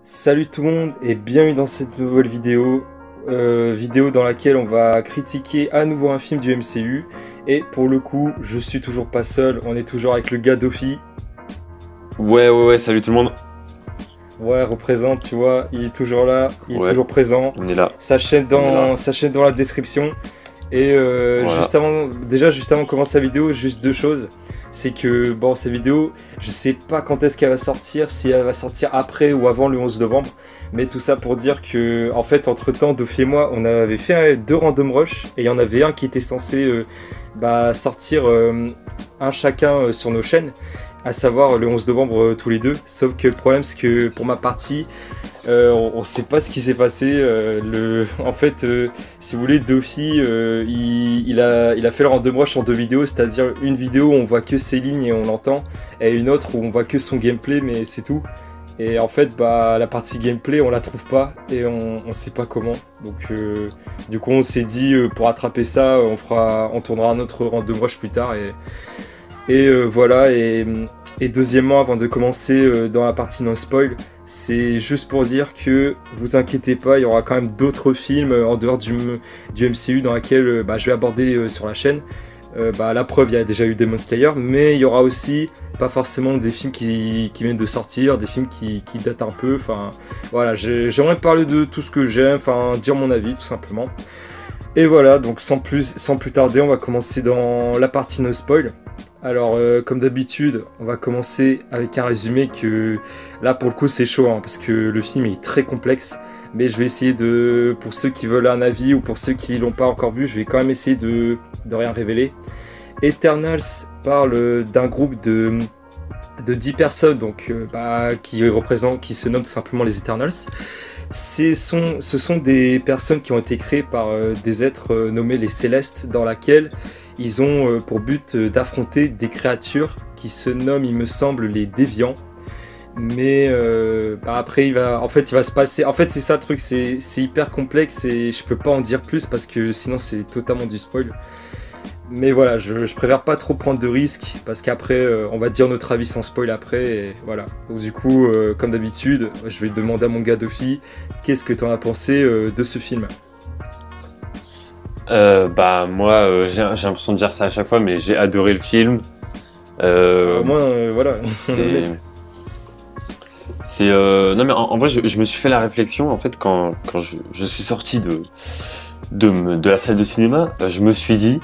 Salut tout le monde et bienvenue dans cette nouvelle vidéo dans laquelle on va critiquer à nouveau un film du MCU. Et pour le coup, je suis toujours pas seul, on est toujours avec le gars Dofi. Ouais, salut tout le monde. Ouais, représente, tu vois, il est toujours là, il est toujours présent. On est là. Sa chaîne dans la description. Et Voilà. juste avant de commencer la vidéo, juste deux choses. C'est que, bon, cette vidéo, je sais pas quand est-ce qu'elle va sortir, si elle va sortir après ou avant le 11 novembre. Mais tout ça pour dire que, en fait, entre-temps, Dofi et moi, on avait fait deux random rush. Et il y en avait un qui était censé sortir un chacun sur nos chaînes. À savoir le 11 novembre tous les deux. Sauf que le problème, c'est que pour ma partie, on sait pas ce qui s'est passé. Si vous voulez, Dofi, il a fait le random rush en deux vidéos, c'est-à-dire une vidéo où on voit que ses lignes et on l'entend, et une autre où on voit que son gameplay, mais c'est tout. Et en fait, la partie gameplay, on la trouve pas et on sait pas comment. Donc, du coup, on s'est dit pour attraper ça, on tournera un autre random rush plus tard voilà. Et deuxièmement, avant de commencer dans la partie non spoil, c'est juste pour dire que vous inquiétez pas, il y aura quand même d'autres films en dehors du MCU dans lesquels je vais aborder sur la chaîne. La preuve, il y a déjà eu Demon Slayer, mais il y aura aussi pas forcément des films qui viennent de sortir, des films qui datent un peu. Enfin, voilà, j'aimerais parler de tout ce que j'aime, enfin dire mon avis tout simplement. Et voilà, donc sans plus tarder, on va commencer dans la partie no spoil. Alors, comme d'habitude, on va commencer avec un résumé que, là, pour le coup, c'est chaud, hein, parce que le film est très complexe, mais je vais essayer pour ceux qui veulent un avis, ou pour ceux qui l'ont pas encore vu, je vais quand même essayer de rien révéler. Eternals parle d'un groupe de 10 personnes, donc, qui se nomment tout simplement les Eternals. Ce sont des personnes qui ont été créées par des êtres nommés les Célestes, dans laquelle ils ont pour but d'affronter des créatures qui se nomment, il me semble, les Déviants. Mais après, il va se passer... En fait, c'est ça le truc, c'est hyper complexe et je peux pas en dire plus parce que sinon c'est totalement du spoil. Mais voilà, je préfère pas trop prendre de risques parce qu'après, on va dire notre avis sans spoil après. Et voilà. Donc du coup, comme d'habitude, je vais demander à mon gars Dofi, qu'est-ce que t'en as pensé de ce film ? Moi, j'ai l'impression de dire ça à chaque fois, mais j'ai adoré le film. Au moins, voilà. Non mais en vrai, je me suis fait la réflexion en fait quand je suis sorti de la salle de cinéma, je me suis dit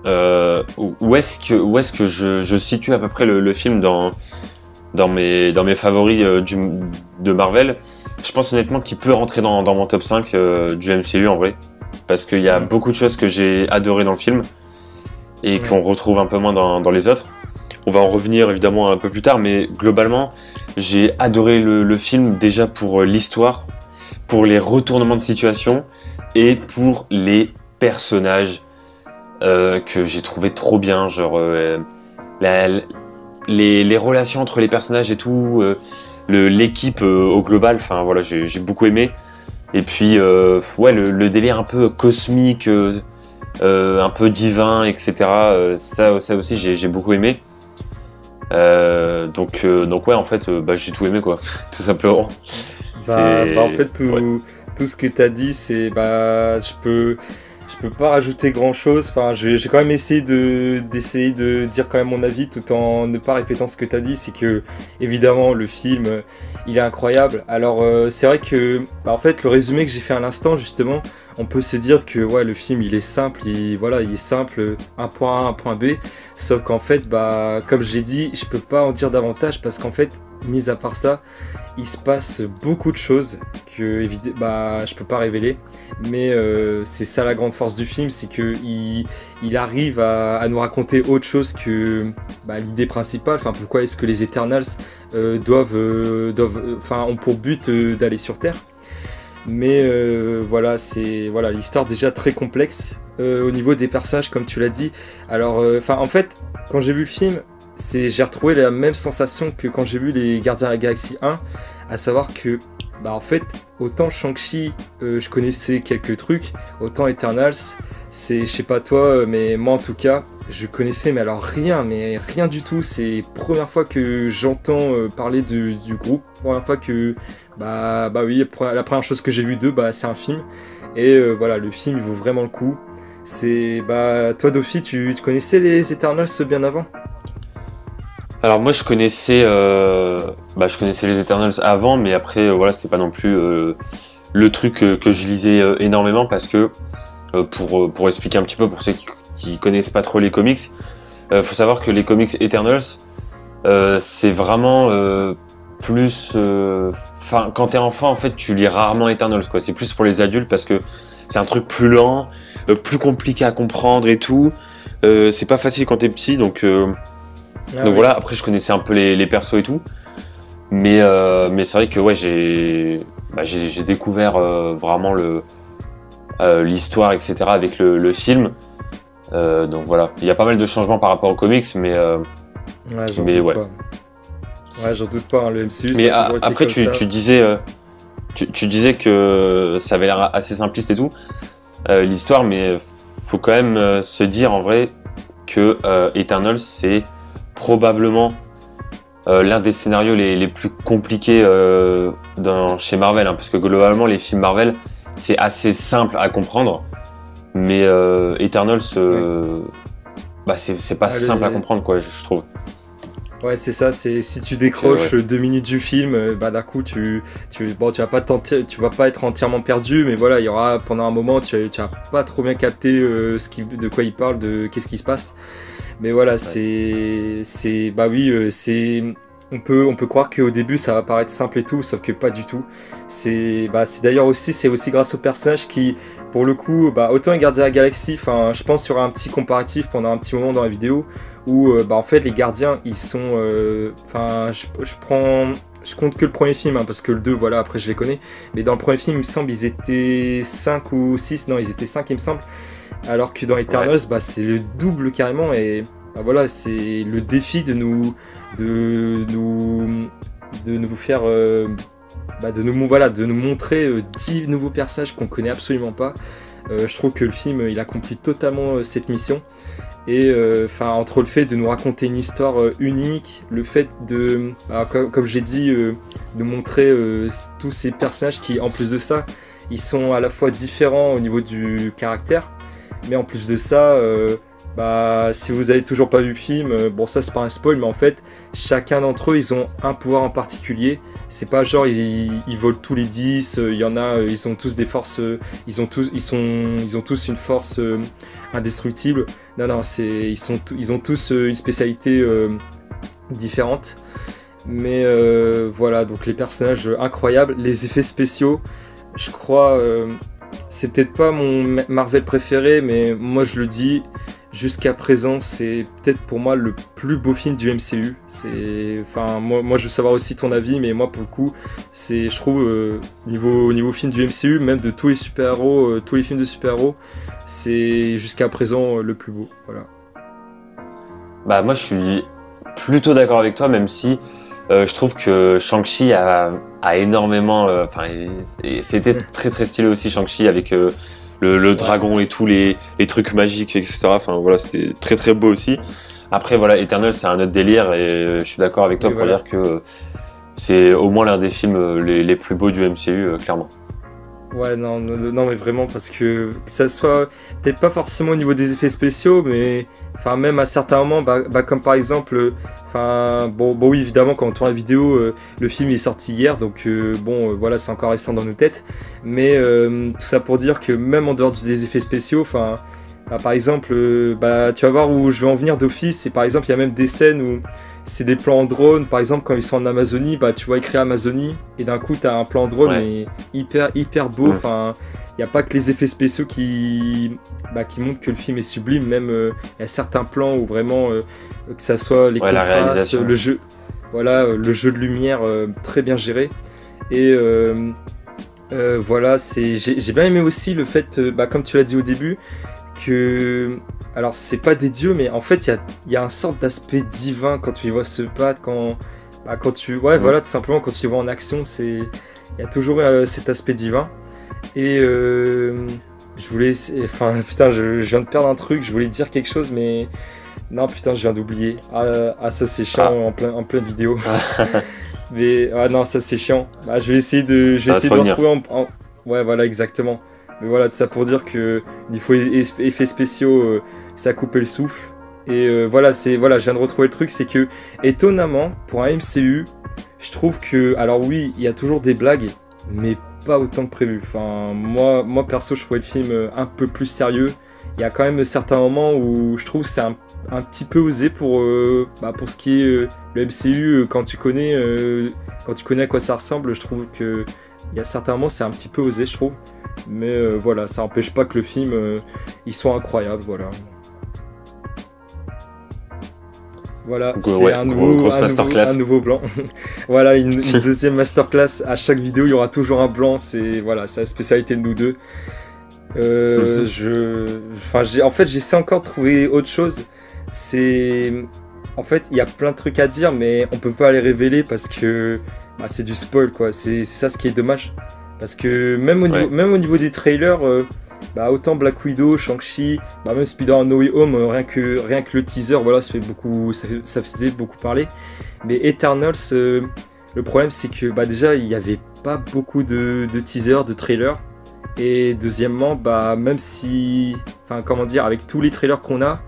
où est-ce que je situe à peu près le film dans mes favoris de Marvel. Je pense honnêtement qu'il peut rentrer dans mon top 5 du MCU en vrai. Parce qu'il y a beaucoup de choses que j'ai adorées dans le film et qu'on retrouve un peu moins dans les autres. On va en revenir évidemment un peu plus tard, mais globalement, j'ai adoré le film déjà pour l'histoire, pour les retournements de situation et pour les personnages que j'ai trouvé trop bien. Genre les relations entre les personnages et tout, l'équipe au global, enfin voilà, j'ai beaucoup aimé. Et puis, le délire un peu cosmique, un peu divin, etc. Ça aussi, j'ai beaucoup aimé. Donc ouais, en fait, j'ai tout aimé, quoi, tout simplement. En fait, tout ce que t'as dit, c'est, je peux pas rajouter grand chose. Enfin, j'ai quand même essayé d'essayer de dire quand même mon avis tout en ne pas répétant ce que t'as dit. C'est que, évidemment, le film, il est incroyable. Alors, c'est vrai que, en fait, le résumé que j'ai fait à l'instant, justement, on peut se dire que, ouais, le film, il est simple. Il est simple, un point A, un point B. Sauf qu'en fait, comme j'ai dit, je peux pas en dire davantage parce qu'en fait, mis à part ça, il se passe beaucoup de choses que je peux pas révéler, mais c'est ça la grande force du film, c'est que il arrive à nous raconter autre chose que l'idée principale. Enfin, pourquoi est-ce que les Eternals ont pour but d'aller sur Terre. Mais l'histoire déjà très complexe au niveau des personnages, comme tu l'as dit. Alors, en fait, quand j'ai vu le film, j'ai retrouvé la même sensation que quand j'ai vu les Gardiens de la Galaxie 1, à savoir que Bah en fait, autant Shang-Chi, je connaissais quelques trucs, autant Eternals, je sais pas toi, mais moi en tout cas, je connaissais mais alors rien, mais rien du tout. C'est la première fois que j'entends parler du groupe, première fois que, bah oui, la première chose que j'ai vu d'eux, bah c'est un film. Et voilà, le film il vaut vraiment le coup. Bah toi Dofi, tu connaissais les Eternals bien avant? Alors moi je connaissais les Eternals avant, mais après voilà, c'est pas non plus le truc que je lisais énormément parce que pour expliquer un petit peu pour ceux qui connaissent pas trop les comics, faut savoir que les comics Eternals c'est vraiment plus enfin quand t'es enfant en fait tu lis rarement Eternals quoi, c'est plus pour les adultes parce que c'est un truc plus lent, plus compliqué à comprendre et tout, c'est pas facile quand t'es petit donc Oui. voilà, après je connaissais un peu les persos et tout, mais c'est vrai que ouais j'ai découvert vraiment l'histoire etc avec le film, donc voilà, il y a pas mal de changements par rapport aux comics, Ouais, j'en mais doute ouais. pas. Ouais, j'en doute pas, hein, le MCU Mais ça a toujours été après comme ça. tu disais que ça avait l'air assez simpliste et tout, l'histoire, mais faut quand même se dire en vrai que Eternals c'est probablement l'un des scénarios les plus compliqués chez Marvel, hein, parce que globalement les films Marvel c'est assez simple à comprendre, mais Eternals c'est pas simple à Allez. comprendre quoi, je trouve. Ouais, c'est ça, c'est si tu Ouais. décroches 2 minutes du film, bah d'un coup bon, tu vas pas être entièrement perdu, mais voilà, il y aura pendant un moment, tu vas pas trop bien capter de quoi il parle, de qu'est-ce qui se passe. Mais voilà, Ouais. bah oui, on peut croire qu'au début ça va paraître simple et tout, sauf que pas du tout. C'est aussi grâce aux personnages qui, pour le coup, bah autant les Gardiens de la Galaxie, enfin, je pense qu'il y aura un petit comparatif pendant un petit moment dans la vidéo où, bah en fait, les Gardiens, ils sont, enfin, je compte que le premier film, hein, parce que le 2 voilà, après je les connais. Mais dans le premier film, il me semble, ils étaient 5 ou 6 non, ils étaient 5 il me semble. Alors que dans Ouais. Eternals, bah, c'est le double carrément. Et bah, voilà, c'est le défi de nous, de nous faire, voilà, de nous montrer 10 nouveaux personnages qu'on connaît absolument pas. Je trouve que le film, il accomplit totalement cette mission. Et enfin, entre le fait de nous raconter une histoire unique, le fait de, alors, comme j'ai dit, de montrer tous ces personnages qui, en plus de ça, ils sont à la fois différents au niveau du caractère, mais en plus de ça, bah, si vous avez toujours pas vu le film, bon ça c'est pas un spoil, mais en fait, chacun d'entre eux, ils ont un pouvoir en particulier. C'est pas genre ils volent tous les 10, il y en a, ils ont tous des forces, ils ont tous une force indestructible. Non, non, ils ont tous une spécialité différente. Mais voilà, donc les personnages incroyables, les effets spéciaux, je crois, c'est peut-être pas mon Marvel préféré, mais moi je le dis, jusqu'à présent, c'est peut-être pour moi le plus beau film du MCU. Enfin, moi je veux savoir aussi ton avis, mais moi pour le coup, je trouve, niveau film du MCU, même de tous les super-héros, tous les films de super-héros, c'est jusqu'à présent le plus beau. Voilà. Bah moi je suis plutôt d'accord avec toi, même si je trouve que Shang-Chi a énormément, c'était très très stylé aussi Shang-Chi avec le Ouais. dragon et tous les trucs magiques etc. Enfin voilà, c'était très très beau aussi. Après voilà, Eternal c'est un autre délire et je suis d'accord avec Oui, toi pour voilà. dire que c'est au moins l'un des films les plus beaux du MCU clairement. Ouais, non, non, non, mais vraiment, parce que ça soit, peut-être pas forcément au niveau des effets spéciaux, mais, enfin, même à certains moments, comme par exemple, enfin, bon, oui, évidemment, quand on tourne la vidéo, le film est sorti hier, donc, bon, voilà, c'est encore récent dans nos têtes, mais, tout ça pour dire que même en dehors des effets spéciaux, enfin, bah, par exemple, tu vas voir où je vais en venir d'office, c'est par exemple, il y a même des scènes où c'est des plans en drone, par exemple, quand ils sont en Amazonie, bah, tu vois écrit Amazonie, et d'un coup, t'as un plan en drone, Ouais. mais hyper beau. Mm. Enfin, il n'y a pas que les effets spéciaux qui montrent que le film est sublime. Même il y a certains plans où vraiment, que ça soit les Ouais, la contrastes, réalisation. le jeu, voilà, le jeu de lumière très bien géré. Et voilà, j'ai bien aimé aussi le fait, comme tu l'as dit au début, que, alors c'est pas des dieux, mais en fait il y a un sorte d'aspect divin quand tu les vois se battre, quand tu, ouais, Mm. voilà, tout simplement quand tu les vois en action, il y a toujours cet aspect divin. Et je voulais, enfin putain, je viens de perdre un truc, je voulais dire quelque chose, mais non putain, je viens d'oublier. Ça c'est chiant en pleine vidéo. Mais non, ça c'est chiant. Je vais essayer de retrouver ouais, voilà, exactement. Mais voilà, ça pour dire que niveau effets spéciaux, ça a coupé le souffle. Et voilà, je viens de retrouver le truc, c'est que étonnamment pour un MCU, je trouve que, alors oui, il y a toujours des blagues, mais pas autant que prévu. Enfin, moi perso, je trouvais le film un peu plus sérieux. Il y a quand même certains moments où je trouve que c'est un petit peu osé pour ce qui est le MCU, quand tu connais à quoi ça ressemble. Je trouve que il y a certains moments c'est un petit peu osé, je trouve. Mais voilà, ça n'empêche pas que le film il soit incroyable, voilà. Voilà, donc, c'est un nouveau blanc. Voilà, une deuxième masterclass. À chaque vidéo, il y aura toujours un blanc. C'est la spécialité de nous deux. J'essaie encore de trouver autre chose. En fait, il y a plein de trucs à dire, mais on peut pas les révéler parce que c'est du spoil, quoi. C'est ça ce qui est dommage. Parce que même au niveau des trailers, autant Black Widow, Shang-Chi, même Spider-Man No Way Home, rien que le teaser, voilà, ça faisait beaucoup parler. Mais Eternals, le problème c'est que déjà il y avait pas beaucoup de teasers, de trailers. Et deuxièmement, même si, avec tous les trailers qu'on a,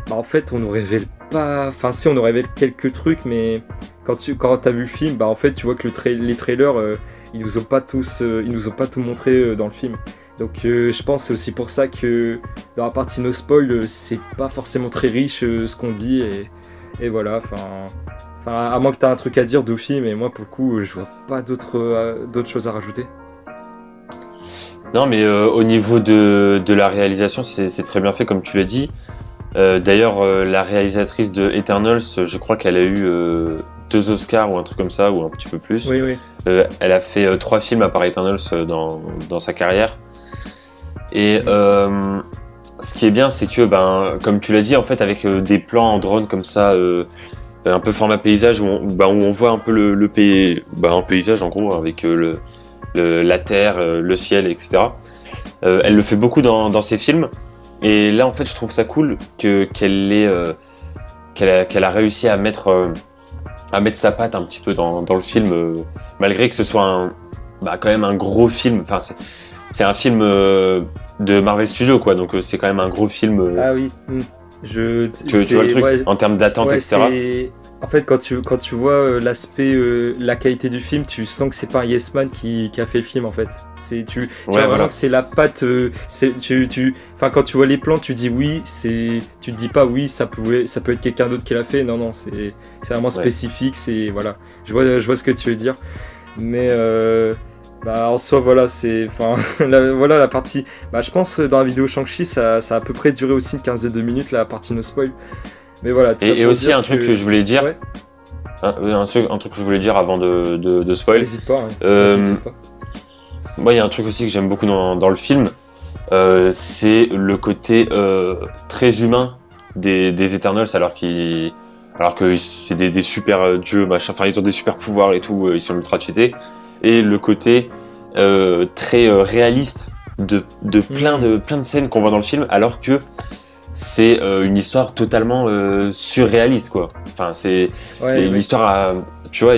en fait on nous révèle pas, on nous révèle quelques trucs, mais quand t'as vu le film, en fait tu vois que les trailers, ils nous ont pas tout montré dans le film. Donc je pense que c'est aussi pour ça que dans la partie no spoil, c'est pas forcément très riche ce qu'on dit, et voilà, à moins que t'as un truc à dire Dofi, mais moi pour le coup je vois pas d'autres choses à rajouter. Non, mais au niveau de la réalisation, c'est très bien fait comme tu l'as dit. D'ailleurs, la réalisatrice de Eternals, je crois qu'elle a eu 2 Oscars ou un truc comme ça, ou un petit peu plus. Oui. Elle a fait 3 films à part Eternals dans sa carrière. Et ce qui est bien, c'est que, comme tu l'as dit, en fait, avec des plans en drone comme ça, un peu format paysage, où on voit un peu le pays, un paysage en gros, avec la terre, le ciel, etc. Elle le fait beaucoup dans ses films. Et là, en fait, je trouve ça cool qu'elle a réussi à mettre sa patte un petit peu dans le film, malgré que ce soit quand même un gros film. Enfin, c'est un film de Marvel Studios, quoi. Donc c'est quand même un gros film. Ah oui. Tu vois le truc en termes d'attente, etc. En fait, quand tu vois l'aspect, la qualité du film, tu sens que c'est pas un Yes Man qui a fait le film, en fait. Tu vois vraiment que c'est la patte. Quand tu vois les plans, tu dis oui, tu te dis pas oui, ça peut être quelqu'un d'autre qui l'a fait. Non, c'est vraiment spécifique. C'est voilà. Je vois ce que tu veux dire, mais en soi, voilà, la partie. Je pense que dans la vidéo Shang-Chi, ça a à peu près duré aussi une quinzaine de minutes, la partie no spoil. Mais voilà. Et aussi un truc que je voulais dire. Ouais. Un truc que je voulais dire avant de spoil. N'hésite pas. Moi, il y a un truc aussi que j'aime beaucoup dans le film. C'est le côté très humain des Eternals, alors que c'est des super dieux, machin. Enfin, ils ont des super pouvoirs et tout. Ils sont ultra cheatés. Et le côté très réaliste de plein de scènes qu'on voit dans le film, alors que c'est une histoire totalement surréaliste, quoi. Enfin, c'est une histoire tu vois,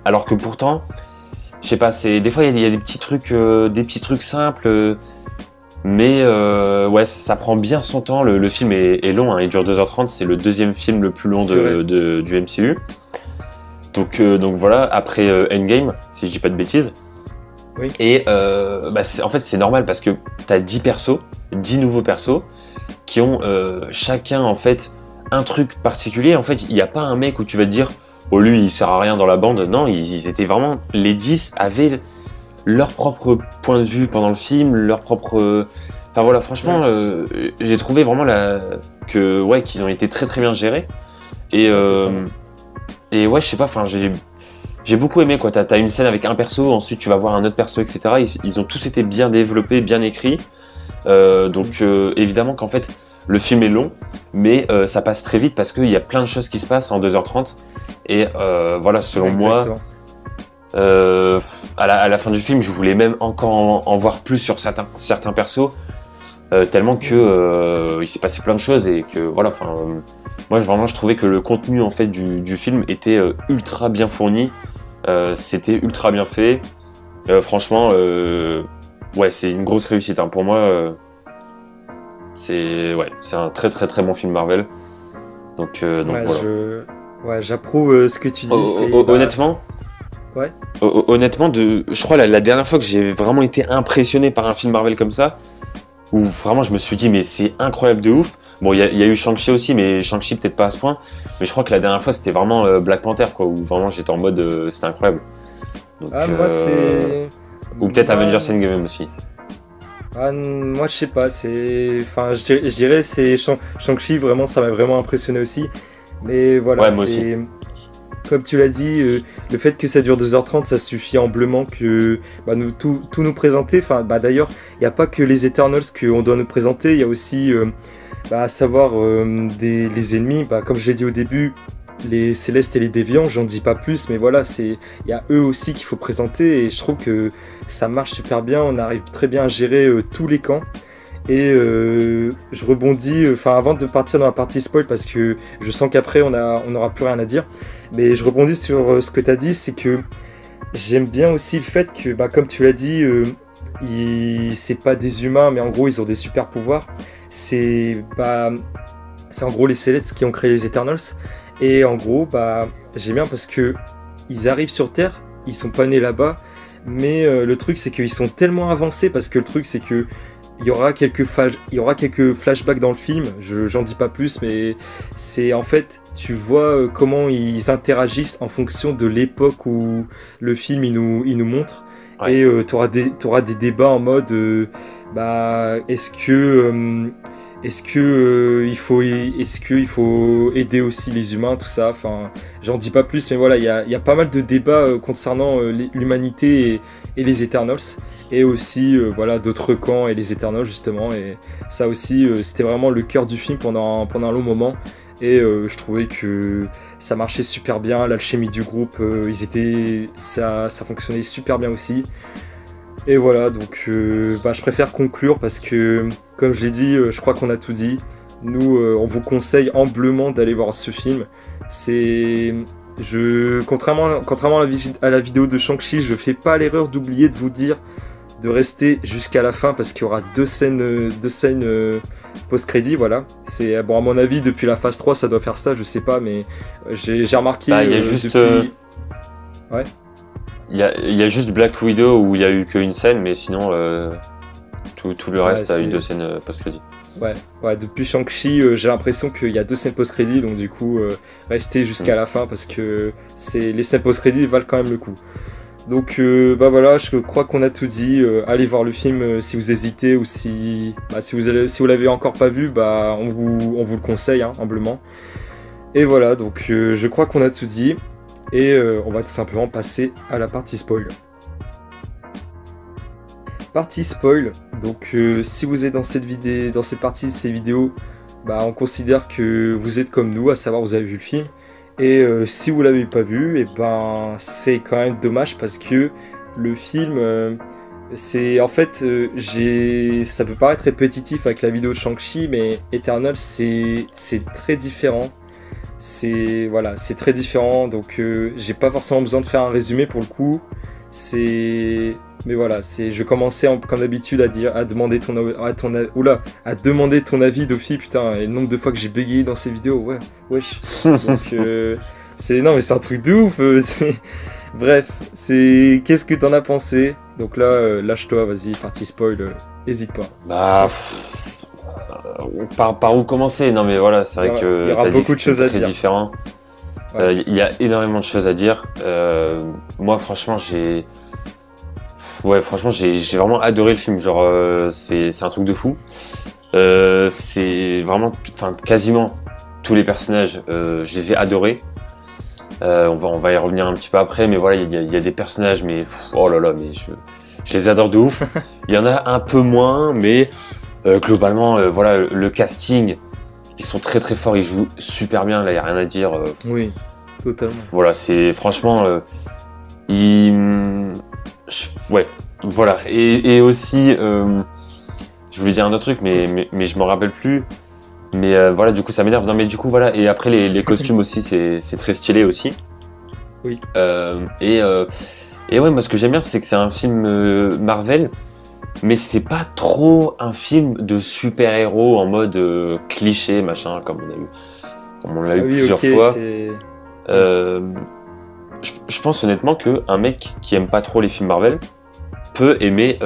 alors que pourtant, je sais pas, des fois il y a des petits trucs simples, mais ça prend bien son temps. Le film est long, hein, il dure 2h30, c'est le deuxième film le plus long du MCU. Donc voilà, après Endgame, si je dis pas de bêtises. Oui. Et en fait, c'est normal parce que t'as 10 nouveaux persos qui ont chacun en fait un truc particulier. En fait, il n'y a pas un mec où tu vas te dire oh, lui il sert à rien dans la bande. Non, ils étaqu'ils vraiment, les 10 avaient leur propre point de vue pendant le film, leur propre. Enfin voilà, franchement, j'ai trouvé vraiment qu'ils ont été très très bien gérés. Et ouais, je sais pas, j'ai beaucoup aimé, quoi. T'as une scène avec un perso, ensuite tu vas voir un autre perso, etc. Ils ont tous été bien développés, bien écrits. Donc évidemment qu'en fait le film est long, mais ça passe très vite parce qu'il y a plein de choses qui se passent en 2h30. Et voilà, selon moi, à la fin du film, je voulais même encore en voir plus sur certains persos, tellement que il s'est passé plein de choses et que voilà, enfin, moi vraiment je trouvais que le contenu en fait du film était ultra bien fourni, c'était ultra bien fait, franchement, ouais, c'est une grosse réussite, hein. Pour moi, c'est un très très très bon film Marvel. Donc Ouais, voilà. ouais, j'approuve ce que tu dis. Honnêtement. Ouais. Honnêtement, je crois la dernière fois que j'ai vraiment été impressionné par un film Marvel comme ça, où vraiment je me suis dit mais c'est incroyable de ouf. Bon, il y a eu Shang-Chi aussi, mais Shang-Chi peut-être pas à ce point. Mais je crois que la dernière fois c'était vraiment Black Panther, quoi, où vraiment j'étais en mode c'était incroyable. Donc, Moi c'est. ou peut-être Avengers Endgame aussi. Moi je sais pas, enfin je dirais c'est Shang-Chi, vraiment ça m'a vraiment impressionné aussi. Mais voilà, Ouais, moi aussi. comme tu l'as dit, le fait que ça dure 2h30, ça suffit amplement que tout nous présenter. Enfin, d'ailleurs, il n'y a pas que les Eternals qu'on doit nous présenter, il y a aussi, à savoir les ennemis. Comme je l'ai dit au début, les Célestes et les Déviants, j'en dis pas plus, mais voilà, il y a eux aussi qu'il faut présenter et je trouve que ça marche super bien. On arrive très bien à gérer tous les camps. Et je rebondis, avant de partir dans la partie spoil, parce que je sens qu'après on n'aura plus rien à dire, mais je rebondis sur ce que tu as dit, c'est que j'aime bien aussi le fait que, comme tu l'as dit, c'est pas des humains, mais en gros ils ont des super pouvoirs. C'est en gros les Célestes qui ont créé les Eternals, et en gros, j'aime bien parce que ils arrivent sur Terre, ils sont pas nés là-bas, mais le truc c'est qu'ils sont tellement avancés, parce que le truc c'est que il y aura quelques flashbacks dans le film, j'en dis pas plus, mais c'est en fait, tu vois comment ils interagissent en fonction de l'époque où le film il nous montre. Ouais. Et t'auras des débats en mode, est-ce qu'il faut aider aussi les humains, tout ça. Enfin, j'en dis pas plus, mais voilà, il y a pas mal de débats concernant l'humanité et les Eternals. Et aussi d'autres camps et les Eternals justement, et ça aussi c'était vraiment le cœur du film pendant un long moment, et je trouvais que ça marchait super bien, l'alchimie du groupe, ça fonctionnait super bien aussi. Et voilà, donc je préfère conclure parce que comme je l'ai dit, je crois qu'on a tout dit. Nous on vous conseille amplement d'aller voir ce film. Contrairement à la vidéo de Shang-Chi, je fais pas l'erreur d'oublier de vous dire de rester jusqu'à la fin parce qu'il y aura deux scènes post-crédit, voilà. C'est à mon avis depuis la phase 3 ça doit faire ça, je sais pas, mais j'ai remarqué. Il y a juste ouais. Il y a juste Black Widow où il y a eu qu'une scène, mais sinon tout le reste a eu 2 scènes post-crédit. Ouais, depuis Shang-Chi, j'ai l'impression qu'il y a 2 scènes post-crédit, donc du coup restez jusqu'à la fin parce que les scènes post-crédit valent quand même le coup. Donc voilà, je crois qu'on a tout dit. Allez voir le film si vous hésitez, ou si vous l'avez encore pas vu, on vous le conseille humblement. Et voilà, donc je crois qu'on a tout dit. Et on va tout simplement passer à la partie spoil. Partie spoil, donc si vous êtes dans cette partie de ces vidéos, on considère que vous êtes comme nous, à savoir vous avez vu le film. Et si vous l'avez pas vu, c'est quand même dommage parce que le film, c'est en fait, ça peut paraître répétitif avec la vidéo de Shang-Chi, mais Eternal c'est très différent. C'est très différent, donc j'ai pas forcément besoin de faire un résumé pour le coup. Mais voilà, je vais commencer comme d'habitude à demander ton avis, Dofi, putain, et le nombre de fois que j'ai bégayé dans ces vidéos, ouais, wesh. Donc non mais c'est un truc de ouf. Bref, qu'est-ce que t'en as pensé? Donc là, lâche-toi, vas-y, partie spoil, hésite pas. Par où commencer? Non mais voilà, c'est vrai que il y aura beaucoup de choses à dire. Différent. Ouais. Il y a énormément de choses à dire. Moi franchement j'ai vraiment adoré le film. Genre c'est un truc de fou. C'est vraiment, quasiment tous les personnages, je les ai adorés. On va y revenir un petit peu après, mais voilà, il y a des personnages, mais oh là là, mais je les adore de ouf. Il y en a un peu moins, mais globalement, voilà, le casting, ils sont très très forts, ils jouent super bien, là, il n'y a rien à dire. Oui, totalement. Voilà, c'est franchement, Ouais, voilà. Et aussi, je voulais dire un autre truc, mais je m'en rappelle plus. Mais voilà, du coup, ça m'énerve. Non, mais du coup, voilà. Et après, les costumes aussi, c'est très stylé aussi. Oui. Et ouais, moi, ce que j'aime bien, c'est que c'est un film Marvel, mais c'est pas trop un film de super-héros en mode cliché, machin, comme on l'a eu Ah oui, plusieurs ok, fois. c'est... Oui. Euh, je pense honnêtement qu'un mec qui aime pas trop les films Marvel peut aimer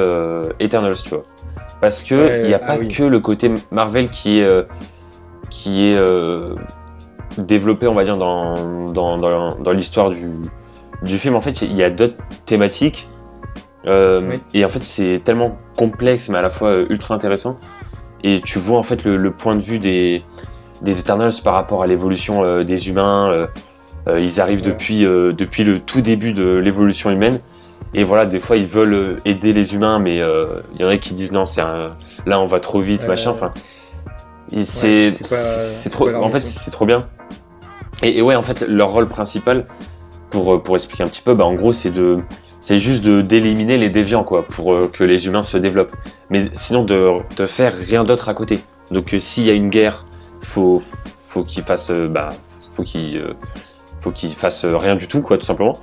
Eternals, tu vois. Parce que il n'y a Ah pas oui. que le côté Marvel qui est développé, on va dire, dans l'histoire du film. En fait, il y a d'autres thématiques. Oui. Et en fait, c'est tellement complexe, mais à la fois ultra intéressant. Et tu vois, en fait, le point de vue des Eternals par rapport à l'évolution des humains. Ils arrivent Voilà. depuis le tout début de l'évolution humaine. Et voilà, des fois, ils veulent aider les humains, mais il y en a qui disent non, là, on va trop vite, machin. Enfin, et Ouais, c'est c'est trop. pas leur En fait, mission. c'est trop bien. Et ouais, en fait, leur rôle principal, pour expliquer un petit peu, bah, en gros, c'est juste d'éliminer les déviants, quoi, pour que les humains se développent. Mais sinon, de faire rien d'autre à côté. Donc, s'il y a une guerre, faut qu'ils fassent, faut qu'ils fassent rien du tout, quoi, tout simplement.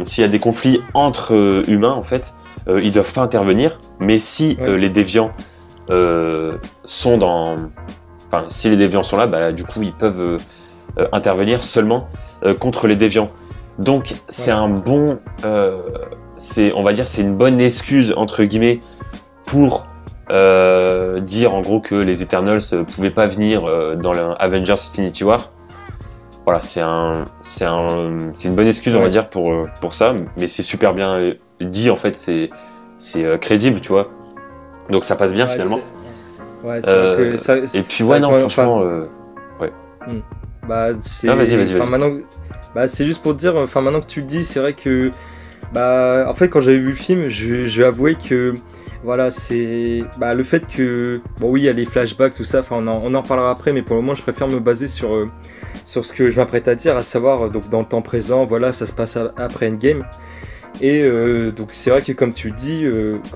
S'il y a des conflits entre humains, en fait, ils doivent pas intervenir. Mais si Ouais. les déviants sont dans, enfin, si les déviants sont là, bah, du coup, ils peuvent intervenir seulement contre les déviants. Donc, c'est Voilà. un bon, on va dire, c'est une bonne excuse entre guillemets pour dire en gros que les Eternals pouvaient pas venir dans l'Avengers Infinity War. Voilà, c'est une bonne excuse, on va Ouais. dire, pour ça, mais c'est super bien dit, en fait, c'est crédible, tu vois. Donc ça passe bien Ouais, finalement. c'est vrai que Et puis c'est ouais, vrai que non, moi, franchement, enfin, ouais. bah Non, c'est, enfin vas-y. maintenant, bah c'est juste pour te dire, enfin maintenant que tu le dis, c'est vrai que, bah en fait quand j'avais vu le film, je vais avouer que, voilà, c'est, bah le fait que, bon oui, il y a les flashbacks, tout ça, enfin on en reparlera après, mais pour le moment je préfère me baser sur ce que je m'apprête à dire, à savoir donc dans le temps présent, voilà, ça se passe après Endgame. Et donc c'est vrai que comme tu le dis,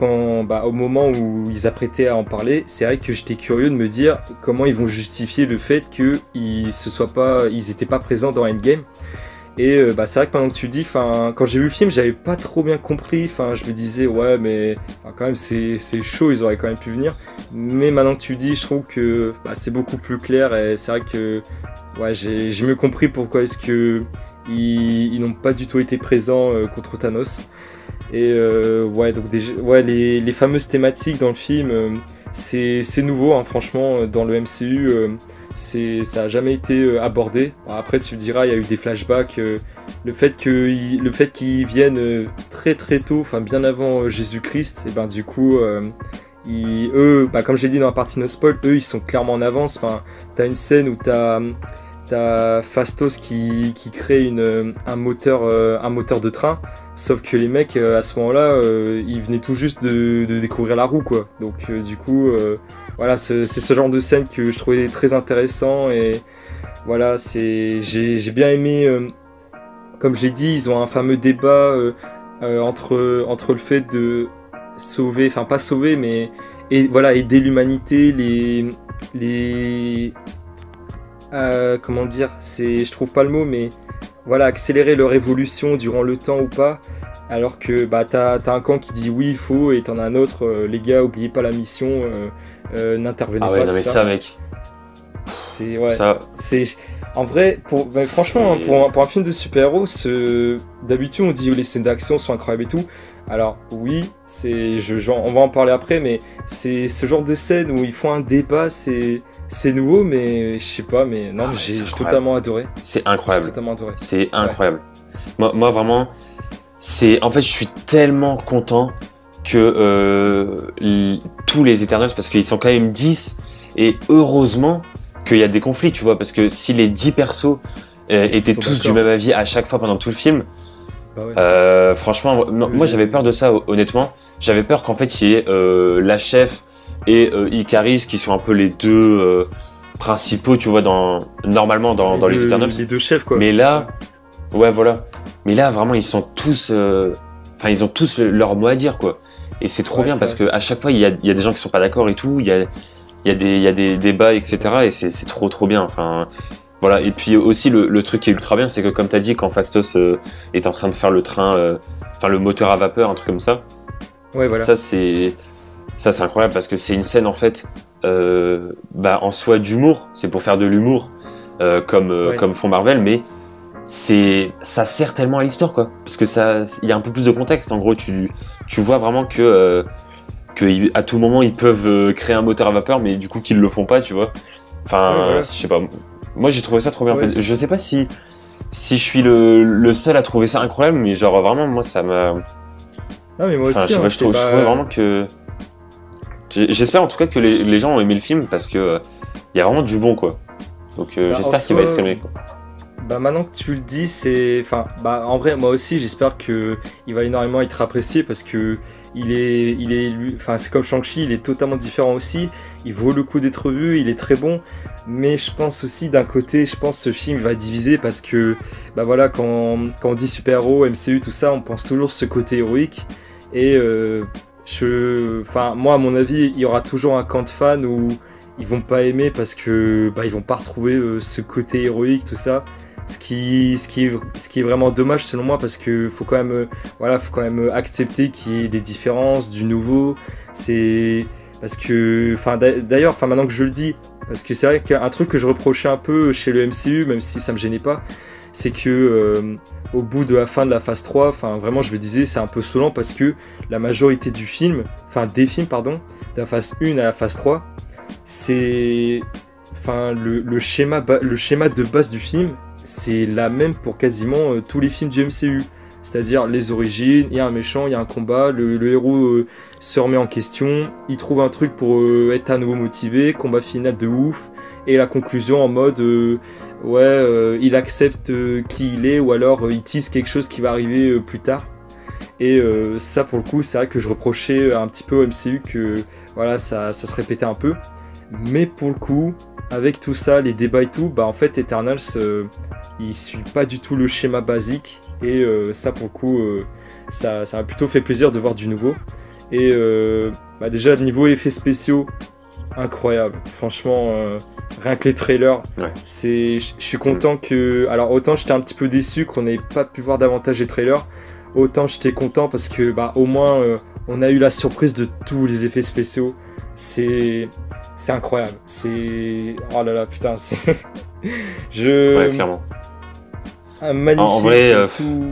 au moment où ils apprêtaient à en parler, c'est vrai que j'étais curieux de me dire comment ils vont justifier le fait ils étaient pas présents dans Endgame. Et c'est vrai que pendant que tu dis, enfin, quand j'ai vu le film, j'avais pas trop bien compris. Enfin, je me disais ouais, mais enfin, quand même c'est chaud, ils auraient quand même pu venir. Mais maintenant que tu dis, je trouve que c'est beaucoup plus clair et c'est vrai que ouais, j'ai mieux compris pourquoi est-ce que ils n'ont pas du tout été présents contre Thanos. Et ouais, donc ouais, les fameuses thématiques dans le film, c'est nouveau, hein, franchement, dans le MCU, ça a jamais été abordé. Bon, après, tu me diras, il y a eu des flashbacks, le fait qu'ils viennent très très tôt, enfin bien avant Jésus-Christ, et ben du coup, eux, comme j'ai dit dans la partie no spoil, eux, ils sont clairement en avance. Enfin, t'as une scène où t'as Phastos qui crée un moteur de train, sauf que les mecs à ce moment-là, ils venaient tout juste de découvrir la roue, quoi. Donc du coup, voilà, c'est ce genre de scène que je trouvais très intéressant et voilà, j'ai bien aimé. Comme j'ai dit, ils ont un fameux débat entre le fait de sauver, enfin pas sauver, mais voilà, aider l'humanité, les comment dire, je trouve pas le mot, mais voilà, accélérer leur évolution durant le temps ou pas, alors que t'as un camp qui dit oui il faut, et t'en as un autre, les gars oubliez pas la mission, n'intervenez Ah ouais, pas, non tout mais ça. ça, mec, Ouais, ça, c'est en vrai, franchement, hein, c'est... pour un film de super-héros, d'habitude on dit les scènes d'action sont incroyables et tout. Alors oui, on va en parler après, mais c'est ce genre de scène où ils font un débat, c'est nouveau, mais je sais pas, mais non, Ah mais ouais, c'est j'ai incroyable. totalement adoré. C'est J'ai incroyable. totalement adoré. C'est Ouais. incroyable. Moi vraiment, en fait, je suis tellement content que tous les Eternals, parce qu'ils sont quand même 10, et heureusement qu'il y a des conflits, tu vois, parce que si les 10 persos étaient sont tous du d'accord. même avis à chaque fois pendant tout le film, Bah ouais. franchement, moi j'avais peur de ça, honnêtement. J'avais peur qu'en fait il y ait la chef et Icaris qui sont un peu les deux principaux, tu vois, normalement dans les Eternals. Les deux chefs, quoi. Mais là, ouais, voilà. Mais là, vraiment, ils sont tous. Enfin, enfin, ils ont tous leur mot à dire, quoi. Et c'est trop bien parce que à chaque fois, il y a des gens qui sont pas d'accord et tout. Il y a des débats, etc. Et c'est trop bien. Enfin, voilà. Et puis aussi, le truc qui est ultra bien, c'est que comme tu as dit, quand Fastos est en train de faire le train, enfin le moteur à vapeur, un truc comme ça. Ouais, voilà. Ça, c'est incroyable parce que c'est une scène en fait, en soi d'humour. C'est pour faire de l'humour, comme font Marvel, mais ça sert tellement à l'histoire, quoi. Parce que il y a un peu plus de contexte. En gros, tu vois vraiment que à tout moment ils peuvent créer un moteur à vapeur, mais du coup qu'ils le font pas, tu vois. Enfin, je sais pas. Moi, j'ai trouvé ça trop bien. En fait. Je sais pas si je suis le seul à trouver ça incroyable, mais genre vraiment, moi, ça m'a. Non, mais moi aussi, je trouvais vraiment que. J'espère en tout cas que les gens ont aimé le film parce que il y a vraiment du bon, quoi. Donc j'espère qu'il va être aimé, quoi. Bah maintenant que tu le dis, en vrai moi aussi j'espère que il va énormément être apprécié parce que c'est comme Shang-Chi, il est totalement différent aussi, il vaut le coup d'être vu, il est très bon, mais je pense aussi d'un côté, ce film va diviser parce que bah voilà, quand on dit super-héros, MCU, tout ça, on pense toujours ce côté héroïque et moi à mon avis, il y aura toujours un camp de fans où ils vont pas aimer parce que ils vont pas retrouver ce côté héroïque, tout ça. Ce qui est vraiment dommage selon moi parce que faut quand même accepter qu'il y ait des différences, du nouveau. C'est parce que d'ailleurs maintenant que je le dis, parce que c'est vrai qu'un truc que je reprochais un peu chez le MCU, même si ça me gênait pas, c'est que au bout de la fin de la phase 3, vraiment je me disais c'est un peu saoulant parce que la majorité des films, de la phase 1 à la phase 3, c'est le schéma de base du film, c'est la même pour quasiment tous les films du MCU. C'est-à-dire les origines, il y a un méchant, il y a un combat, le héros se remet en question, il trouve un truc pour être à nouveau motivé, combat final de ouf, et la conclusion en mode il accepte qui il est, ou alors il tease quelque chose qui va arriver plus tard. Et ça pour le coup, c'est vrai que je reprochais un petit peu au MCU que voilà, ça se répétait un peu. Mais pour le coup, avec tout ça, les débats et tout, en fait Eternals il suit pas du tout le schéma basique et ça pour le coup ça m'a plutôt fait plaisir de voir du nouveau. Et déjà niveau effets spéciaux, incroyable, franchement rien que les trailers, je suis content que, alors autant j'étais un petit peu déçu qu'on n'ait pas pu voir davantage les trailers, autant j'étais content parce que au moins on a eu la surprise de tous les effets spéciaux. C'est incroyable, oh là là putain, c'est Ouais, clairement. Un magnifique. En vrai, tout.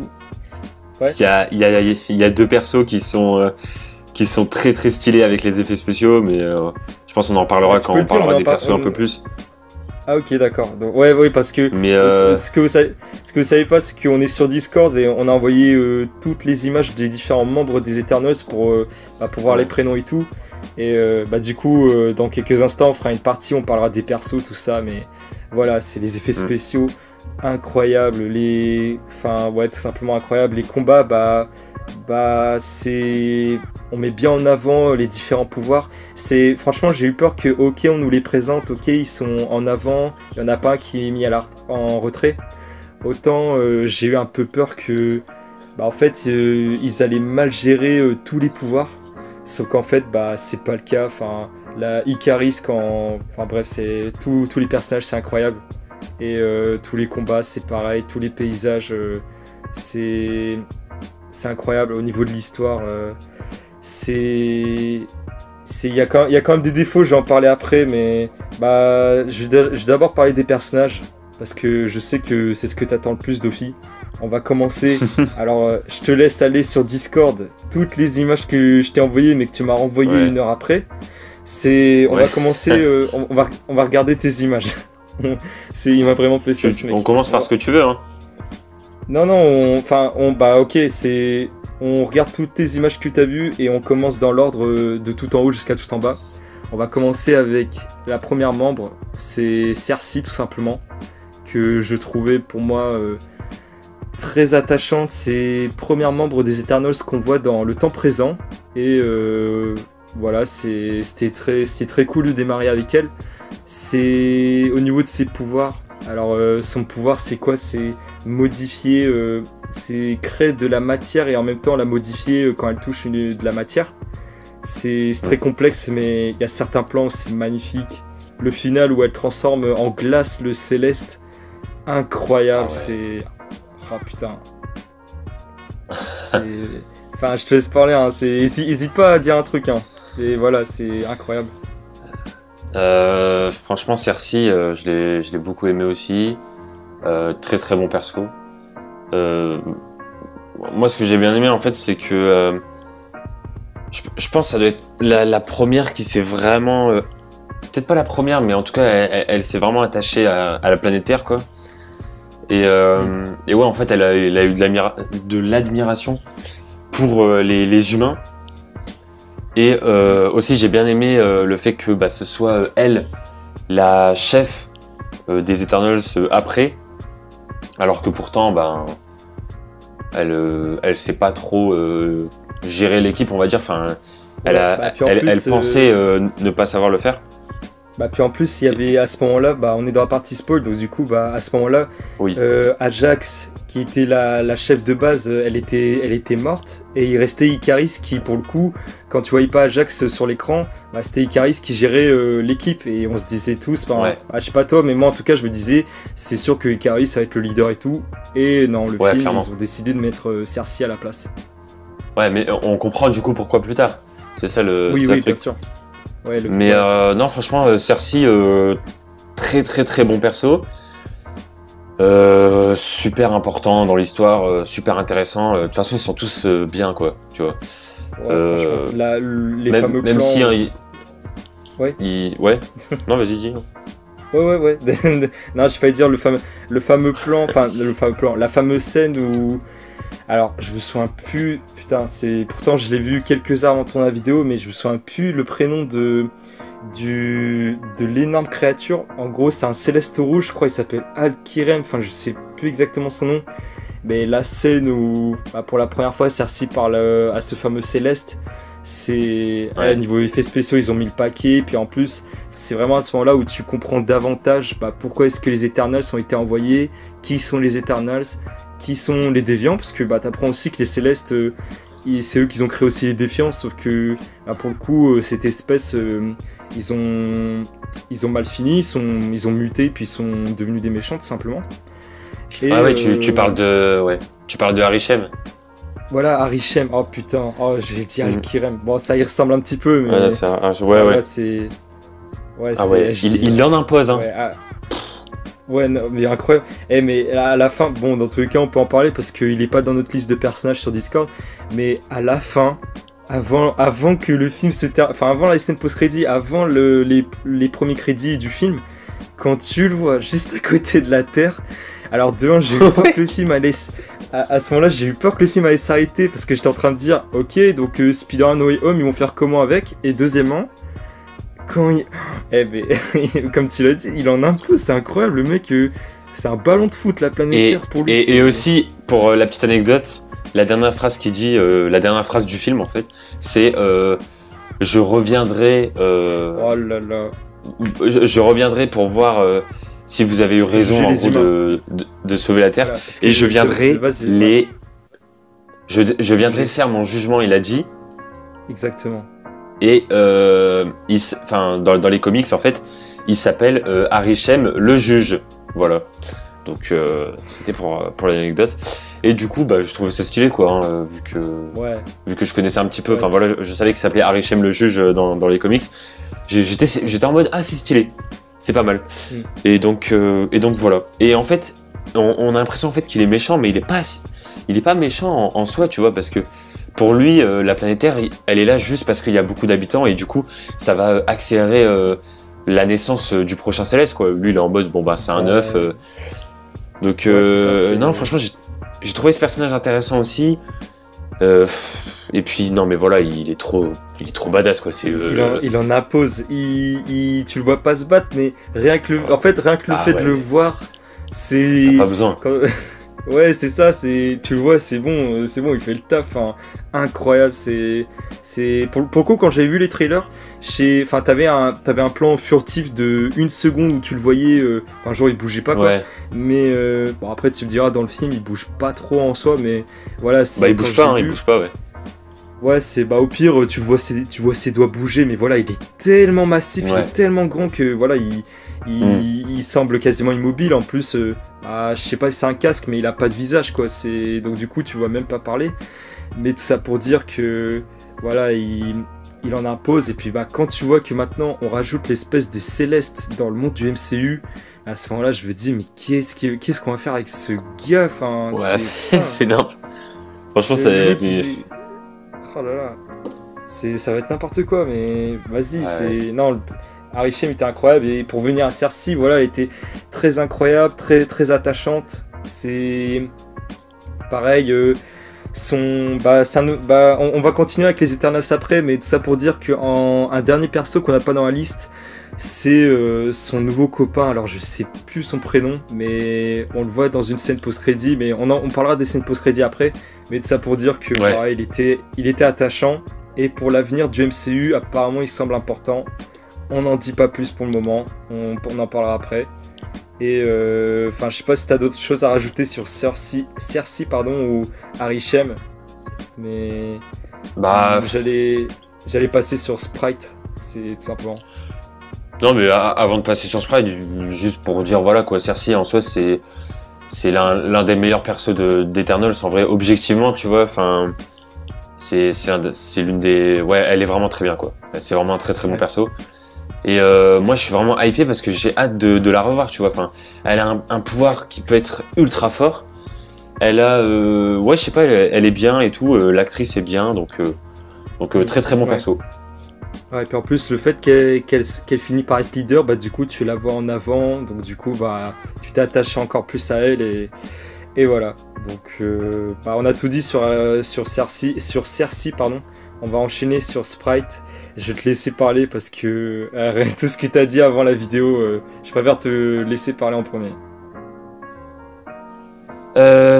Il y a deux persos qui sont très très stylés avec les effets spéciaux, mais je pense qu'on en parlera quand on parlera des persos un peu plus. Ah ok, d'accord. Donc, ouais, parce que ce que vous savez pas, c'est qu'on est sur Discord et on a envoyé toutes les images des différents membres des Eternals pour voir les prénoms et tout. Et du coup, dans quelques instants, on fera une partie, on parlera des persos, tout ça, mais voilà, c'est les effets spéciaux incroyables, tout simplement incroyables. Les combats, on met bien en avant les différents pouvoirs. Franchement, j'ai eu peur que, ok, on nous les présente, ok, ils sont en avant, il y en a pas un qui est mis en retrait. Autant j'ai eu un peu peur que, en fait, ils allaient mal gérer tous les pouvoirs. Sauf qu'en fait, c'est pas le cas. La Icaris, c'est tous les personnages, c'est incroyable. Et tous les combats, c'est pareil. Tous les paysages, c'est incroyable. Au niveau de l'histoire, il y a quand même des défauts. J'en parlais après, mais je vais d'abord parler des personnages parce que je sais que c'est ce que t'attends le plus, Dofi. On va commencer. Alors, je te laisse aller sur Discord. Toutes les images que je t'ai envoyées, mais que tu m'as renvoyées 1 heure après. On va commencer. On va regarder tes images. Il m'a vraiment fait ça. On commence par ce que tu veux, hein. Non, ok. On regarde toutes les images que tu as vues et on commence dans l'ordre de tout en haut jusqu'à tout en bas. On va commencer avec la première membre. C'est Cersei, tout simplement, que je trouvais pour moi très attachante. C'est première membre des Eternals qu'on voit dans le temps présent et voilà, c'était très cool de démarrer avec elle. C'est au niveau de ses pouvoirs. Alors son pouvoir c'est quoi? C'est modifier c'est créer de la matière et en même temps la modifier quand elle touche de la matière. C'est très complexe, mais il y a certains plans où c'est magnifique. Le final où elle transforme en glace le céleste, incroyable. Ah ouais. C'est... Ah putain. C'est... Enfin, je te laisse parler, hein. Hésite pas à dire un truc, hein. Et voilà, c'est incroyable. Franchement, Cersei, je l'ai beaucoup aimé aussi. Très très bon perso. Moi, ce que j'ai bien aimé, en fait, c'est que je pense que ça doit être la première qui s'est vraiment... peut-être pas la première, mais en tout cas, elle s'est vraiment attachée à la planète Terre, quoi. Et ouais, en fait, elle a eu de l'admiration pour les humains. Et aussi, j'ai bien aimé le fait que ce soit elle, la chef des Eternals après, alors que pourtant, elle sait pas trop gérer l'équipe, on va dire. Enfin, elle pensait ne pas savoir le faire. Puis en plus, il y avait à ce moment-là, on est dans la partie spoil, donc du coup, à ce moment-là, Oui. Ajax, qui était la chef de base, elle était morte, et il restait Ikaris qui, pour le coup, quand tu voyais pas Ajax sur l'écran, c'était Ikaris qui gérait l'équipe, et on se disait tous, Ouais. je sais pas toi, mais moi en tout cas, je me disais, c'est sûr que Ikaris va être le leader et tout, et non, le film, clairement. ils ont décidé de mettre Cersei à la place. Ouais, mais on comprend du coup pourquoi plus tard. C'est ça Oui, truc. bien sûr. Ouais, mais non, franchement, Cersei, très très très bon perso. Super important dans l'histoire, super intéressant. De toute façon, ils sont tous bien, quoi, tu vois. Ouais, les fameux même plans... si... Ouais. Ouais. Non, vas-y, dis. Ouais. Non, je failli dire le fameux plan, la fameuse scène où... Alors, je me souviens plus... Putain, pourtant je l'ai vu quelques heures avant de tourner la vidéo, mais je me souviens plus le prénom de l'énorme créature. En gros, c'est un céleste rouge, je crois, il s'appelle Alkirem, enfin, je sais plus exactement son nom. Mais la scène où, pour la première fois, Cersei parle à ce fameux céleste, c'est... Ouais. Niveau effets spéciaux, ils ont mis le paquet, puis en plus, c'est vraiment à ce moment-là où tu comprends davantage pourquoi est-ce que les Eternals ont été envoyés, qui sont les Eternals, qui sont les déviants, parce que t'apprends aussi que les célestes, c'est eux qui ont créé aussi les défiants, sauf que pour le coup, cette espèce, ils ont mal fini, ils ont muté, puis ils sont devenus des méchants, tout simplement. Et, tu parles de... Ouais. Tu parles de Arishem. Voilà, Arishem. Oh putain, j'ai dit Alkirem. Bon, ça y ressemble un petit peu, mais... Ouais, c'est ouais. C'est... Ouais, Ah ouais, il en impose, hein. Ouais, non, mais incroyable. Mais à la fin, bon, dans tous les cas, on peut en parler parce qu'il est pas dans notre liste de personnages sur Discord, mais à la fin, avant que le film se termine, enfin, avant la scène post-crédit, avant les premiers crédits du film, quand tu le vois juste à côté de la Terre, alors de un, j'ai eu peur que le film allait... À ce moment-là, j'ai eu peur que le film allait s'arrêter parce que j'étais en train de dire, ok, donc Spider-Man No Way Home, ils vont faire comment avec? Et deuxièmement, quand il... comme tu l'as dit, il en impose, c'est incroyable, le mec, c'est un ballon de foot, la planète Terre pour lui. Et aussi, pour la petite anecdote, la dernière phrase qu'il dit, la dernière phrase du film en fait, c'est je reviendrai. Oh là là. Je reviendrai pour voir si vous avez eu raison en gros de sauver la Terre. Voilà, et je viendrai je viendrai faire mon jugement, il a dit. Exactement. Et dans les comics, en fait, il s'appelle Arishem le juge. Voilà. Donc, c'était pour l'anecdote. Et du coup, je trouvais ça stylé, quoi, hein, vu que je connaissais un petit peu. Enfin, voilà, je savais qu'il s'appelait Arishem le juge dans les comics. J'étais en mode, ah, c'est stylé. C'est pas mal. Et donc voilà. Et en fait, on a l'impression en fait qu'il est méchant, mais il est pas méchant en soi, tu vois, parce que pour lui, la planète Terre, elle est là juste parce qu'il y a beaucoup d'habitants et du coup, ça va accélérer la naissance du prochain Céleste, quoi. Lui, il est en mode, c'est un œuf. Donc, non, franchement, j'ai trouvé ce personnage intéressant aussi. Et puis, non, mais voilà, il est trop badass, quoi. Il en impose. Tu le vois pas se battre, mais rien que le fait de le voir, c'est... T'as pas besoin. Ouais, c'est ça, tu le vois, c'est bon, il fait le taf, hein. Incroyable, pour le coup, quand j'avais vu les trailers, enfin, t'avais un plan furtif de 1 seconde où tu le voyais, enfin, genre, il bougeait pas, quoi. Ouais. Mais, bon, après, tu me diras, dans le film, il bouge pas trop en soi, mais voilà, Bah, il quand bouge je pas, l'ai hein, il vu, bouge pas, ouais. ouais, bah, au pire, tu vois ses doigts bouger, mais voilà, il est tellement massif, il Ouais. est tellement grand que, voilà, Hmm. il semble quasiment immobile. En plus, bah, je sais pas si c'est un casque, mais il a pas de visage, quoi. Donc du coup, tu vois même pas parler. Mais tout ça pour dire que, voilà, il en impose. Et puis, bah, quand tu vois que maintenant, on rajoute l'espèce des Célestes dans le monde du MCU, à ce moment-là, je me dis, mais qu'est-ce qu'on va faire avec ce gars? Enfin, Ouais, putain, c'est nimp. Franchement, le c'est. mec, oh là là. Ça va être n'importe quoi, mais vas-y, Ouais. Non, Harry Shem était incroyable, et pour venir à Cersei, voilà, elle était très incroyable, très attachante. C'est pareil, on va continuer avec les Eternals après, mais tout ça pour dire un dernier perso qu'on n'a pas dans la liste, c'est son nouveau copain. Alors je sais plus son prénom, mais on le voit dans une scène post-crédit, mais on parlera des scènes post-crédit après. Mais tout ça pour dire que Ouais. pareil, il était attachant, et pour l'avenir du MCU, apparemment il semble important. On n'en dit pas plus pour le moment, on en parlera après. Et enfin, je sais pas si t'as d'autres choses à rajouter sur Cersei pardon, ou Harry Shem, mais Bah. j'allais passer sur Sprite, c'est tout simplement. Non, mais avant de passer sur Sprite, juste pour dire, voilà, quoi, Cersei, en soi, c'est l'un des meilleurs persos d'Eternals, en vrai, objectivement, tu vois, enfin. C'est l'une des. Ouais, elle est vraiment très bien, quoi. C'est vraiment un très bon Ouais. perso. Et moi, je suis vraiment hypé parce que j'ai hâte de la revoir, tu vois. Enfin, elle a un pouvoir qui peut être ultra fort. Elle a. Ouais, je sais pas, elle est bien et tout. L'actrice est bien, donc très bon Ouais. perso. Ouais, et puis en plus, le fait qu'elle finit par être leader, bah du coup, tu la vois en avant, donc du coup, bah tu t'attaches encore plus à elle, et voilà. Donc, bah, on a tout dit sur Cersei, pardon. On va enchaîner sur Sprite. Je vais te laisser parler parce que tout ce que tu as dit avant la vidéo, je préfère te laisser parler en premier.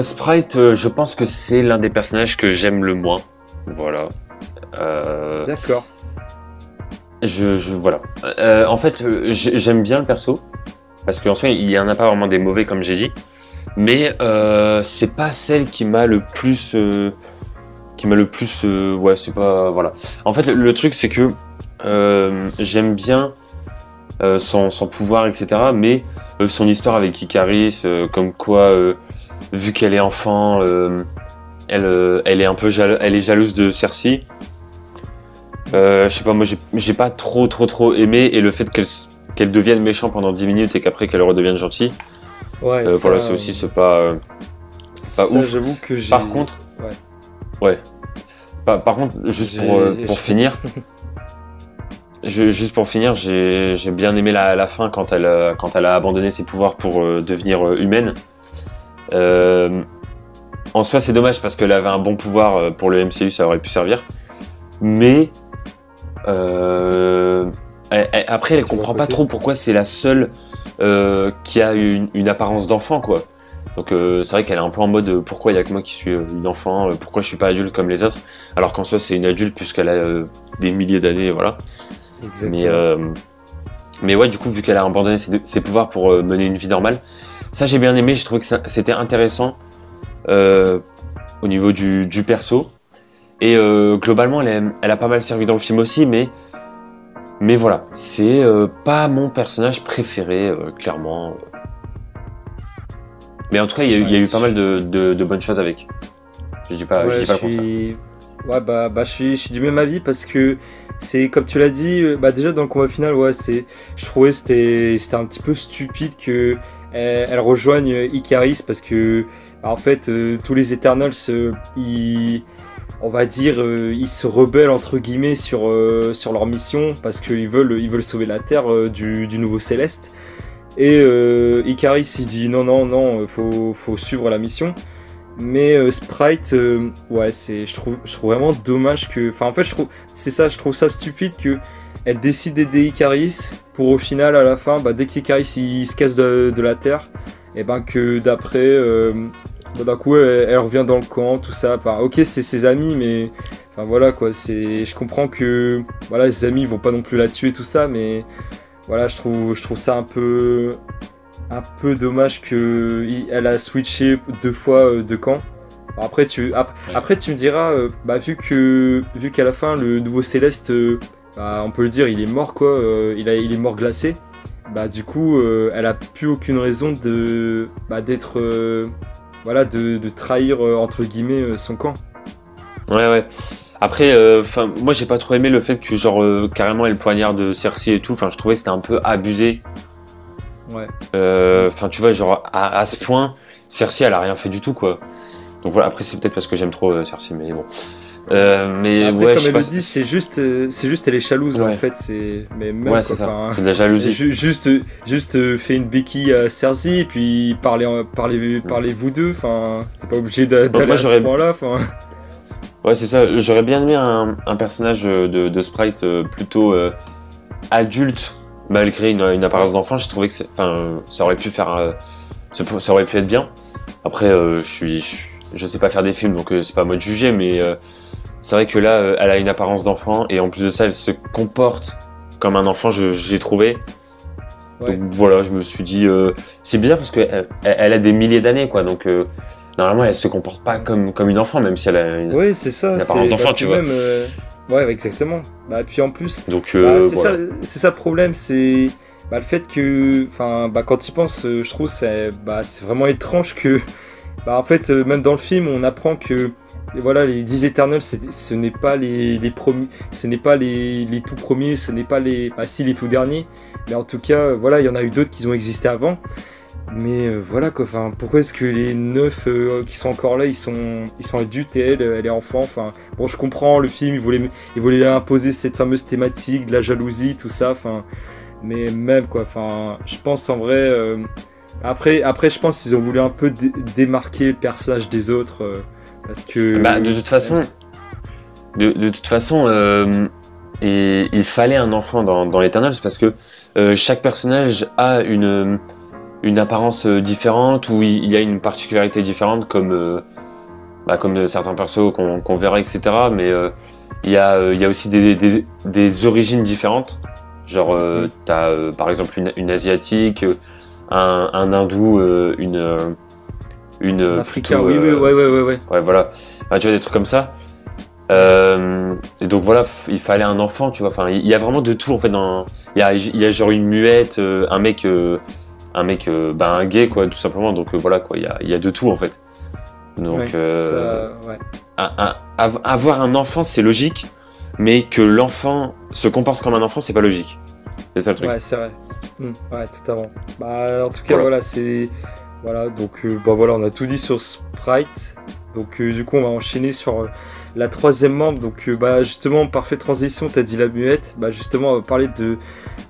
Sprite, je pense que c'est l'un des personnages que j'aime le moins. Voilà. D'accord. Voilà. En fait, j'aime bien le perso parce qu'en soi, il y en a pas vraiment des mauvais comme j'ai dit, mais c'est pas celle qui m'a le plus, ouais, c'est pas, voilà. En fait, le truc c'est que j'aime bien son pouvoir, etc. Mais son histoire avec Ikaris, comme quoi, vu qu'elle est enfant, elle est un peu elle est jalouse de Cersei. Je sais pas, moi j'ai pas trop aimé, et le fait qu'elle devienne méchante pendant 10 minutes et qu'après qu'elle redevienne gentille, Ouais, voilà, c'est pas ça, ouf. j'avoue que j'ai. Par contre, ouais. Par contre, juste pour finir, juste pour finir, j'ai bien aimé la fin quand elle a abandonné ses pouvoirs pour devenir humaine. En soi, c'est dommage parce qu'elle avait un bon pouvoir pour le MCU, ça aurait pu servir. Mais après, elle comprend pas trop pourquoi c'est la seule qui a une apparence d'enfant, quoi. Donc c'est vrai qu'elle est un peu en mode pourquoi il y a que moi qui suis une enfant, pourquoi je suis pas adulte comme les autres, alors qu'en soi c'est une adulte puisqu'elle a des milliers d'années, voilà. Exactement. Mais ouais, du coup, vu qu'elle a abandonné ses pouvoirs pour mener une vie normale, ça j'ai bien aimé, j'ai trouvé que c'était intéressant au niveau du perso. Et globalement, elle a pas mal servi dans le film aussi, mais voilà, c'est pas mon personnage préféré, clairement. Mais en tout cas, il y a eu pas mal de bonnes choses avec. Je dis pas, Ouais, je dis pas le contraire. Ouais, bah, je suis du même avis parce que c'est comme tu l'as dit, bah déjà dans le combat final, ouais, je trouvais c'était un petit peu stupide que elle rejoigne Ikaris parce que bah, en fait tous les Eternals, on va dire, ils se rebellent entre guillemets sur leur mission parce qu'ils veulent sauver la Terre du nouveau Céleste. Et Ikaris il dit non, faut suivre la mission. Mais Sprite, ouais, je trouve vraiment dommage que. Enfin, en fait, je trouve ça stupide que elle décide d'aider Ikaris pour au final, à la fin, bah, dès qu'Ikaris il se casse de la Terre, et ben que d'après, bah, d'un coup elle revient dans le camp, tout ça. Enfin, ok, c'est ses amis, mais enfin voilà quoi. Je comprends que voilà, ses amis vont pas non plus la tuer, tout ça, mais voilà, je trouve ça un peu dommage que elle a switché 2 fois de camp. Après après tu me diras, bah vu qu'à la fin le nouveau Céleste, bah, on peut le dire, il est mort quoi, il est mort glacé. Bah du coup, elle a plus aucune raison de d'être voilà de trahir entre guillemets son camp. Ouais. Après, moi j'ai pas trop aimé le fait que genre carrément elle poignarde Cersei et tout. Enfin, je trouvais que c'était un peu abusé. Ouais. Enfin, tu vois, genre à ce point, Cersei elle a rien fait du tout quoi. Donc voilà. Après, c'est peut-être parce que j'aime trop Cersei, mais bon. Mais Après, ouais, comme je sais elle le pas. dit, c'est juste elle est jalouse en Ouais. fait. Mais même Ouais, quoi, c'est ça. enfin, C'est de la jalousie. juste fait une béquille à Cersei et puis parlez vous deux. Enfin, t'es pas obligé d'aller Moi, à ce point-là. Enfin, ouais, c'est ça. J'aurais bien aimé un personnage de Sprite plutôt adulte, malgré une apparence d'enfant. Je trouvais que ça aurait pu faire, ça aurait pu être bien. Après, je sais pas faire des films, donc c'est pas à moi de juger, mais c'est vrai que là, elle a une apparence d'enfant et en plus de ça, elle se comporte comme un enfant. J'ai trouvé. ouais. Donc voilà, je me suis dit, c'est bizarre parce que elle a des milliers d'années, quoi. Donc normalement, elle se comporte pas comme une enfant, même si elle a Oui, c'est ça. une apparence d'enfant, Bah, tu puis vois. même, ouais, exactement. Bah, puis en plus, Donc c'est voilà. ça le problème, c'est le fait que, enfin, quand tu y penses, je trouve c'est vraiment étrange que, en fait, même dans le film, on apprend que, et voilà, les 10 Eternals, ce n'est pas les premiers, ce n'est pas les tout premiers, ce n'est pas si les tout derniers, mais en tout cas, voilà, il y en a eu d'autres qui ont existé avant. Mais voilà quoi, enfin, pourquoi est-ce que les 9 qui sont encore là, ils sont adultes et elle est enfant, enfin, bon, je comprends, le film, il voulait imposer cette fameuse thématique de la jalousie, tout ça, enfin, mais même quoi, enfin, je pense en vrai, après je pense qu'ils ont voulu un peu démarquer le personnage des autres, parce que... Bah, de toute façon, et il fallait un enfant dans l'Eternals parce que chaque personnage a une apparence différente ou il y a une particularité différente comme certains persos qu'on verra, etc. Mais il y a aussi des origines différentes. Genre, t'as par exemple une asiatique, un hindou, une Africain, plutôt, oui, ouais. ouais, voilà. Enfin, tu vois, des trucs comme ça. Et donc voilà, il fallait un enfant, tu vois. Enfin, il y a vraiment de tout en fait. Il y a genre une muette, un mec, un gay quoi, tout simplement. Donc voilà quoi, il y a de tout en fait. Donc Ouais, ouais. avoir un enfant c'est logique, mais que l'enfant se comporte comme un enfant c'est pas logique. C'est ça le truc. Ouais, c'est vrai. Ouais, totalement. Bah, en tout cas, voilà, c'est... Voilà, donc, voilà, on a tout dit sur Sprite. Donc, du coup, on va enchaîner sur la troisième membre. Donc, justement, parfaite transition, t'as dit la muette. Bah, justement, on va parler de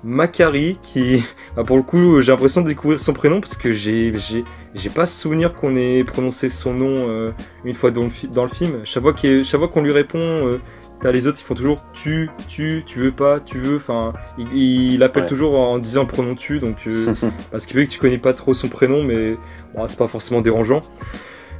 Makari, qui... Bah, pour le coup, j'ai l'impression de découvrir son prénom, parce que j'ai pas souvenir qu'on ait prononcé son nom une fois dans le film. Chaque fois qu'on lui répond... T'as les autres, ils font toujours tu veux pas, tu veux, enfin, il appelle Ouais. toujours en disant le pronom tu, donc, parce qu'il veut que tu connais pas trop son prénom, mais bon, c'est pas forcément dérangeant.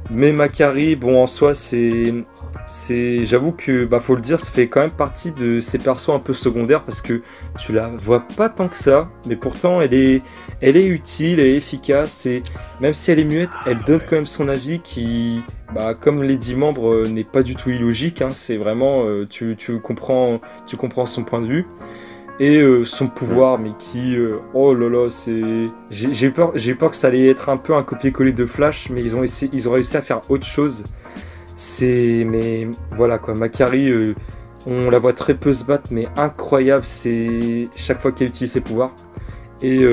Mais Makari, bon, en soi, j'avoue que, faut le dire, ça fait quand même partie de ces persos un peu secondaires, parce que tu la vois pas tant que ça, mais pourtant, elle est utile, elle est efficace, et même si elle est muette, elle donne quand même son avis qui, comme les 10 membres, n'est pas du tout illogique, hein, c'est vraiment, tu comprends son point de vue. Et son pouvoir, mais qui, oh là là, j'ai eu peur que ça allait être un peu un copier-coller de Flash, mais ils ont réussi à faire autre chose. Mais voilà quoi, Makari, on la voit très peu se battre, mais incroyable, c'est chaque fois qu'elle utilise ses pouvoirs. Et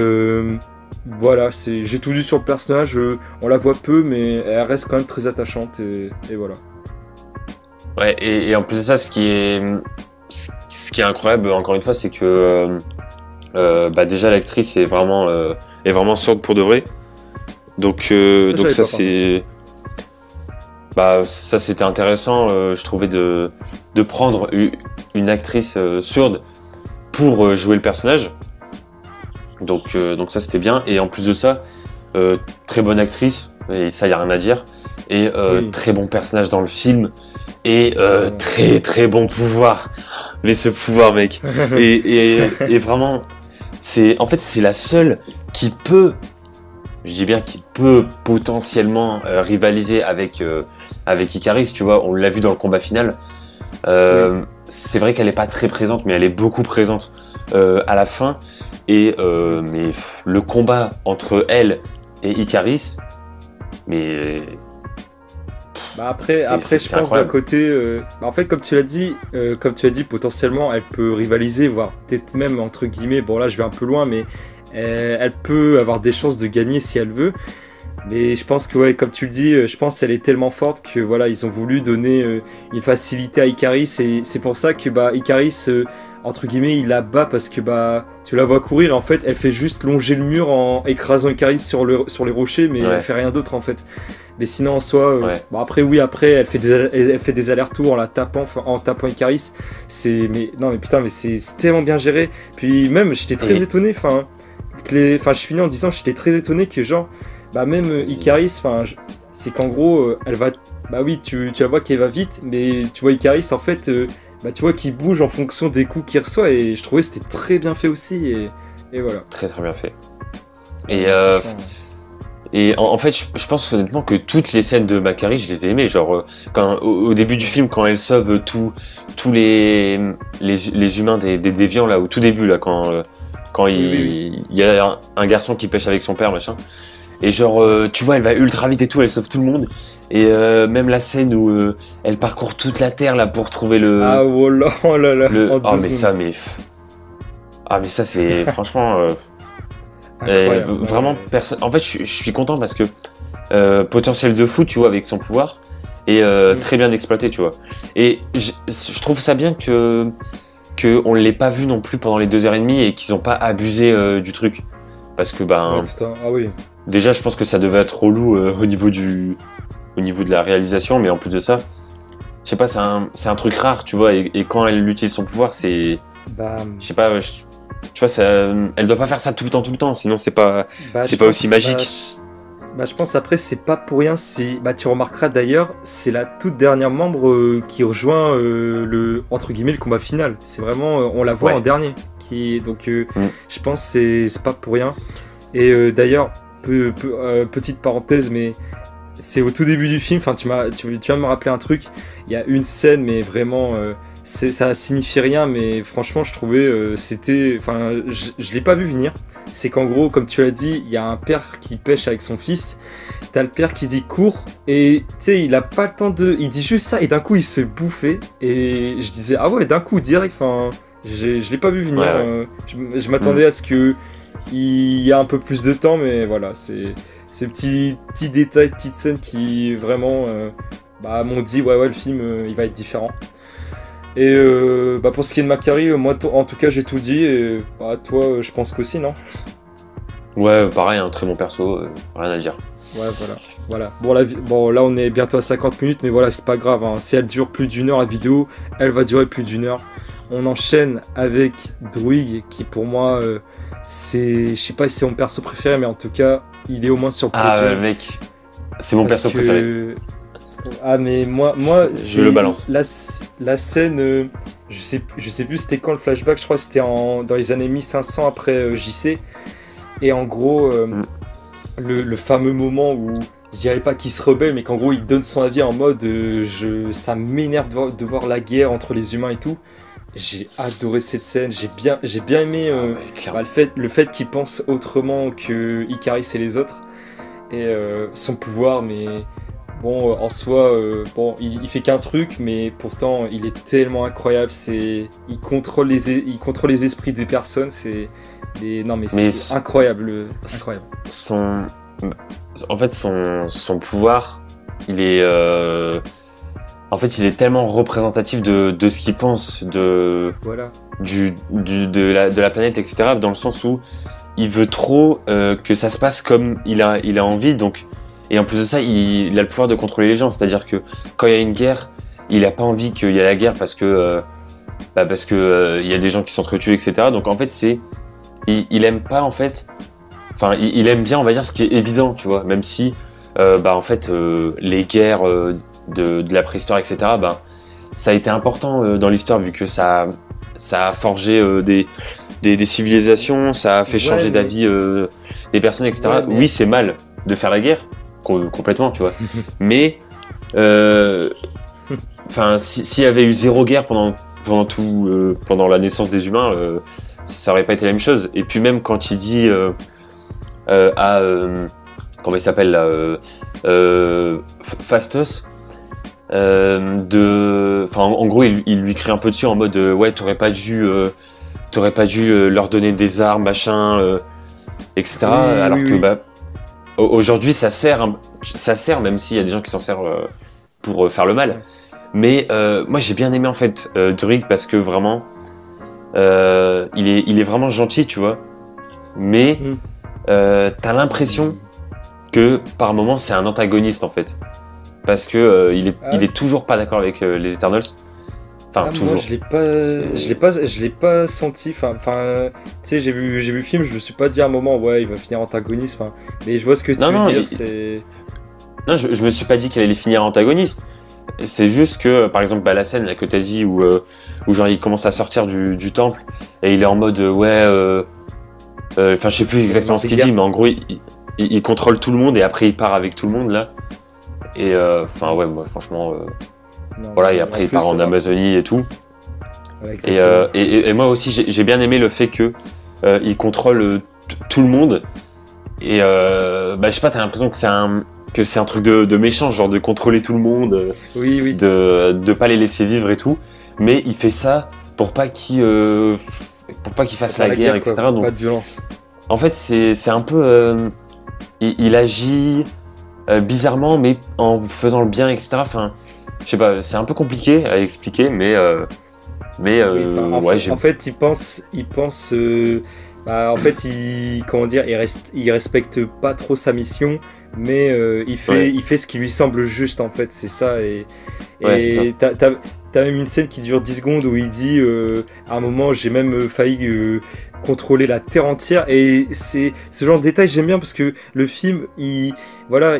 voilà, j'ai tout dit sur le personnage, on la voit peu, mais elle reste quand même très attachante, et voilà. Ouais, et en plus de ça, ce qui est incroyable, encore une fois, c'est que déjà l'actrice est vraiment sourde pour de vrai. Donc ça c'est, ça c'était intéressant, je trouvais de prendre une actrice sourde pour jouer le personnage. Donc ça c'était bien. Et en plus de ça, très bonne actrice, et ça y a rien à dire. Et Oui, très bon personnage dans le film. Et exactement. très très bon pouvoir. Mais ce pouvoir, mec. Et vraiment, en fait, c'est la seule qui peut, je dis bien qui peut potentiellement rivaliser avec Icaris, tu vois. On l'a vu dans le combat final. Oui. C'est vrai qu'elle est pas très présente, mais elle est beaucoup présente à la fin. Et le combat entre elle et Icaris, mais Bah après, je c'est pense d'un incroyable. côté, bah en fait, comme tu as dit, potentiellement, elle peut rivaliser, voire peut-être même entre guillemets. Bon là, je vais un peu loin, mais elle peut avoir des chances de gagner si elle veut. Mais je pense que ouais, comme tu le dis, je pense qu'elle est tellement forte que voilà, ils ont voulu donner une facilité à Icaris et c'est pour ça que bah Icaris entre guillemets, il la bat parce que bah tu la vois courir et en fait, elle fait juste longer le mur en écrasant Icaris sur les rochers mais elle Ouais, fait rien d'autre en fait. Mais sinon en soi ouais. bon après oui, après elle fait des allers-retours en la tapant en tapant Icaris, c'est mais non mais putain mais c'est tellement bien géré. Puis même j'étais très Et, étonné enfin je finis en disant j'étais très étonné que genre bah même Icaris, c'est qu'en gros, elle va... Bah oui, tu la vois qu'elle va vite, mais tu vois Icaris, en fait, bah tu vois qu'il bouge en fonction des coups qu'il reçoit, et je trouvais que c'était très bien fait aussi, et voilà. très très bien fait. Ouais, Et, non, euh, franchement... et en fait, je pense honnêtement que toutes les scènes de Macari, je les ai aimées. Genre, au début du film, quand elle sauve tous les humains des déviants, là, au tout début, là, quand Oui, oui, oui. il y a un garçon qui pêche avec son père, machin. Et genre, Ouais. tu vois, elle va ultra vite et tout, elle sauve tout le monde. Et même la scène où elle parcourt toute la Terre, là, pour trouver Ah, oh là, oh là là, en Oh, deux secondes. mais ça, c'est franchement. Incroyable. Non, Vraiment, mais... personne. En fait, je suis content parce que potentiel de fou, tu vois, avec son pouvoir, est Hmm. très bien exploité, tu vois. Et je trouve ça bien que on l'ait pas vu non plus pendant les 2 heures et demie et qu'ils ont pas abusé du truc. Parce que, Ouais, ben, tout à... Ah oui. déjà, je pense que ça devait être relou au niveau de la réalisation, mais en plus de ça, je sais pas, c'est un truc rare, tu vois, et quand elle utilise son pouvoir, Bah, je sais pas, tu vois, elle doit pas faire ça tout le temps, sinon bah, c'est je pas aussi pense... magique. Bah, je pense après c'est pas pour rien si bah tu remarqueras d'ailleurs c'est la toute dernière membre qui rejoint le entre guillemets le combat final. C'est vraiment on la voit en Ouais. dernier qui donc Mm. je pense c'est pas pour rien. Et d'ailleurs petite parenthèse mais c'est au tout début du film. Enfin tu vas me rappeler un truc. Il y a une scène mais vraiment ça signifie rien mais franchement je trouvais c'était enfin je l'ai pas vu venir. C'est qu'en gros, comme tu l'as dit, il y a un père qui pêche avec son fils. T'as le père qui dit cours et tu sais, il a pas le temps de. Il dit juste ça et d'un coup il se fait bouffer. Et je disais, ah ouais, d'un coup, direct, je l'ai pas vu venir. Ouais, ouais. Je Mm. m'attendais à ce que il y a un peu plus de temps, mais voilà, c'est ces petits détails, petites scènes qui vraiment bah, m'ont dit, ouais, le film il va être différent. Et bah, pour ce qui est de Macari, moi en tout cas j'ai tout dit et bah, toi je pense qu'aussi, non? Ouais, pareil, un très bon perso, rien à dire. Ouais, voilà. Voilà. Bon, là, on est bientôt à 50 minutes, mais voilà, c'est pas grave, hein. Si elle dure plus d'une heure, la vidéo, elle va durer plus d'une heure. On enchaîne avec Druig, qui pour moi, c'est. Je sais pas si c'est mon perso préféré, mais en tout cas, il est au moins sur le Ah, podium. mec, c'est mon Parce perso préféré. que. Ah, mais moi Je le c'est. balance. La scène. Je sais plus c'était quand le flashback, je crois que c'était dans les années 1500 après JC. Et en gros. Mm. Le fameux moment où je dirais pas qu'il se rebelle, mais qu'en gros il donne son avis en mode ça m'énerve de voir la guerre entre les humains et tout. J'ai adoré cette scène, j'ai bien aimé Ah ouais, bah, clairement. le fait qu'il pense autrement que Icaris et les autres et son pouvoir, mais bon en soi bon il fait qu'un truc, mais pourtant il est tellement incroyable, il contrôle les esprits des personnes, non mais Mais c'est incroyable, s- incroyable. son, en fait, son pouvoir, il est, en fait, il est tellement représentatif de ce qu'il pense, Voilà. de la planète, etc. Dans le sens où il veut trop que ça se passe comme il a envie. Donc, et en plus de ça, il a le pouvoir de contrôler les gens. C'est-à-dire que quand il y a une guerre, il a pas envie qu'il y ait la guerre parce que il y a des gens qui s'entretuent, etc. Donc en fait, il aime pas en fait. Enfin, il aime bien, on va dire, ce qui est évident, tu vois. Même si en fait, les guerres de la préhistoire, etc., ça a été important dans l'histoire, vu que ça a forgé des civilisations, ça a fait changer d'avis des personnes, etc. Ouais, mais... Oui, c'est mal de faire la guerre, complètement, tu vois. Mais, s'il y avait eu zéro guerre pendant la naissance des humains, ça aurait pas été la même chose. Et puis même quand il dit comment il s'appelle là, Phastos, en gros, il lui crie un peu dessus en mode ouais, t'aurais pas dû leur donner des armes, machin, etc. Oui, Alors oui, que oui. aujourd'hui, ça sert, même s'il y a des gens qui s'en servent pour faire le mal. Ouais. Mais moi, j'ai bien aimé en fait Druig, parce que vraiment, il est vraiment gentil, tu vois. Mais Mm. t'as l'impression que par moment c'est un antagoniste en fait, parce que il est toujours pas d'accord avec les Eternals. Enfin, toujours. Moi, je l'ai pas senti. Tu sais, j'ai vu le film, je me suis pas dit à un moment, ouais, il va finir antagoniste. Mais je vois ce que tu Non, veux non, dire. C'est non, je me suis pas dit qu'il allait finir antagoniste. C'est juste que, par exemple, la scène là, que t'as dit où genre il commence à sortir du temple et il est en mode je sais plus exactement ce qu'il dit, mais en gros il contrôle tout le monde et après il part avec tout le monde là. Et ouais, moi franchement, non, voilà, et en après il plus, part en Amazonie et tout. ouais, Et, exactement. et moi aussi j'ai bien aimé le fait que il contrôle tout le monde. Et je sais pas, t'as l'impression que c'est un truc de méchant, genre de contrôler tout le monde, Oui, oui. de pas les laisser vivre et tout. Mais il fait ça pour pas qu'il fasse Faire la guerre, quoi. etc. Donc Pas de violence. en fait c'est un peu il agit bizarrement, mais en faisant le bien, etc. Enfin, je sais pas, c'est un peu compliqué à expliquer, mais Oui, ouais, j'ai... en fait, en fait, comment dire, il respecte pas trop sa mission, mais Ouais, il fait ce qui lui semble juste, en fait, c'est ça. ouais, c'est ça. Et t'as même une scène qui dure 10 secondes où il dit, à un moment, j'ai même failli contrôler la terre entière. Et c'est ce genre de détail, j'aime bien parce que le film, voilà,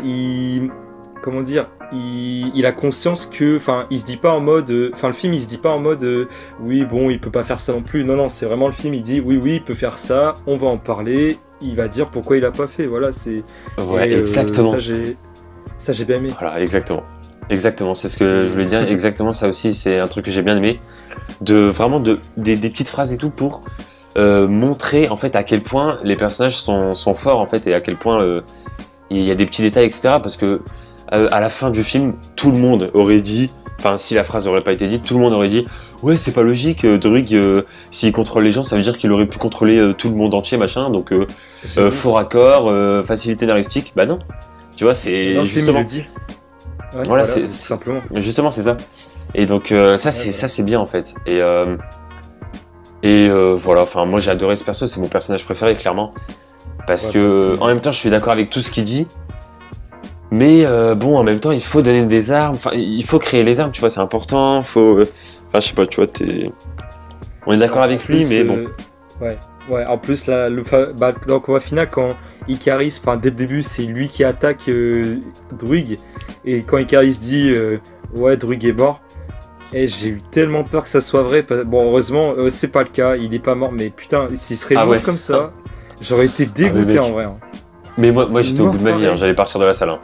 comment dire, il a conscience que, il se dit pas en mode, le film, il se dit pas en mode, oui, bon, il peut pas faire ça non plus. Non, non, c'est vraiment le film, il dit, oui, oui, il peut faire ça, on va en parler, il va dire pourquoi il a pas fait, voilà, c'est... Ouais, Et exactement. ça, j'ai bien aimé. Voilà, exactement. Exactement, c'est ce que C'est... je voulais dire. Exactement, ça aussi, c'est un truc que j'ai bien aimé. Vraiment des petites phrases et tout pour montrer en fait à quel point les personnages sont forts en fait, et à quel point il y a des petits détails, etc. Parce que à la fin du film, tout le monde aurait dit, enfin si la phrase aurait pas été dite, tout le monde aurait dit ouais, c'est pas logique, Druig s'il contrôle les gens, ça veut dire qu'il aurait pu contrôler tout le monde entier, machin, donc faux raccord, facilité naristique. Bah non, tu vois, c'est Dans le film, il justement... le dit. Ouais, Voilà, tout simplement. justement, c'est ça. Et donc ça, Ouais, ça c'est bien en fait. Et voilà, enfin moi j'ai adoré ce perso, c'est mon personnage préféré clairement, parce ouais, que en même temps je suis d'accord avec tout ce qu'il dit, mais bon, en même temps il faut donner des armes, enfin il faut créer les armes, tu vois, c'est important, faut, enfin je sais pas, tu vois, on est d'accord En avec lui, plus, mais bon. ouais, ouais, en plus, dans le combat final, quand Icaris, dès le début, c'est lui qui attaque Druig, et quand Icaris dit ouais, Druig est mort, et j'ai eu tellement peur que ça soit vrai. Bon, heureusement, c'est pas le cas, il est pas mort, mais putain, s'il serait Ah mort ouais. comme ça, j'aurais été Ah mais dégoûté mec. en vrai. Hein. Mais moi j'étais au Mort bout de ma vie, pareil. j'allais partir de la salle.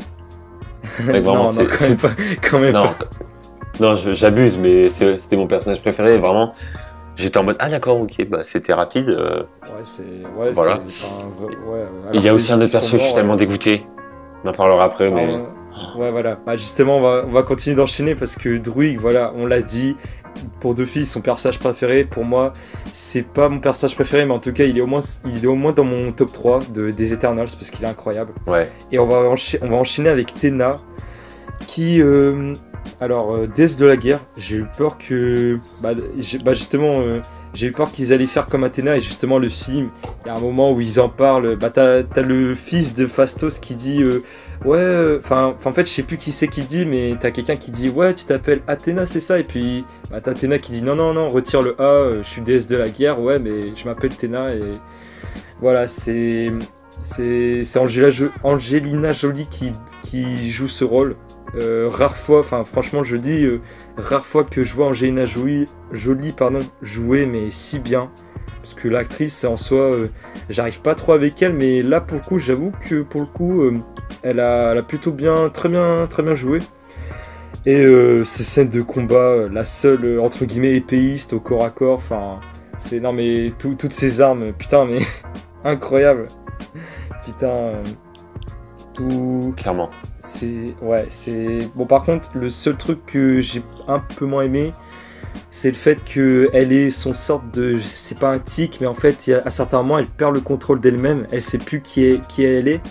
Mec, vraiment, Non, non, quand même pas. Quand même Non, pas. non, j'abuse, mais c'était mon personnage préféré, vraiment. J'étais en mode, ah d'accord, ok, bah c'était rapide. Ouais, Voilà. ouais, Il y a aussi un autre sont perso, je suis morts, tellement dégoûté. On en parlera après, mais... alors, ouais, voilà. Justement, on va continuer d'enchaîner parce que Druig, voilà, on l'a dit, pour Duffy, son personnage préféré, pour moi, c'est pas mon personnage préféré, mais en tout cas, il est au moins dans mon top 3 des Eternals parce qu'il est incroyable. Ouais. Et on va enchaîner avec Tena, qui, déesse de la guerre, j'ai eu peur que, justement, j'ai eu peur qu'ils allaient faire comme Athéna, et justement le film, il y a un moment où ils en parlent, t'as le fils de Phastos qui dit, en fait je sais plus qui c'est qui dit, mais t'as quelqu'un qui dit, ouais, tu t'appelles Athéna, c'est ça, et puis t'as Athéna qui dit, non, non, non, retire le A, je suis déesse de la guerre, ouais, mais je m'appelle Théna, et voilà, c'est Angelina Jolie qui joue ce rôle. Rare fois, enfin franchement je dis, rare fois que je vois Angelina Jolie, jouer mais si bien. Parce que l'actrice en soi, j'arrive pas trop avec elle, mais là pour le coup, j'avoue que pour le coup, elle a plutôt bien, très bien joué. Et ces scènes de combat, la seule entre guillemets épéiste au corps à corps, enfin, c'est non mais toutes ces armes, putain mais incroyable, putain, tout. Clairement. C'est bon. Par contre, le seul truc que j'ai un peu moins aimé, c'est le fait que elle ait son sorte de, c'est pas un tic, mais en fait, à certains moments, elle perd le contrôle d'elle-même. Elle sait plus qui elle est.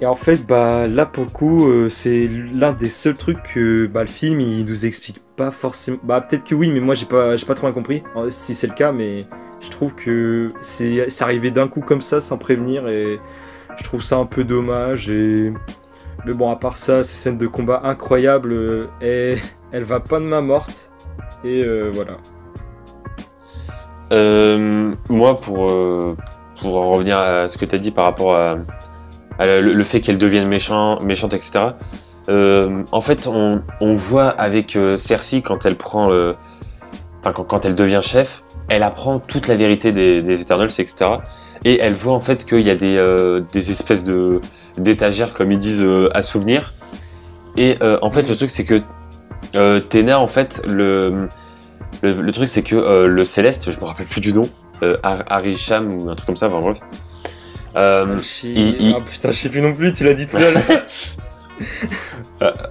Et en fait, bah là pour le coup, c'est l'un des seuls trucs que le film il nous explique pas forcément. Bah peut-être que oui, mais moi j'ai pas trop bien compris. Si c'est le cas, mais je trouve que c'est arrivé d'un coup comme ça, sans prévenir, et je trouve ça un peu dommage. Mais bon, à part ça, ces scènes de combat incroyables, elle va pas de main morte. Et voilà. Moi, pour en revenir à ce que tu as dit par rapport à le fait qu'elle devienne méchante, etc. En fait, on voit avec Cersei quand elle prend, quand elle devient chef, elle apprend toute la vérité des Eternals, etc. Et elle voit en fait qu'il y a des espèces d'étagères, comme ils disent, à souvenirs. Et en fait, le truc c'est que Téna, en fait, le truc c'est que le Céleste, je me rappelle plus du nom, Arisham ou un truc comme ça, enfin bref. Ah putain, je sais plus non plus, tu l'as dit tout à l'heure.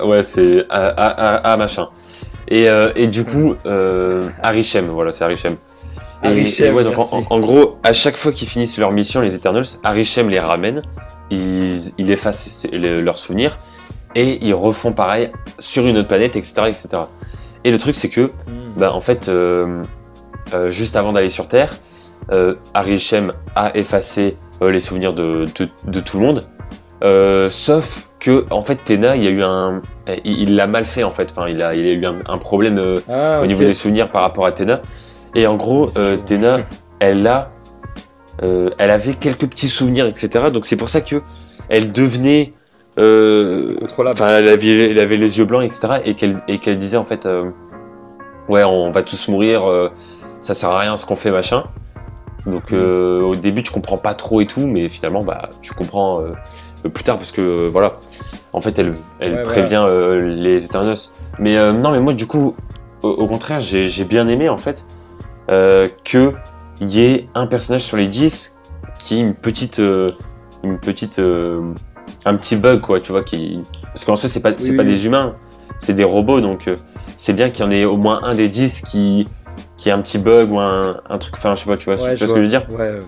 Ouais, c'est machin. Et du coup, Arishem, voilà, c'est Arishem. Et ouais, donc en gros, à chaque fois qu'ils finissent leur mission, les Eternals, Arishem les ramène, il efface leurs souvenirs, et ils refont pareil sur une autre planète, etc. etc. Et le truc, c'est que, en fait, juste avant d'aller sur Terre, Arishem a effacé les souvenirs de tout le monde, sauf que en fait Téna, il l'a mal fait en fait, enfin il a eu un problème au niveau des souvenirs par rapport à Téna, et en gros Téna, elle avait quelques petits souvenirs, etc. Donc c'est pour ça que elle devenait enfin elle avait les yeux blancs, etc. et qu'elle disait en fait ouais, on va tous mourir, ça sert à rien ce qu'on fait, machin. Donc au début tu comprends pas trop et tout, mais finalement tu comprends plus tard, parce que voilà, en fait elle prévient les Eternals. Mais non, mais moi du coup au contraire j'ai bien aimé en fait que y ait un personnage sur les 10 qui ait un petit bug, quoi, tu vois, parce qu'en soi c'est pas des humains, c'est des robots, donc c'est bien qu'il y en ait au moins un des 10 qui a un petit bug ou un truc, enfin je sais pas, tu vois, ce que je veux dire. Ouais,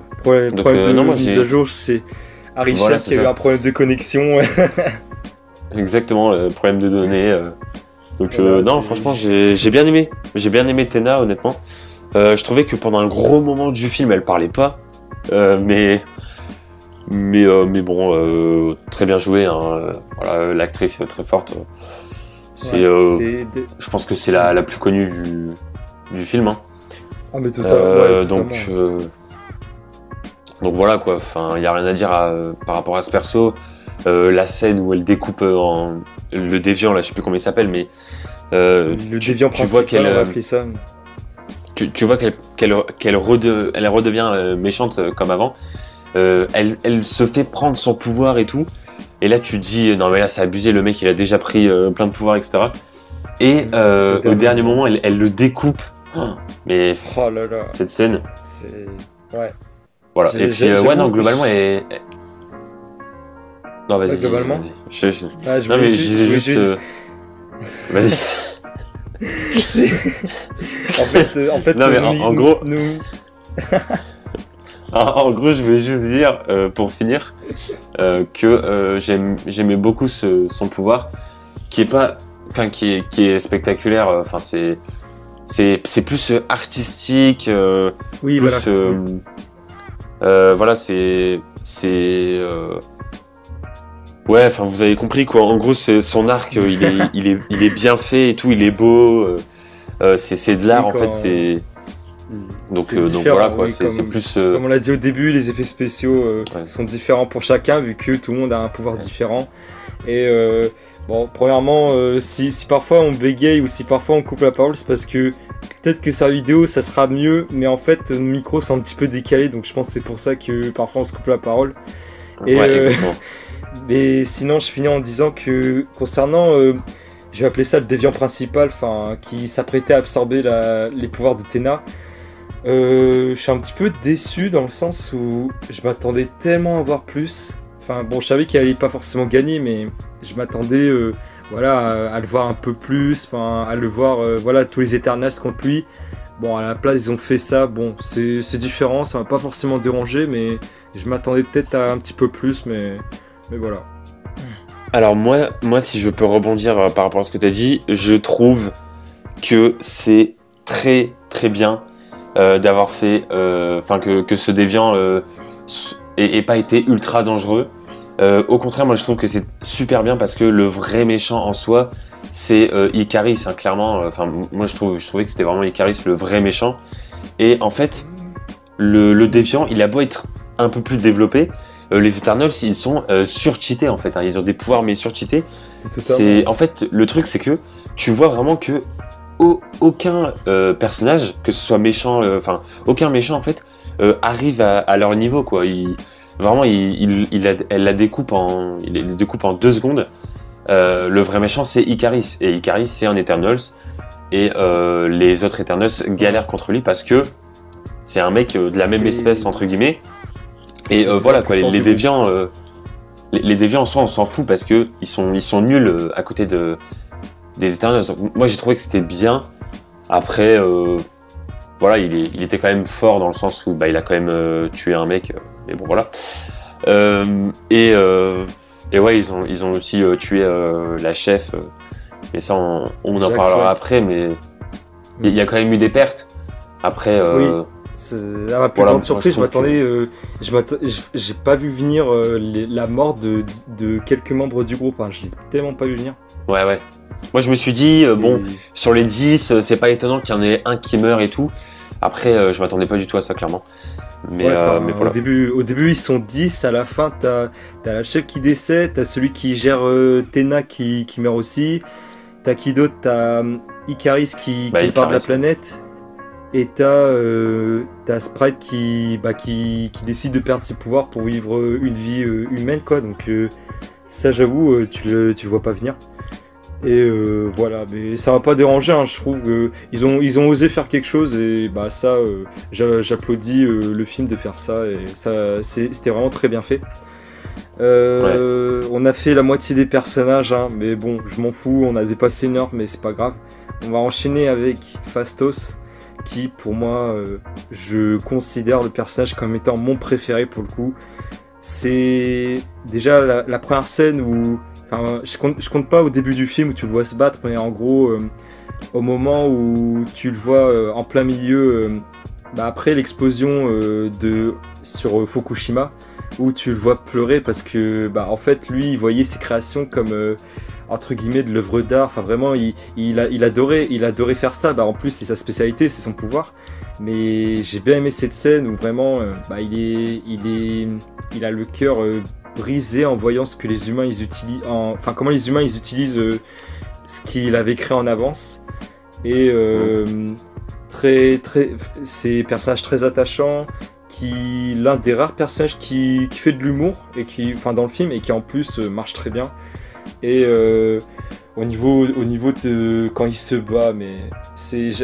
problème de mise à jour, c'est Arishem qui a eu un problème de connexion. Exactement, problème de données. Donc non, franchement, j'ai bien aimé Téna, honnêtement. Je trouvais que pendant un gros moment du film, elle parlait pas, mais bon, très bien joué, hein. Voilà, l'actrice est très forte. Je pense que c'est la plus connue du film, hein. Ah mais totalement. Donc voilà quoi, enfin il y a rien à dire par rapport à ce perso. La scène où elle découpe le déviant, là je sais plus comment il s'appelle, mais le déviant principal, on va appeler ça. Tu vois qu'elle redevient méchante comme avant. Elle se fait prendre son pouvoir et tout, et là tu te dis non mais là c'est abusé, le mec il a déjà pris plein de pouvoir, etc. Et au dernier moment elle le découpe. Mais oh là là, cette scène, c'est ouais. Voilà. Et puis non, globalement non, vas-y. Globalement. Vas-y. Non mais je disais juste. Vas-y. en fait. Non mais en gros. En gros, je voulais juste dire pour finir que j'aimais beaucoup son pouvoir, qui est spectaculaire. Enfin c'est plus artistique, oui, plus voilà, c'est ouais, enfin vous avez compris quoi. En gros, c'est son arc, il est bien fait et tout, il est beau, c'est de l'art, en fait, Donc différent, voilà quoi, oui, c'est plus. Comme on l'a dit au début, les effets spéciaux Ouais. sont différents pour chacun, vu que tout le monde a un pouvoir différent. Et bon, premièrement, si parfois on bégaye ou si parfois on coupe la parole, c'est parce que peut-être que sur la vidéo ça sera mieux, mais en fait nos micros sont un petit peu décalés, donc je pense que c'est pour ça que parfois on se coupe la parole. Et, Ouais, exactement. mais sinon, je finis en disant que concernant, je vais appeler ça le déviant principal, enfin, qui s'apprêtait à absorber les pouvoirs de Téna. Je suis un petit peu déçu dans le sens où je m'attendais tellement à voir plus. Enfin bon, je savais qu'il allait pas forcément gagner, mais je m'attendais voilà, à le voir un peu plus, enfin, à le voir voilà, tous les Eternals contre lui. Bon, à la place, ils ont fait ça. Bon, c'est différent, ça m'a pas forcément dérangé, mais je m'attendais peut-être à un petit peu plus, mais voilà. Alors moi, si je peux rebondir par rapport à ce que tu as dit, je trouve que c'est très très bien d'avoir fait, enfin que ce déviant ait pas été ultra dangereux. Au contraire, moi je trouve que c'est super bien parce que le vrai méchant en soi, c'est Ikaris, hein, clairement. Enfin, moi je trouvais que c'était vraiment Ikaris le vrai méchant. Et en fait, le déviant, il a beau être un peu plus développé, les Eternals, ils sont surcheatés en fait. Hein, ils ont des pouvoirs mais surcheatés. C'est en fait le truc, c'est que tu vois vraiment que aucun personnage, que ce soit méchant, enfin aucun méchant en fait, arrive à leur niveau quoi. Vraiment, elle la découpe il les découpe en 2 secondes. Le vrai méchant, c'est Ikaris. Et Ikaris, c'est un Eternals. Et les autres Eternals galèrent contre lui parce que c'est un mec de la même espèce, entre guillemets. Et voilà, quoi, les déviants, les déviants en soi, on s'en fout parce que ils sont nuls à côté des Eternals. Donc, moi, j'ai trouvé que c'était bien. Après, voilà, il était quand même fort dans le sens où bah, il a quand même tué un mec. Mais bon, voilà. Et ouais, ils ont aussi tué la chef. Mais ça, on en parlera après. Mais il y a quand même eu des pertes. Après, oui. C'est la plus grande surprise. Je m'attendais, j'ai pas vu venir la mort de quelques membres du groupe. Hein. Je l'ai tellement pas vu venir. Ouais. Moi, je me suis dit, bon, sur les 10, c'est pas étonnant qu'il y en ait un qui meurt et tout. Après, je m'attendais pas du tout à ça, clairement. Mais, ouais, mais voilà. Au début, ils sont 10. À la fin, t'as la chef qui décède. T'as celui qui gère Téna qui meurt aussi. T'as qui d'autre? T'as Ikaris qui se barre de la planète. Et t'as Sprite qui décide de perdre ses pouvoirs pour vivre une vie humaine, quoi. Donc ça, j'avoue, tu le vois pas venir. Et voilà, mais ça m'a pas dérangé, hein. Je trouve qu'ils ont osé faire quelque chose et bah ça, j'applaudis le film de faire ça et ça, c'était vraiment très bien fait. On a fait la moitié des personnages, hein, mais bon, je m'en fous, on a dépassé 1 heure, mais c'est pas grave. On va enchaîner avec Phastos, qui pour moi, je considère le personnage comme étant mon préféré pour le coup. C'est déjà la première scène où, enfin, je compte pas au début du film où tu le vois se battre, mais en gros, au moment où tu le vois en plein milieu, après l'explosion sur Fukushima, où tu le vois pleurer parce que, en fait, lui, il voyait ses créations comme entre guillemets de l'œuvre d'art. Enfin, vraiment, il adorait faire ça. En plus, c'est sa spécialité, c'est son pouvoir. Mais j'ai bien aimé cette scène où vraiment, il a le cœur brisé en voyant ce que les humains ils utilisent, comment les humains ils utilisent ce qu'il avait créé en avance. Et c'est un personnage très attachant, l'un des rares personnages qui fait de l'humour et dans le film et qui en plus marche très bien. Et au niveau de quand il se bat, mais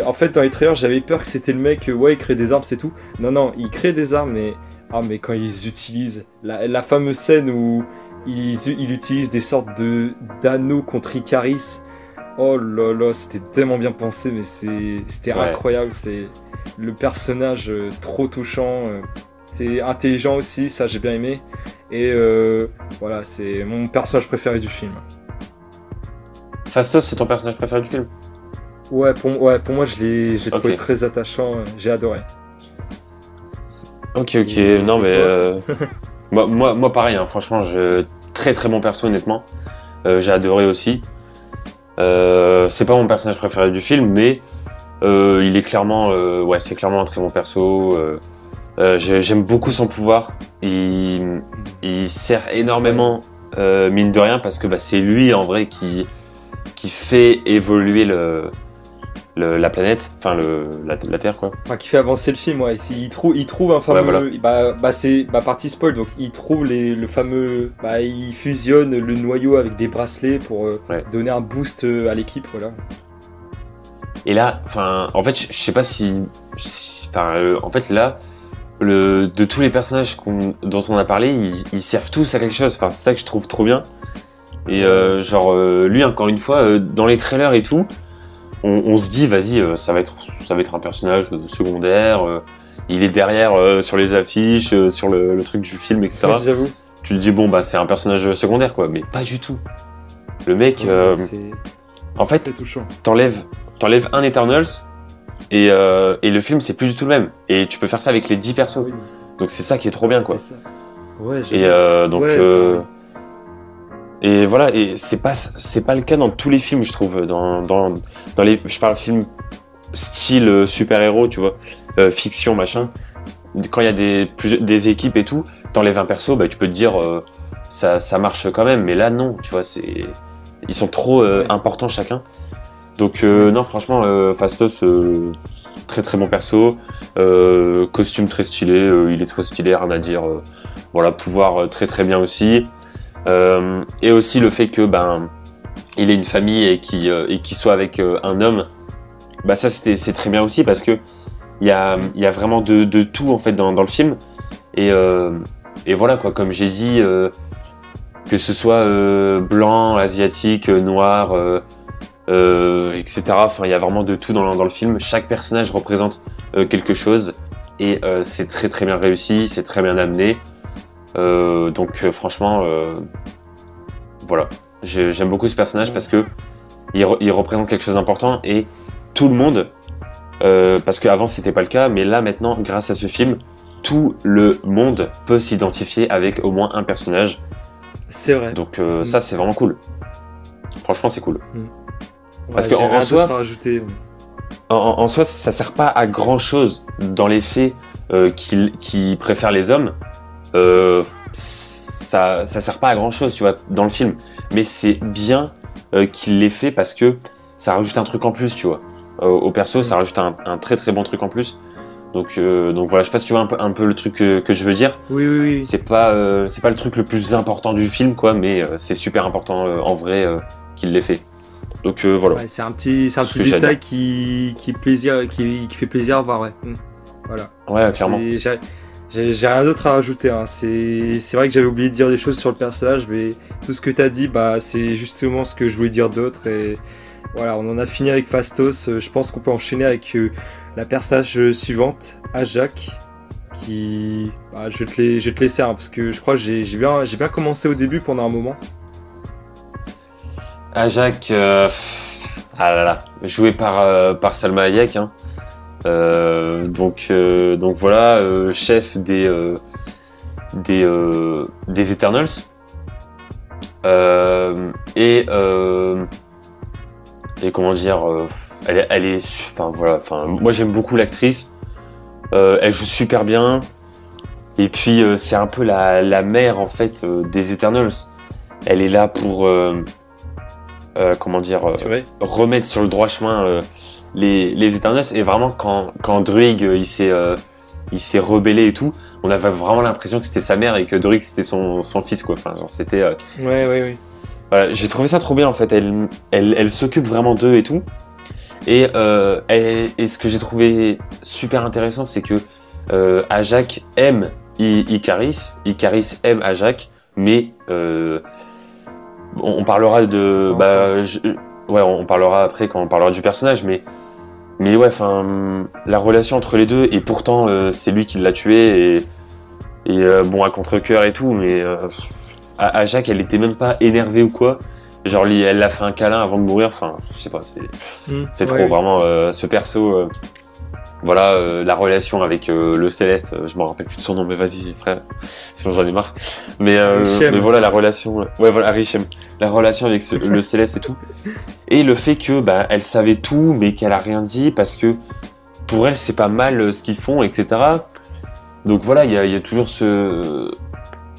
en fait dans les trailers j'avais peur que c'était le mec il crée des armes, c'est tout. Non, il crée des armes, mais quand ils utilisent la fameuse scène où il utilise des sortes d'anneaux contre Ikaris. Oh là là, c'était tellement bien pensé, mais c'était incroyable. C'est le personnage trop touchant. C'est intelligent aussi, ça j'ai bien aimé. Et voilà, c'est mon personnage préféré du film. Phastos, c'est ton personnage préféré du film? Ouais, pour moi, je l'ai trouvé très attachant. J'ai adoré. Ok. Non, mais moi, pareil. Hein, franchement, très très bon perso, honnêtement. J'ai adoré aussi. C'est pas mon personnage préféré du film, mais Il est clairement, ouais, c'est clairement un très bon perso. J'aime beaucoup son pouvoir. Il sert énormément, mine de rien, parce que c'est lui en vrai qui fait évoluer la planète, enfin la Terre quoi. Enfin, qui fait avancer le film, ouais. Il trouve un fameux. Ouais, voilà. C'est partie spoil, donc il trouve le fameux. Il fusionne le noyau avec des bracelets pour donner un boost à l'équipe, voilà. Et là, en fait, je sais pas en fait, là, de tous les personnages dont on a parlé, ils servent tous à quelque chose. Enfin, c'est ça que je trouve trop bien. Et lui, encore une fois, dans les trailers et tout, on se dit, vas-y, ça va être un personnage secondaire. Il est derrière sur les affiches, sur le truc du film, etc. Ouais, j'avoue. Tu te dis, bon, c'est un personnage secondaire, quoi. Mais pas du tout. Le mec, en fait, c'est touchant. T'enlèves un Eternals et le film c'est plus du tout le même. Et tu peux faire ça avec les 10 persos. Oui. Donc c'est ça qui est trop bien quoi. C'est ça. Ouais, et donc et voilà, et c'est pas le cas dans tous les films je trouve. Dans les, je parle film style super-héros, tu vois, fiction machin. Quand il y a des équipes et tout, t'enlèves un perso, tu peux te dire ça marche quand même. Mais là non, tu vois, ils sont trop importants chacun. Donc non, franchement, Phastos, très très bon perso, costume très stylé, il est très stylé, rien à dire. Voilà, pouvoir très très bien aussi. Et aussi le fait que il ait une famille et qu'il soit avec un homme, ça c'est très bien aussi parce que il y a vraiment de tout en fait dans le film. Et voilà quoi, comme j'ai dit, que ce soit blanc, asiatique, noir. Etc. Enfin, il y a vraiment de tout dans le film. Chaque personnage représente quelque chose et c'est très très bien réussi, c'est très bien amené. Donc franchement, voilà, j'aime beaucoup ce personnage parce que il représente quelque chose d'important et tout le monde, parce qu'avant c'était pas le cas, mais là maintenant, grâce à ce film, tout le monde peut s'identifier avec au moins un personnage. C'est vrai. Donc ça c'est vraiment cool. Franchement, c'est cool. Parce ouais, qu'en soi, en soi, ça sert pas à grand chose dans les faits qu'il préfère les hommes. Ça sert pas à grand chose, tu vois, dans le film. Mais c'est bien qu'il l'ait fait parce que ça rajoute un truc en plus, tu vois. Au perso, ça rajoute un très très bon truc en plus. Donc voilà, je sais pas si tu vois un peu le truc que je veux dire. Oui. C'est pas le truc le plus important du film, quoi, mais c'est super important en vrai qu'il l'ait fait. Donc voilà. Ouais, c'est un petit détail qui fait plaisir à voir, ouais. Voilà. Ouais, clairement. J'ai rien d'autre à rajouter. Hein. C'est vrai que j'avais oublié de dire des choses sur le personnage, mais tout ce que t'as dit, c'est justement ce que je voulais dire d'autre. Et voilà, on en a fini avec Phastos. Je pense qu'on peut enchaîner avec la personnage suivante, Ajak, qui, je vais te laisser, hein, parce que je crois que j'ai bien commencé au début pendant un moment. Ajak, ah là là, joué par Salma Hayek, hein. Donc voilà, chef des Eternals, et comment dire, elle est, enfin voilà, moi j'aime beaucoup l'actrice, elle joue super bien, et puis c'est un peu la mère en fait des Eternals. Elle est là pour comment dire, remettre sur le droit chemin les Eternals. Et vraiment quand Druig il s'est rebellé et tout, on avait vraiment l'impression que c'était sa mère et que Druig c'était son fils, quoi. Enfin, genre c'était ouais. Voilà, j'ai trouvé ça trop bien en fait. Elle s'occupe vraiment d'eux et tout. Et ce que j'ai trouvé super intéressant, c'est que Ajak aime Ikaris aime Ajak, mais on parlera de, on parlera après quand on parlera du personnage, mais ouais, enfin, la relation entre les deux, et pourtant c'est lui qui l'a tué, et bon, à contre-cœur et tout, mais Ajak, elle était même pas énervée ou quoi. Genre, elle l'a fait un câlin avant de mourir. Enfin, je sais pas, c'est trop, vraiment, ce perso. Voilà, la relation avec le Céleste, je me rappelle plus de son nom, mais vas-y frère, sinon j'en ai marre. Mais voilà la relation, ouais voilà Richem, la relation avec le Céleste et tout. Et le fait que bah elle savait tout, mais qu'elle a rien dit parce que pour elle c'est pas mal ce qu'ils font, etc. Donc voilà, il y a toujours ce,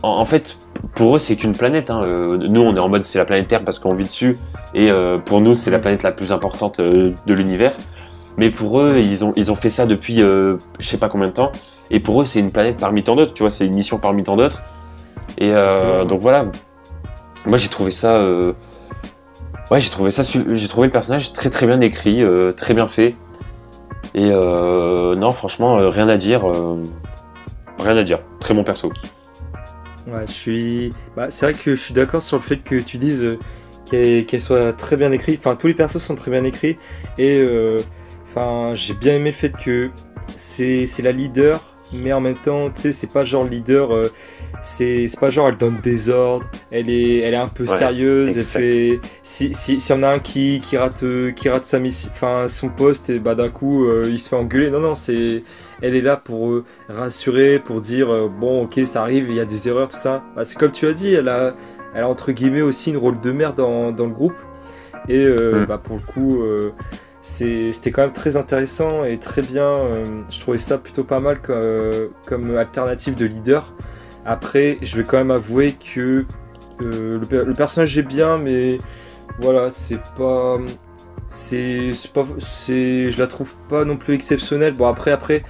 en fait pour eux c'est qu'une planète. Hein. Nous on est en mode c'est la planète Terre parce qu'on vit dessus, et pour nous c'est la planète la plus importante de l'univers. Mais pour eux, ils ont fait ça depuis je sais pas combien de temps. Et pour eux, c'est une planète parmi tant d'autres, tu vois, c'est une mission parmi tant d'autres. Et donc voilà, moi j'ai trouvé ça... Ouais, j'ai trouvé le personnage très très bien écrit, très bien fait. Et non, franchement, rien à dire. Rien à dire. Très bon perso. Ouais, c'est vrai que je suis d'accord sur le fait que tu dises qu'elle soit très bien écrite. Enfin, tous les persos sont très bien écrits. Et enfin, j'ai bien aimé le fait que c'est la leader, mais en même temps, tu sais, c'est pas genre leader, c'est pas genre elle donne des ordres, elle est un peu sérieuse, exact. elle fait, si y en a un qui rate sa mission, enfin son poste, et bah d'un coup il se fait engueuler. Non non, elle est là pour rassurer, pour dire bon ok ça arrive, il y a des erreurs tout ça. Bah, c'est comme tu as dit, elle a entre guillemets aussi une rôle de mère dans le groupe. Et bah pour le coup c'était quand même très intéressant et très bien. Je trouvais ça plutôt pas mal comme alternative de leader. Après, je vais quand même avouer que le personnage est bien, mais voilà, je la trouve pas non plus exceptionnelle. Bon après,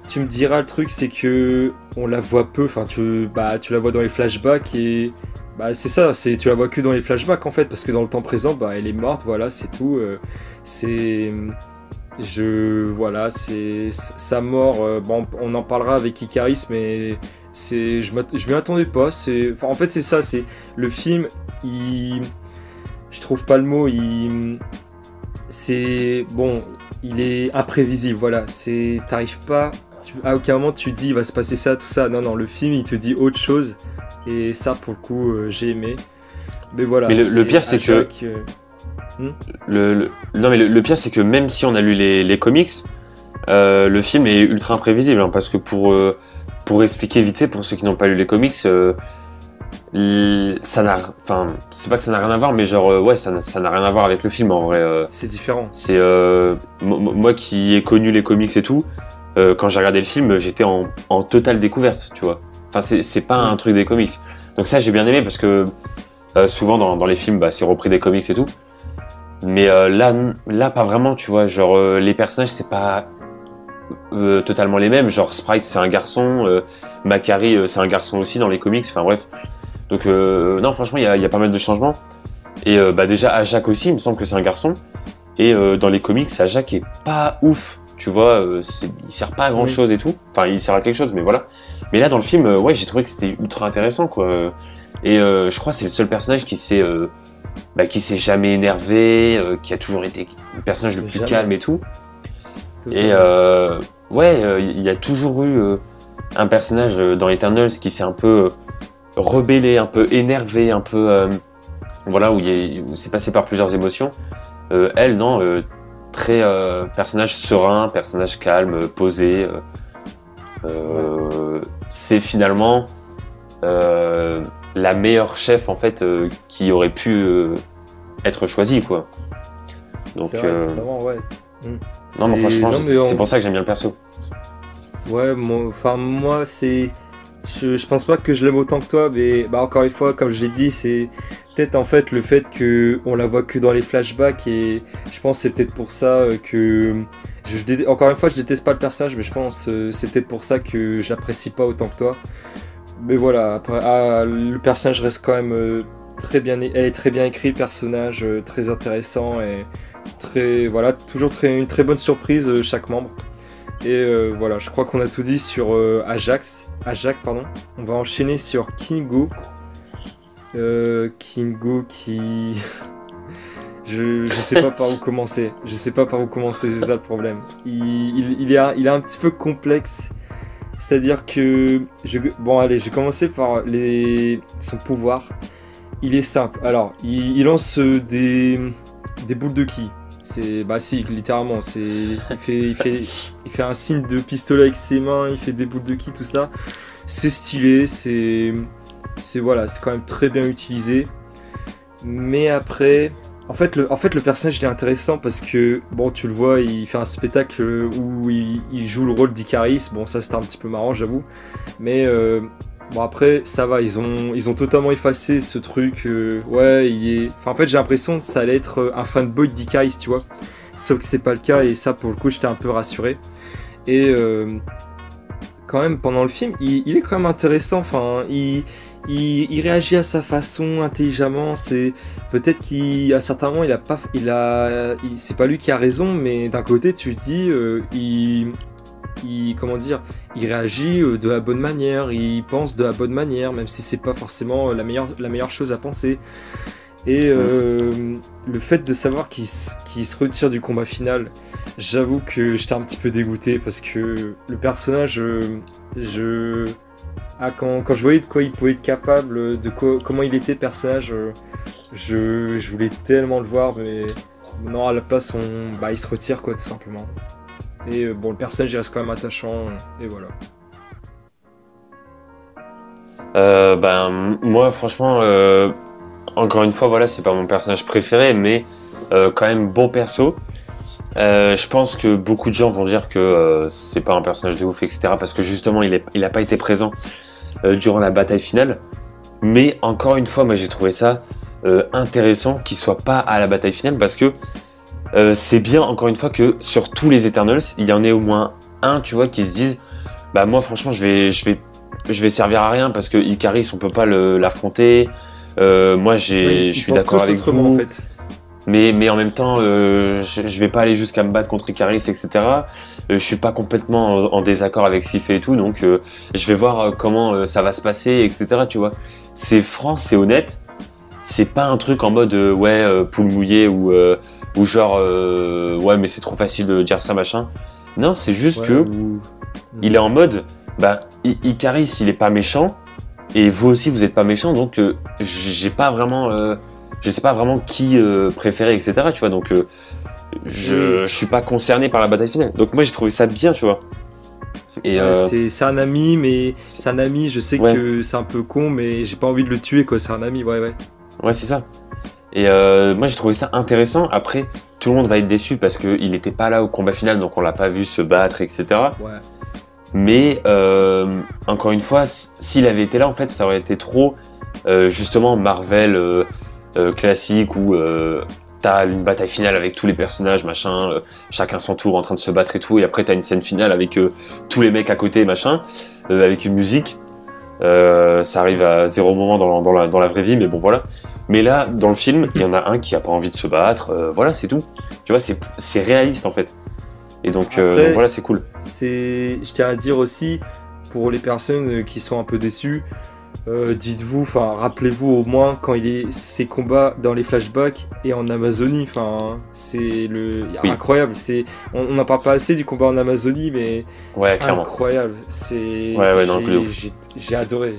tu me diras le truc, c'est que on la voit peu. Enfin, tu la vois dans les flashbacks et bah c'est ça, tu la vois que dans les flashbacks en fait, parce que dans le temps présent, bah elle est morte, voilà, c'est tout. C'est voilà, c'est sa mort. Bon, on en parlera avec Icaris, mais je m'y attendais pas. En fait, c'est ça, c'est le film. Je trouve pas le mot. C'est bon, il est imprévisible. Voilà, t'arrives pas. À aucun moment tu dis il va se passer ça, tout ça. Non, non, le film il te dit autre chose. Et ça, pour le coup, j'ai aimé. Mais voilà. Mais le pire, c'est que. Non, mais le pire, c'est que même si on a lu les comics, le film est ultra imprévisible. Hein, parce que pour expliquer vite fait, pour ceux qui n'ont pas lu les comics, ça n'a. Enfin, c'est pas que ça n'a rien à voir, mais genre, ouais, ça n'a rien à voir avec le film en vrai. C'est différent. C'est. Moi qui ai connu les comics et tout, quand j'ai regardé le film, j'étais en totale découverte, tu vois. Enfin, c'est pas un truc des comics. Donc ça, j'ai bien aimé parce que souvent dans les films, bah, c'est repris des comics et tout. Mais là, pas vraiment, tu vois. Genre, les personnages, c'est pas totalement les mêmes. Genre, Sprite, c'est un garçon. Macari, c'est un garçon aussi dans les comics. Enfin, bref. Donc, non, franchement, il y a pas mal de changements. Et bah, déjà, Ajak aussi, il me semble que c'est un garçon. Et dans les comics, Ajak est pas ouf. Tu vois, il sert pas à grand chose et tout. Enfin, il sert à quelque chose, mais voilà. Mais là, dans le film, ouais, j'ai trouvé que c'était ultra intéressant, quoi. Et je crois que c'est le seul personnage qui s'est jamais énervé, qui a toujours été le personnage le plus calme et tout. Et ouais, il y a toujours eu un personnage dans Eternals qui s'est un peu rebellé, un peu énervé, un peu voilà, où c'est passé par plusieurs émotions. Elle, non, très personnage serein, personnage calme, posé. C'est finalement la meilleure chef en fait qui aurait pu être choisie, quoi. Donc c'est vrai, totalement, ouais. Non, mais franchement, c'est pour ça que j'aime bien le perso. Ouais, moi c'est je pense pas que je l'aime autant que toi, mais bah encore une fois, comme je l'ai dit, c'est peut-être en fait le fait que on la voit que dans les flashbacks, et je pense que c'est peut-être pour ça que encore une fois, je déteste pas le personnage, mais je pense c'est peut-être pour ça que je l'apprécie pas autant que toi. Mais voilà, après, le personnage reste quand même elle est très bien écrit, le personnage très intéressant et voilà, toujours une très bonne surprise chaque membre. Et voilà, je crois qu'on a tout dit sur Ajak, pardon. On va enchaîner sur Kingo. Kingo qui... je sais pas par où commencer. C'est ça le problème. Il est un petit peu complexe. C'est-à-dire que... Bon allez, je vais commencer par son pouvoir. Il est simple. Alors, il lance des boules de ki. Bah si, littéralement, il fait un signe de pistolet avec ses mains, il fait des boules de ki, tout ça. C'est stylé, voilà, c'est quand même très bien utilisé. Mais après, en fait, le personnage il est intéressant parce que, bon, tu le vois, il fait un spectacle où il joue le rôle d'Icaris. Bon, ça c'était un petit peu marrant, j'avoue. Mais bon, après, ça va, ils ont totalement effacé ce truc. Ouais, enfin, en fait, j'ai l'impression que ça allait être un fanboy d'Icaris, tu vois. Sauf que c'est pas le cas, et ça, pour le coup, j'étais un peu rassuré. Et quand même, pendant le film, il est quand même intéressant. Enfin, il réagit à sa façon intelligemment. C'est peut-être qu'à certains moments c'est pas lui qui a raison, mais d'un côté tu te dis comment dire, il réagit de la bonne manière, il pense de la bonne manière, même si c'est pas forcément la meilleure chose à penser. Et le fait de savoir qu'il se retire du combat final, j'avoue que j'étais un petit peu dégoûté parce que le personnage, quand je voyais de quoi il pouvait être capable, comment il était personnage, je voulais tellement le voir, mais non, à la place, il se retire, quoi, tout simplement. Et bon, le personnage il reste quand même attachant, et voilà. Moi, franchement, encore une fois, voilà, c'est pas mon personnage préféré, mais quand même beau perso. Je pense que beaucoup de gens vont dire que c'est pas un personnage de ouf, etc. Parce que justement, il a pas été présent durant la bataille finale. Mais encore une fois, moi j'ai trouvé ça intéressant qu'il soit pas à la bataille finale parce que c'est bien, encore une fois, que sur tous les Eternals, il y en ait au moins un, tu vois, qui se dise bah moi franchement je vais servir à rien parce que Ikaris on peut pas l'affronter. Moi je suis d'accord avec vous. En fait. Mais en même temps, je vais pas aller jusqu'à me battre contre Ikaris, etc. Je suis pas complètement en désaccord avec ce qu'il fait et tout, donc je vais voir comment ça va se passer, etc. Tu vois, c'est franc, c'est honnête. C'est pas un truc en mode poule mouillée ou genre ouais mais c'est trop facile de dire ça machin. Non, c'est juste que il est en mode Ikaris il est pas méchant et vous aussi vous êtes pas méchant, donc j'ai pas vraiment je sais pas vraiment qui préférer, etc. Tu vois, donc je suis pas concerné par la bataille finale. Donc moi j'ai trouvé ça bien, tu vois. Et c'est un ami, mais c'est un ami. Je sais que c'est un peu con, mais j'ai pas envie de le tuer, quoi. C'est un ami, ouais. Ouais, c'est ça. Et moi j'ai trouvé ça intéressant. Après, tout le monde va être déçu parce qu'il était pas là au combat final, donc on l'a pas vu se battre, etc. Ouais. Mais encore une fois, s'il avait été là, en fait, ça aurait été trop justement Marvel. Classique où t'as une bataille finale avec tous les personnages, machin, chacun son tour en train de se battre et tout, et après t'as une scène finale avec tous les mecs à côté, machin, avec une musique. Ça arrive à 0 moment dans la vraie vie, mais bon voilà. Mais là, dans le film, il y en a un qui a pas envie de se battre, voilà, c'est tout. Tu vois, c'est réaliste en fait. Et donc, donc voilà, c'est cool. Je tiens à dire aussi, pour les personnes qui sont un peu déçues, dites-vous, enfin rappelez-vous au moins quand ses combats dans les flashbacks et en Amazonie, enfin c'est incroyable. On n'en parle pas assez du combat en Amazonie, mais incroyable. J'ai adoré,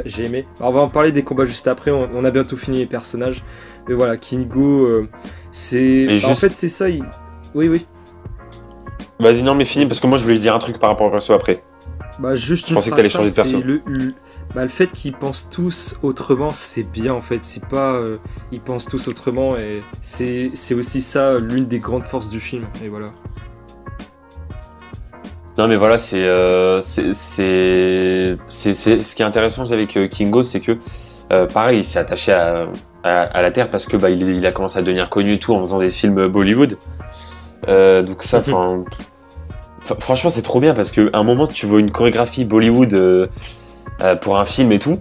j'ai aimé. Alors, on va en parler des combats juste après. On a bientôt fini les personnages, mais voilà, Kingo, en fait c'est ça. Oui. Vas-y, non mais fini parce que moi je voulais dire un truc par rapport au perso après. Je pensais que t'allais changer de perso. Le fait qu'ils pensent tous autrement, c'est bien en fait. C'est pas. Ils pensent tous autrement et c'est aussi ça l'une des grandes forces du film. Et voilà. Non mais voilà, ce qui est intéressant avec Kingo, c'est que pareil, il s'est attaché à la Terre parce que il a commencé à devenir connu et tout en faisant des films Bollywood. Donc ça, franchement, c'est trop bien parce qu'à un moment, tu vois une chorégraphie Bollywood pour un film et tout.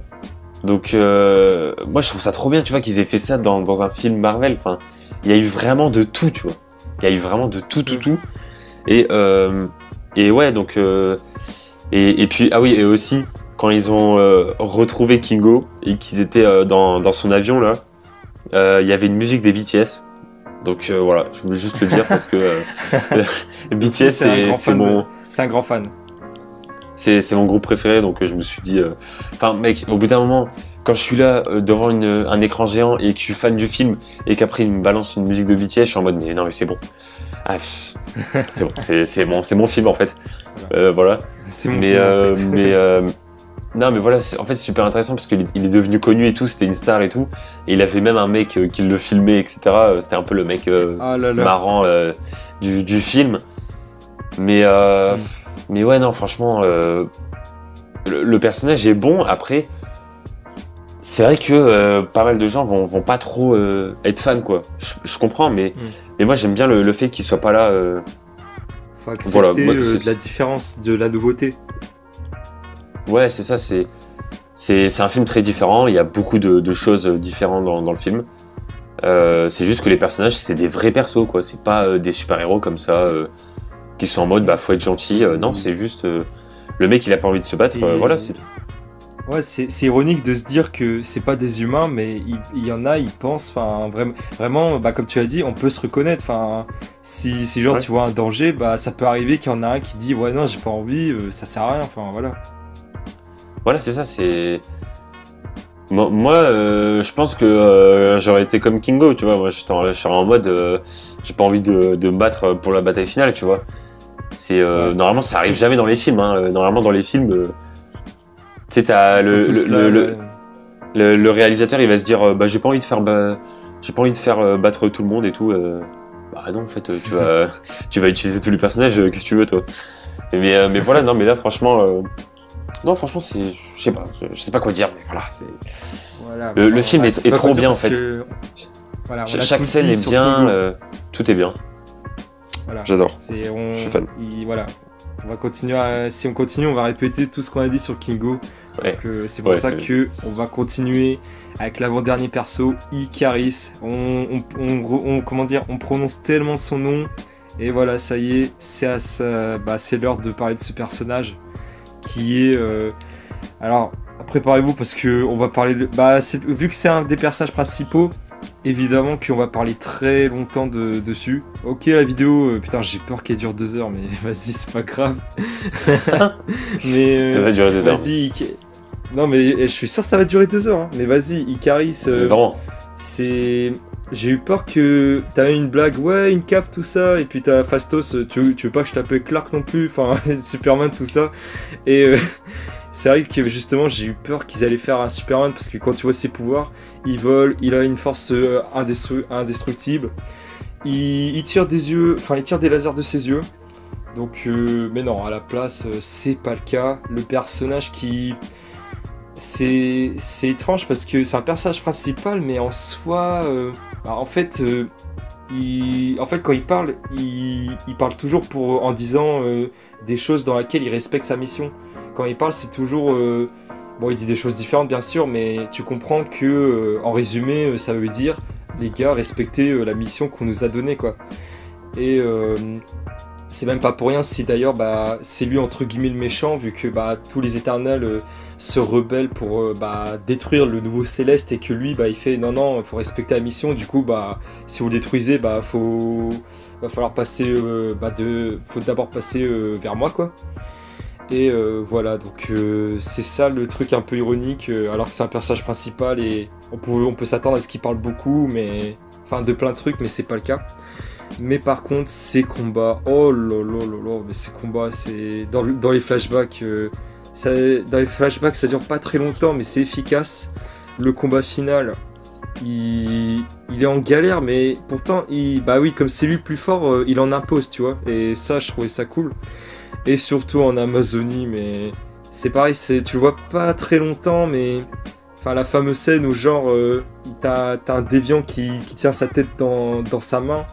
Donc, moi, je trouve ça trop bien, tu vois, qu'ils aient fait ça dans un film Marvel. Enfin, il y a eu vraiment de tout, tu vois. Il y a eu vraiment de tout. Et ouais, donc... et puis, ah oui, et aussi, quand ils ont retrouvé Kingo et qu'ils étaient dans son avion, là, il y avait une musique des BTS. Donc voilà, je voulais juste le dire parce que BTS c'est un grand fan. C'est mon groupe préféré, donc je me suis dit, enfin mec, au bout d'un moment, quand je suis là devant un écran géant et que je suis fan du film et qu'après il me balance une musique de BTS, je suis en mode mais non mais c'est bon. Ah, c'est bon, c'est mon film en fait. Voilà. C'est mon film en fait. Non mais voilà, en fait c'est super intéressant parce qu'il est devenu connu et tout, c'était une star et tout. Et il avait même un mec qui le filmait, etc. C'était un peu le mec marrant du film. Mais ouais, non, franchement, le personnage est bon. Après, c'est vrai que pas mal de gens vont pas trop être fans, quoi. Je comprends, mais moi j'aime bien le fait qu'il soit pas là. Faut accepter voilà, de la différence, de la nouveauté. Ouais, c'est ça, c'est un film très différent, il y a beaucoup de choses différentes dans le film. C'est juste que les personnages, c'est des vrais persos, quoi. C'est pas des super-héros comme ça, qui sont en mode, bah, faut être gentil. Non, c'est juste... le mec, il a pas envie de se battre, voilà, c'est tout. Ouais, c'est ironique de se dire que c'est pas des humains, mais il y en a, ils pensent, enfin, vraiment, bah, comme tu as dit, on peut se reconnaître, enfin, si genre tu vois un danger, bah, ça peut arriver qu'il y en a un qui dit, ouais, non, j'ai pas envie, ça sert à rien, enfin, voilà. Voilà, c'est ça, c'est... Moi, je pense que j'aurais été comme Kingo, tu vois, moi, je serais en mode, j'ai pas envie de me battre pour la bataille finale, tu vois. C'est, normalement, ça arrive jamais dans les films, hein. Normalement, dans les films... Tu sais, t'as le réalisateur, il va se dire bah j'ai pas envie de faire battre tout le monde et tout. Bah non, en fait, tu vas utiliser tous les personnages, qu'est-ce que tu veux, toi. Mais voilà, non, mais là, franchement, c'est, je sais pas quoi dire, mais voilà, c'est. Voilà, le film est trop bien en fait. Voilà, chaque scène est bien, tout est bien. Voilà. J'adore. Je suis fan. Voilà. On va continuer si on continue, on va répéter tout ce qu'on a dit sur Kingo. Ouais. Donc c'est pour ça que on va continuer avec l'avant-dernier perso, Ikaris. Comment dire, on prononce tellement son nom et voilà, ça y est, c'est l'heure de parler de ce personnage qui est alors préparez-vous parce que on va parler vu que c'est un des personnages principaux. Évidemment qu'on va parler très longtemps dessus. Ok, la vidéo, putain, j'ai peur qu'elle dure 2 heures, mais vas-y, c'est pas grave. Mais ça va durer 2 heures. Vas-y, non, mais je suis sûr que ça va durer 2 heures. Hein. Mais vas-y, Ikaris, c'est... J'ai eu peur que t'as une blague, ouais, une cape, tout ça, et puis t'as Fastos, tu veux pas que je t'appelle Clark non plus, enfin, Superman, tout ça. Et... c'est vrai que justement j'ai eu peur qu'ils allaient faire un Superman parce que quand tu vois ses pouvoirs, il vole, il a une force indestructible, il tire des yeux, enfin il tire des lasers de ses yeux. Donc mais non, à la place c'est pas le cas. Le personnage qui c'est étrange parce que c'est un personnage principal mais en soi en fait quand il parle toujours en disant des choses dans lesquelles il respecte sa mission. Quand il parle, c'est toujours... bon, il dit des choses différentes, bien sûr, mais tu comprends que, en résumé, ça veut dire, les gars, respectez la mission qu'on nous a donnée, quoi. Et c'est même pas pour rien si, d'ailleurs, c'est lui, entre guillemets, le méchant, vu que tous les éternels se rebellent pour détruire le nouveau Céleste, et que lui, il fait, non, il faut respecter la mission, du coup, si vous le détruisez, va falloir passer... faut d'abord passer vers moi, quoi. Et voilà, donc c'est ça le truc un peu ironique, alors que c'est un personnage principal et on peut s'attendre à ce qu'il parle beaucoup, mais enfin de plein de trucs, mais c'est pas le cas. Mais par contre, ces combats, oh là là là là, mais ces combats, c'est dans les flashbacks, ça dure pas très longtemps, mais c'est efficace. Le combat final, il est en galère, mais pourtant, comme c'est lui le plus fort, il en impose, tu vois. Et ça, je trouvais ça cool. Et surtout en Amazonie, mais c'est pareil, tu le vois pas très longtemps, mais enfin la fameuse scène où genre t'as un déviant qui tient sa tête dans sa main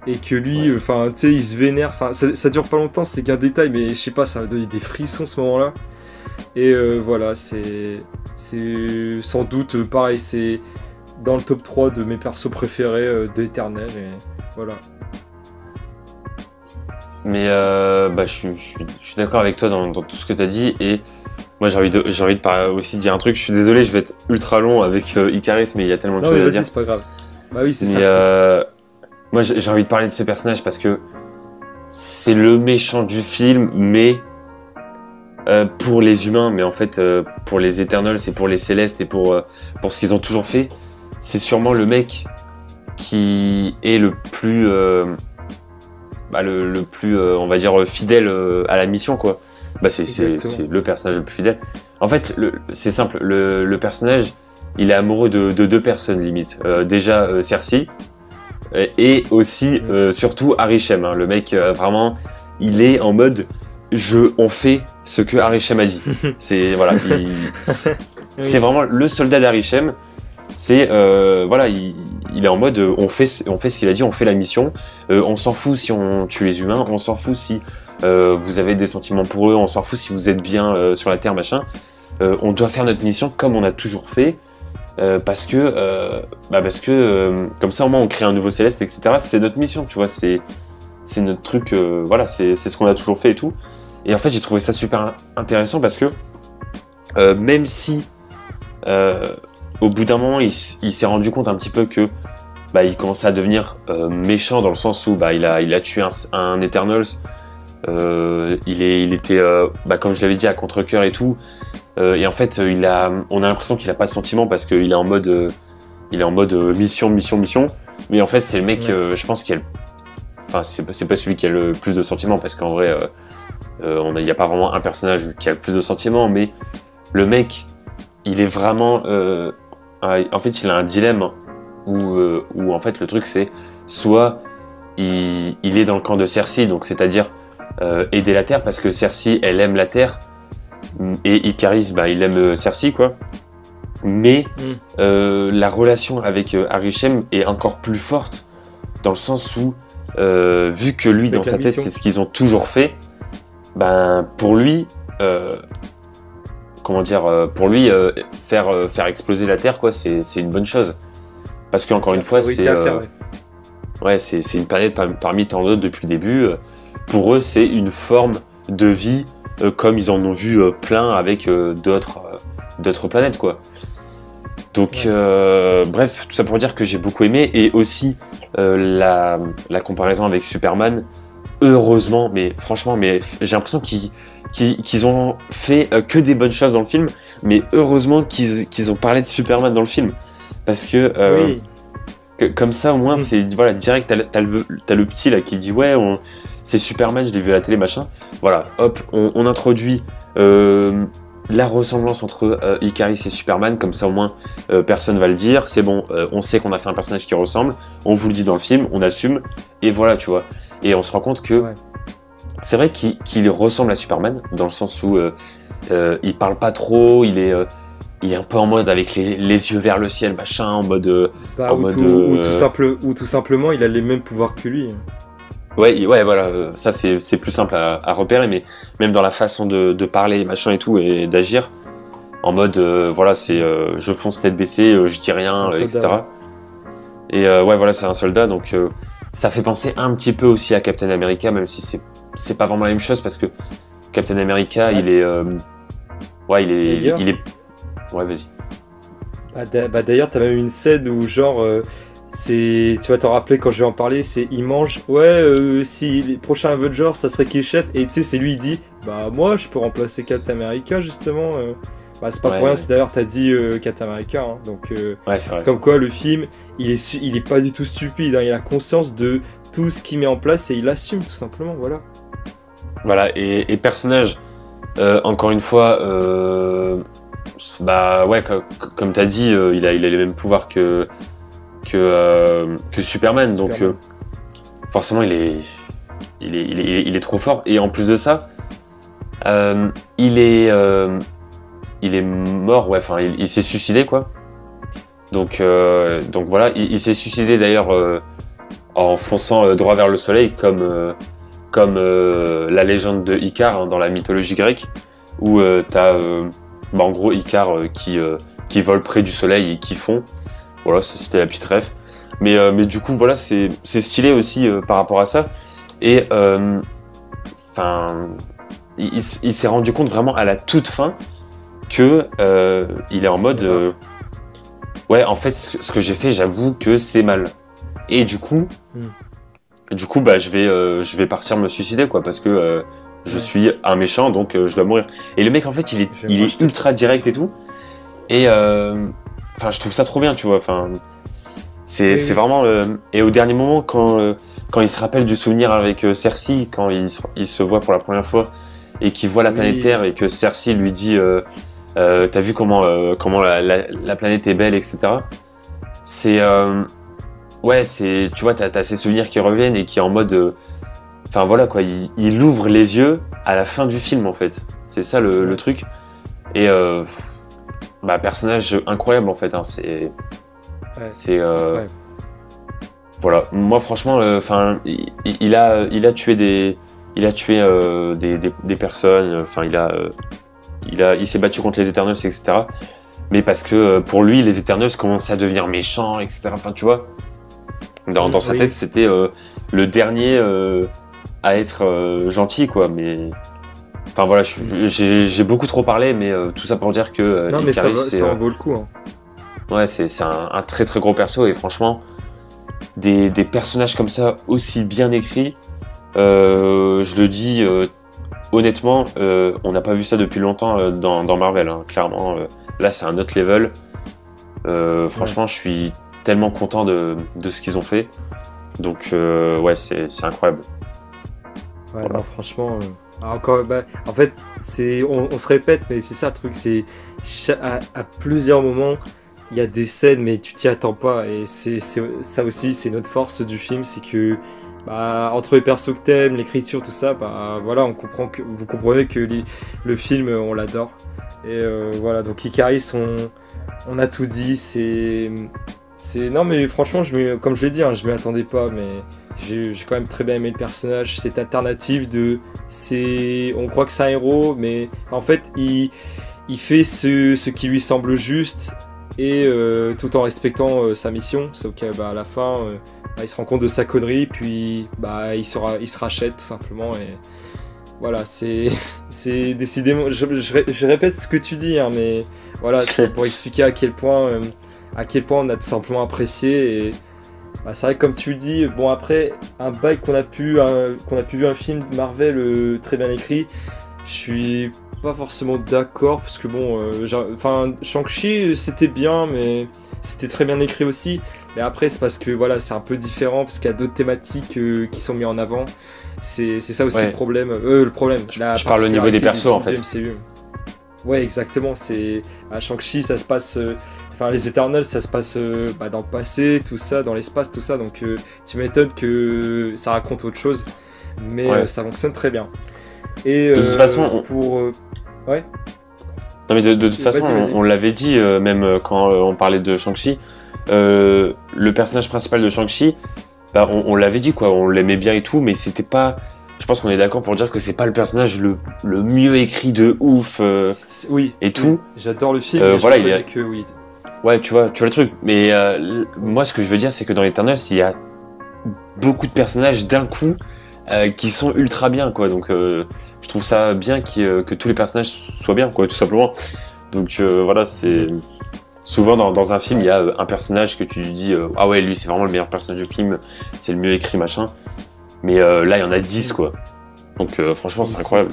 et que lui, enfin tu sais, il se vénère, enfin ça dure pas longtemps, c'est qu'un détail, mais je sais pas, ça m'a donné des frissons ce moment-là. Et voilà, c'est sans doute pareil, c'est dans le top 3 de mes persos préférés d'Eternel, et voilà. Mais je suis d'accord avec toi dans tout ce que tu as dit et moi j'ai envie de aussi dire un truc. Je suis désolé, je vais être ultra long avec Ikaris, mais il y a tellement de choses à dire. C'est pas grave. Bah oui, c'est ça. Moi j'ai envie de parler de ce personnage parce que c'est le méchant du film, mais pour les humains, mais en fait pour les Eternals et pour les Célestes et pour ce qu'ils ont toujours fait, c'est sûrement le mec qui est le plus le plus on va dire fidèle à la mission, quoi. C'est le personnage le plus fidèle. En fait, c'est simple, le personnage, il est amoureux de deux personnes limite. Déjà Cersei et aussi surtout Arishem, hein. Le mec vraiment, il est en mode on fait ce que Arishem a dit. C'est voilà, c'est vraiment le soldat d'Arishem. C'est il est en mode on fait ce qu'il a dit, on fait la mission. On s'en fout si on tue les humains, on s'en fout si vous avez des sentiments pour eux, on s'en fout si vous êtes bien sur la terre, machin. On doit faire notre mission comme on a toujours fait. Parce que comme ça au moins on crée un nouveau Céleste, etc. C'est notre mission, tu vois, c'est notre truc, c'est ce qu'on a toujours fait et tout. Et en fait j'ai trouvé ça super intéressant parce que même si au bout d'un moment il s'est rendu compte un petit peu que il commençait à devenir méchant, dans le sens où il a tué un Eternals, il était comme je l'avais dit, à contre-cœur et tout. Et en fait, on a l'impression qu'il a pas de sentiments parce qu'il est en mode, mission. Mais en fait, c'est le mec, je pense c'est pas celui qui a le plus de sentiments, parce qu'en vrai, il n'y a pas vraiment un personnage qui a le plus de sentiments. Mais le mec, il est vraiment, en fait, il a un dilemme où en fait le truc c'est soit il est dans le camp de Cersei, donc c'est-à-dire aider la Terre, parce que Cersei, elle aime la Terre. Et Ikaris, il aime Cersei, quoi. Mais la relation avec Arishem est encore plus forte, dans le sens où, vu que lui, dans sa tête, c'est ce qu'ils ont toujours fait, pour lui, faire exploser la Terre, quoi, c'est une bonne chose. Parce qu'encore une fois, c'est une planète parmi tant d'autres depuis le début. Pour eux, c'est une forme de vie, comme ils en ont vu plein avec d'autres planètes, quoi. Donc, bref, tout ça pour dire que j'ai beaucoup aimé. Et aussi, la comparaison avec Superman, heureusement, mais franchement, j'ai l'impression qu'ils ont fait que des bonnes choses dans le film, mais heureusement qu'ils ont parlé de Superman dans le film. Parce que, comme ça, au moins, c'est direct, t'as le petit là qui dit c'est Superman, je l'ai vu à la télé, machin. Voilà, hop, on introduit la ressemblance entre Ikaris et Superman, comme ça au moins personne va le dire, c'est bon, on sait qu'on a fait un personnage qui ressemble, on vous le dit dans le film, on assume, et voilà, tu vois. Et on se rend compte que c'est vrai qu'il ressemble à Superman, dans le sens où il parle pas trop, il est un peu en mode avec les yeux vers le ciel, machin, en mode... ou tout simplement, il a les mêmes pouvoirs que lui. Ouais, voilà, ça c'est plus simple à repérer, mais même dans la façon de parler, machin et tout, et d'agir, en mode, je fonce tête baissée, je dis rien, etc. Et c'est un soldat, donc ça fait penser un petit peu aussi à Captain America, même si c'est pas vraiment la même chose, parce que Captain America, il est... Ouais, vas-y. D'ailleurs, t'as même une scène où genre... tu vas t'en rappeler quand je vais en parler, il mange, si les prochains Avengers ça serait qui le chef, et tu sais c'est lui il dit moi je peux remplacer Captain America justement, c'est pas pour rien, c'est d'ailleurs t'as dit Captain America, hein, donc c'est vrai, comme quoi le film il est pas du tout stupide, hein, il a conscience de tout ce qu'il met en place et il assume tout simplement, voilà. Et personnage, encore une fois, comme t'as dit, il a les mêmes pouvoirs que Superman, donc forcément il est trop fort. Et en plus de ça, il est mort, il s'est suicidé, quoi. Donc voilà, il s'est suicidé d'ailleurs en fonçant droit vers le soleil, comme la légende de Icare, hein, dans la mythologie grecque, où t'as en gros Icare qui vole près du soleil et qui fond. Voilà, ça c'était la petite ref. Mais du coup, voilà, c'est stylé aussi par rapport à ça. Et il s'est rendu compte vraiment à la toute fin que il est en mode en fait, ce que j'ai fait, j'avoue que c'est mal. Et du coup, je vais partir me suicider, quoi, parce que je suis un méchant, donc je dois mourir. Et le mec, en fait, il est ultra direct et tout. Et enfin, je trouve ça trop bien, tu vois. Enfin, c'est vraiment. Et au dernier moment, quand il se rappelle du souvenir avec Cersei, quand il se voit pour la première fois et qu'il voit la planète Terre et que Cersei lui dit t'as vu comment la planète est belle, etc. C'est ouais, c'est, tu vois, t'as ces souvenirs qui reviennent et qui est en mode enfin voilà quoi, il ouvre les yeux à la fin du film en fait. C'est ça le truc. Et bah, personnage incroyable en fait, hein. C'est voilà, moi franchement enfin il a tué des personnes, enfin il s'est battu contre les Eternals, etc. Mais parce que pour lui les Eternals commençaient à devenir méchants, etc. Enfin tu vois, dans sa tête c'était le dernier à être gentil quoi. Mais enfin voilà, j'ai beaucoup trop parlé, mais tout ça pour dire que non mais ça en vaut le coup, hein. Ouais, c'est un très très gros perso, et franchement des personnages comme ça aussi bien écrits, je le dis honnêtement, on n'a pas vu ça depuis longtemps dans Marvel, hein. Clairement là c'est un autre level. Franchement je suis tellement content de ce qu'ils ont fait, donc ouais c'est incroyable. Ouais, voilà. Non, franchement encore, bah, en fait on se répète, mais c'est ça le truc, c'est à plusieurs moments il y a des scènes mais tu t'y attends pas, et c'est ça aussi, c'est notre force du film, c'est que bah, entre les persos que t'aimes, l'écriture, tout ça, bah voilà, vous comprenez que le film on l'adore. Et voilà, donc Ikaris, on a tout dit, non mais franchement comme je l'ai dit, hein, je m'y attendais pas, mais j'ai quand même très bien aimé le personnage, cette alternative on croit que c'est un héros, mais en fait il fait ce qui lui semble juste, et tout en respectant sa mission, sauf qu'à à la fin bah, il se rend compte de sa connerie, puis bah, il se rachète tout simplement, et voilà, c'est décidément, je répète ce que tu dis, hein, mais voilà, c'est pour expliquer à quel point on a tout simplement apprécié. Et bah, c'est vrai que comme tu le dis, bon après un bail qu'on a pu vu un film Marvel très bien écrit, je suis pas forcément d'accord, parce que bon, enfin Shang-Chi c'était bien, mais c'était très bien écrit aussi. Mais après c'est parce que voilà, c'est un peu différent, parce qu'il y a d'autres thématiques qui sont mises en avant. C'est ça aussi le problème. Je parle au niveau des persos en fait. MCU. Ouais, exactement. C'est à Shang-Chi, ça se passe. Enfin, les Eternals, ça se passe bah, dans le passé, tout ça, dans l'espace, tout ça. Donc, tu m'étonnes que ça raconte autre chose, mais ça fonctionne très bien. Et de toute façon, ouais. Non mais de toute façon, vas-y. On l'avait dit même quand on parlait de Shang-Chi, le personnage principal de Shang-Chi, bah, on l'avait dit quoi, on l'aimait bien et tout, mais c'était pas. Je pense qu'on est d'accord pour dire que c'est pas le personnage le mieux écrit de ouf. Oui. Et tout. Oui. J'adore le film. Voilà, il y a que oui. Ouais, tu vois le truc. Mais moi, ce que je veux dire, c'est que dans Eternals, il y a beaucoup de personnages d'un coup qui sont ultra bien, quoi. Donc, je trouve ça bien que tous les personnages soient bien, quoi, tout simplement. Donc, voilà, c'est. Souvent, dans un film, il y a un personnage que tu dis ah ouais, lui, c'est vraiment le meilleur personnage du film, c'est le mieux écrit, machin. Mais là, il y en a 10, quoi. Donc, franchement, c'est incroyable.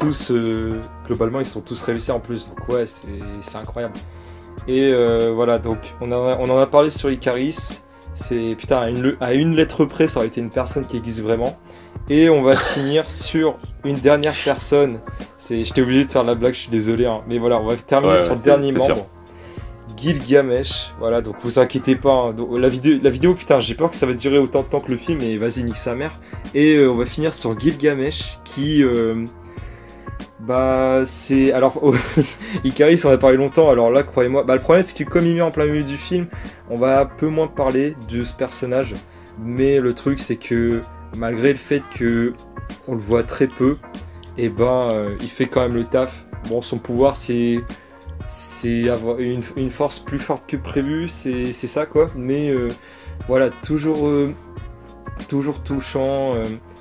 Globalement, ils sont tous réussis en plus. Donc, ouais, c'est incroyable. Et voilà, donc on en a parlé sur Ikaris. C'est putain, à une lettre près, ça aurait été une personne qui existe vraiment. Et on va finir sur une dernière personne. J'étais obligé de faire la blague, je suis désolé, hein. Mais voilà, on va terminer sur le dernier membre. Sûr. Gilgamesh. Voilà, donc vous inquiétez pas, hein. Donc, la vidéo, putain, j'ai peur que ça va durer autant de temps que le film, et vas-y, nique sa mère. Et on va finir sur Gilgamesh qui. Bah c'est... Alors, Ikaris, on a parlé longtemps, alors là, croyez-moi... Bah le problème, c'est que comme il met en plein milieu du film, on va un peu moins parler de ce personnage. Mais le truc, c'est que, malgré le fait que on le voit très peu, et ben, il fait quand même le taf. Bon, son pouvoir, c'est avoir une force plus forte que prévu, c'est ça, quoi. Mais, voilà, toujours touchant...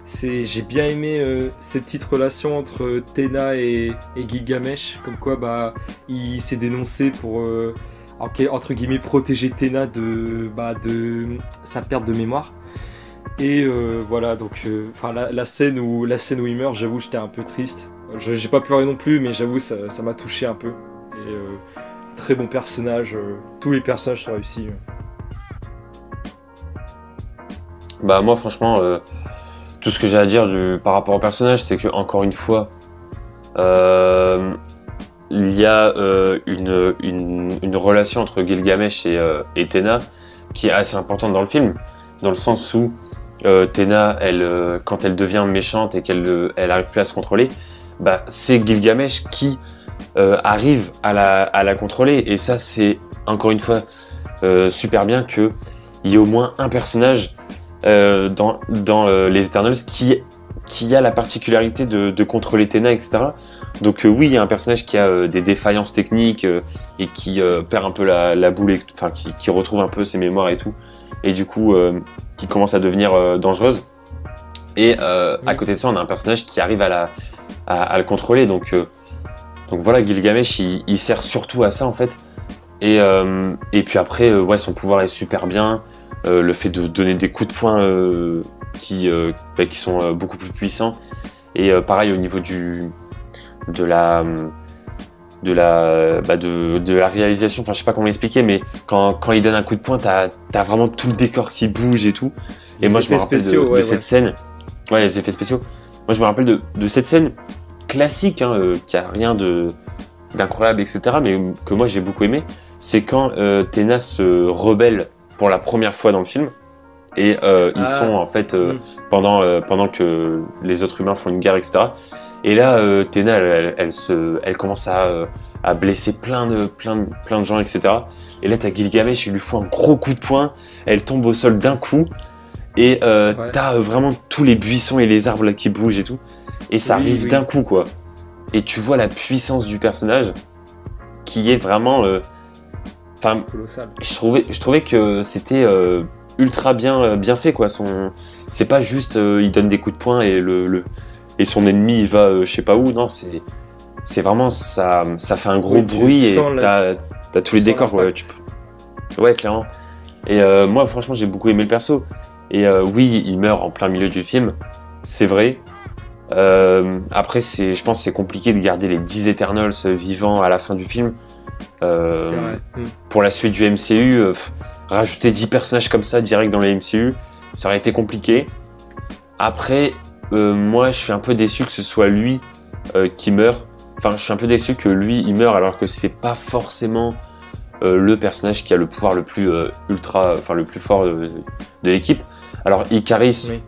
J'ai bien aimé cette petite relation entre Tena et Gilgamesh, comme quoi bah il s'est dénoncé pour entre guillemets protéger Tena de sa perte de mémoire. Et voilà, donc enfin la scène où il meurt, j'avoue, j'étais un peu triste. J'ai pas pleuré non plus, mais j'avoue, ça m'a touché un peu. Et très bon personnage, tous les personnages sont réussis. Bah moi franchement, tout ce que j'ai à dire par rapport au personnage, c'est que encore une fois, il y a une relation entre Gilgamesh et Tena qui est assez importante dans le film, dans le sens où Tena, quand elle devient méchante et elle arrive plus à se contrôler, bah, c'est Gilgamesh qui arrive à la contrôler. Et ça, c'est encore une fois super bien qu'il y ait au moins un personnage dans les Eternals qui a la particularité de contrôler Tena, etc. Donc oui, il y a un personnage qui a des défaillances techniques et qui perd un peu la boule, enfin qui retrouve un peu ses mémoires et tout, et du coup qui commence à devenir dangereuse. Et à côté de ça, on a un personnage qui arrive à le contrôler. Donc voilà, Gilgamesh, il sert surtout à ça en fait. Et puis après, ouais, son pouvoir est super bien. Le fait de donner des coups de poing qui sont beaucoup plus puissants. Et pareil au niveau de la réalisation, enfin je sais pas comment l'expliquer, mais quand il donne un coup de poing, t'as vraiment tout le décor qui bouge et tout. Et moi je me rappelle de cette scène. Ouais, les effets spéciaux. Moi je me rappelle de cette scène classique, qui a rien d'incroyable, etc. Mais que moi j'ai beaucoup aimé. C'est quand Tena se rebelle pour la première fois dans le film. Et ils sont en fait pendant que les autres humains font une guerre, etc. Et là, Tena, elle commence à blesser plein de gens, etc. Et là, t'as Gilgamesh, il lui fout un gros coup de poing, elle tombe au sol d'un coup, et t'as vraiment tous les buissons et les arbres là qui bougent et tout. Et ça arrive d'un coup, quoi. Et tu vois la puissance du personnage qui est vraiment... colossal. Je trouvais que c'était ultra bien fait, quoi. C'est pas juste il donne des coups de poing et son ennemi il va je sais pas où. Non, c'est vraiment ça fait un gros bruit et t'as tous les décors. Ouais, clairement. Et moi franchement j'ai beaucoup aimé le perso. Et oui, il meurt en plein milieu du film, c'est vrai. Après je pense que c'est compliqué de garder les 10 Eternals vivants à la fin du film. C'est vrai. Pour la suite du MCU, rajouter 10 personnages comme ça direct dans le MCU, ça aurait été compliqué. Après, moi je suis un peu déçu que ce soit lui qui meurt. Enfin, je suis un peu déçu que lui il meurt alors que c'est pas forcément le personnage qui a le pouvoir le plus le plus fort de l'équipe. Alors Ikaris,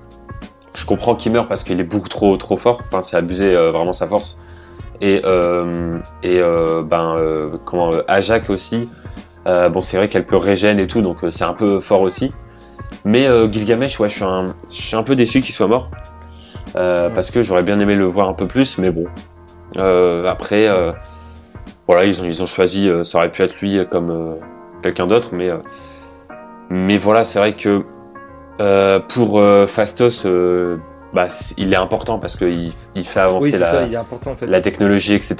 je comprends qu'il meurt parce qu'il est beaucoup trop fort. Enfin, c'est abuser vraiment sa force. Et Ajak aussi. Bon, c'est vrai qu'elle peut régène et tout, donc c'est un peu fort aussi. Mais Gilgamesh, ouais, je suis un peu déçu qu'il soit mort. Parce que j'aurais bien aimé le voir un peu plus, mais bon. Après, voilà, ils ont choisi, ça aurait pu être lui comme quelqu'un d'autre, mais voilà, c'est vrai que pour Phastos, il est important parce qu'il fait avancer il est important, en fait. la technologie, etc.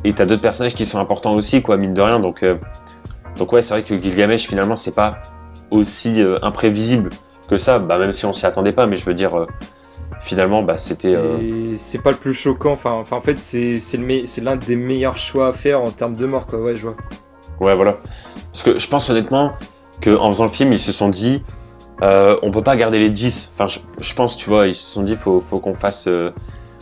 Et t'as d'autres personnages qui sont importants aussi, quoi, mine de rien. Donc ouais, c'est vrai que Gilgamesh, finalement, c'est pas aussi imprévisible que ça, même si on s'y attendait pas, mais je veux dire, finalement, c'était... C'est pas le plus choquant, enfin en fait, c'est l'un des meilleurs choix à faire en termes de mort, quoi, ouais, je vois. Ouais, voilà. Parce que je pense honnêtement qu'en faisant le film, ils se sont dit, on peut pas garder les 10. Enfin, je pense, tu vois, ils se sont dit, faut qu'on fasse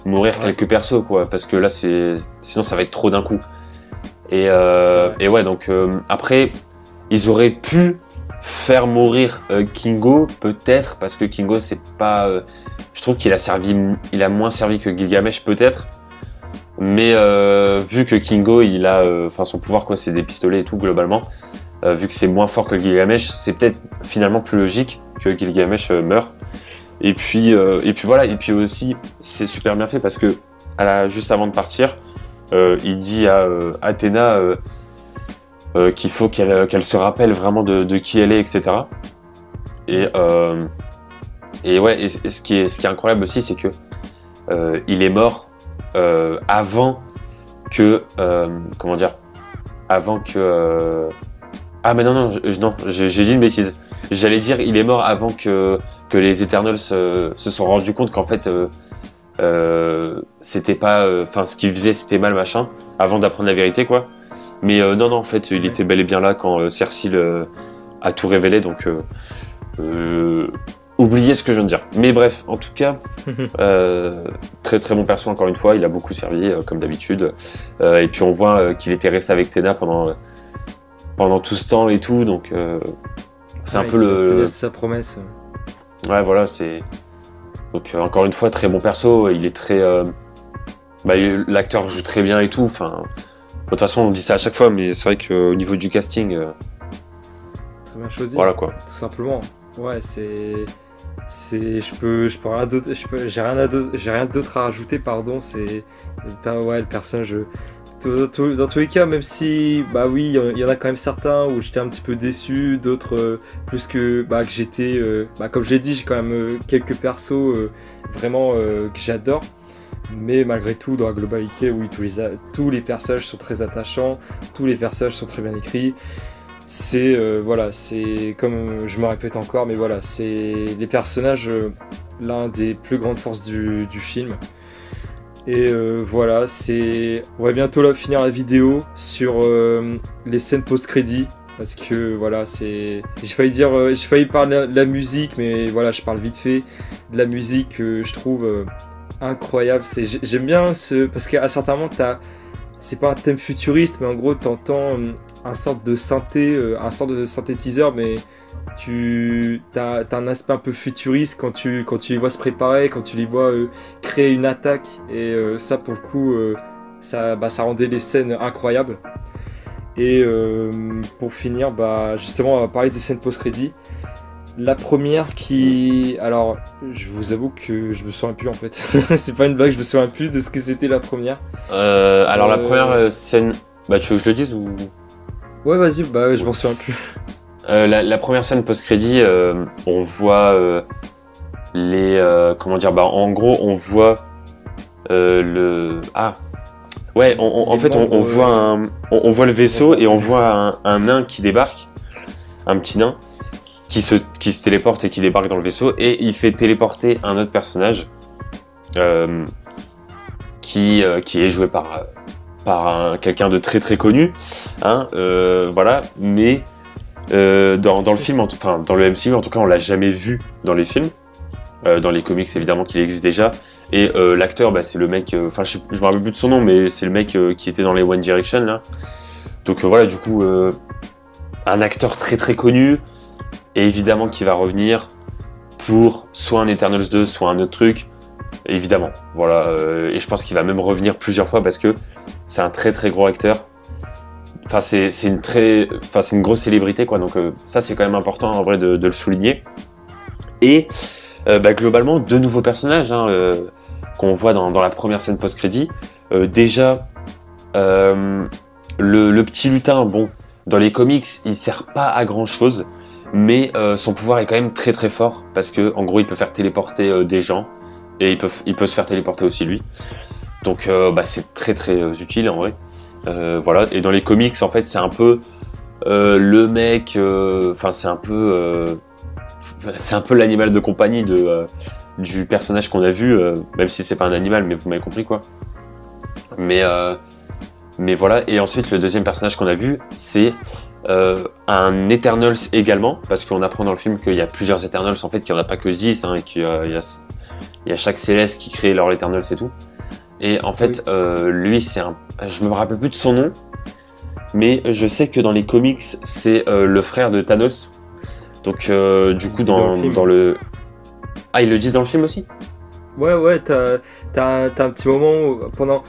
mourir quelques persos, quoi, parce que là, sinon ça va être trop d'un coup. Et ouais, donc après, ils auraient pu faire mourir Kingo, peut-être, parce que Kingo, c'est pas... je trouve qu'il a moins servi que Gilgamesh, peut-être. Mais vu que Kingo, il a... son pouvoir, quoi, c'est des pistolets et tout, globalement. Vu que c'est moins fort que Gilgamesh, c'est peut-être finalement plus logique que Gilgamesh meure. Et puis voilà, et puis aussi, c'est super bien fait parce que juste avant de partir, il dit à Athéna qu'il faut qu'elle se rappelle vraiment de qui elle est, etc. Et ouais, et ce qui est incroyable aussi, c'est que il est mort avant que ah mais non, j'ai dit une bêtise. J'allais dire il est mort avant que les Eternals se sont rendus compte qu'en fait c'était pas, enfin ce qu'il faisait c'était mal machin, avant d'apprendre la vérité quoi. Mais non en fait il était bel et bien là quand Cersei a tout révélé, donc oubliez ce que je viens de dire. Mais bref, en tout cas, très très bon perso encore une fois, il a beaucoup servi comme d'habitude. Et puis on voit qu'il était resté avec Téna pendant tout ce temps et tout, donc c'est un peu le... sa promesse. Ouais voilà, c'est... Donc encore une fois, très bon perso, il est très... l'acteur joue très bien et tout, enfin... De toute façon on dit ça à chaque fois, mais c'est vrai qu'au niveau du casting... Très bien choisi. Voilà quoi. Tout simplement. Ouais, je peux rien d'autre, j'ai rien d'autre à rajouter, pardon, ouais, le personnage, dans tous les cas, même si, bah oui, il y en a quand même certains où j'étais un petit peu déçu, d'autres, plus que j'étais, comme je l'ai dit, j'ai quand même quelques persos, vraiment, que j'adore. Mais malgré tout, dans la globalité, oui, tous les personnages sont très attachants, tous les personnages sont très bien écrits. Voilà, c'est comme je me répète encore, mais voilà, c'est les personnages, l'un des plus grandes forces du film. Et voilà, on va bientôt là finir la vidéo sur les scènes post-crédit, parce que voilà, j'ai failli parler de la musique, mais voilà, je parle vite fait de la musique que je trouve incroyable. J'aime bien parce qu'à certains moments c'est pas un thème futuriste, mais en gros t'entends un sorte de synthétiseur, mais t'as un aspect un peu futuriste quand tu les vois se préparer, quand tu les vois créer une attaque, et ça pour le coup ça rendait les scènes incroyables. Et pour finir, justement on va parler des scènes post-crédit. La première alors, je vous avoue que je me souviens plus en fait. C'est pas une blague, je me souviens plus de ce que c'était la première. Alors la première scène... tu veux que je le dise ou... Ouais, vas-y, je m'en souviens plus. La première scène post-crédit, on voit comment dire, en gros, on voit le... Ah ouais, en fait, on voit on voit le vaisseau et on voit un nain qui débarque, un petit nain, qui se téléporte et qui débarque dans le vaisseau, et il fait téléporter un autre personnage qui est joué par quelqu'un de très très connu, hein, voilà, mais dans le film, enfin dans le MCU en tout cas, on l'a jamais vu dans les films, dans les comics évidemment qu'il existe déjà, et l'acteur, c'est le mec, enfin je me rappelle plus de son nom, mais c'est le mec qui était dans les One Direction là, donc voilà, du coup un acteur très très connu, et évidemment qui va revenir pour soit un Eternals 2, soit un autre truc, évidemment, voilà, et je pense qu'il va même revenir plusieurs fois parce que c'est un très très gros acteur. Enfin, c'est une grosse célébrité quoi, donc ça c'est quand même important en vrai de le souligner. Et globalement, deux nouveaux personnages qu'on voit dans la première scène post-crédit. Déjà, le petit lutin, bon, dans les comics, il sert pas à grand chose, mais son pouvoir est quand même très très fort parce que en gros, il peut faire téléporter des gens, et il peut se faire téléporter aussi lui. Donc c'est très très utile en vrai. Voilà, et dans les comics en fait c'est un peu le mec, enfin c'est un peu l'animal de compagnie du personnage qu'on a vu, même si c'est pas un animal, mais vous m'avez compris quoi. Mais voilà, et ensuite le deuxième personnage qu'on a vu, c'est un Eternals également, parce qu'on apprend dans le film qu'il y a plusieurs Eternals en fait, qu'il n'y en a pas que 10, et qu'il y a chaque Céleste qui crée leur Eternals et tout. Et en fait, lui, je me rappelle plus de son nom, mais je sais que dans les comics, c'est le frère de Thanos. Donc, du coup, dans le... Ah, ils le disent dans le film aussi ? Ouais, t'as un petit moment pendant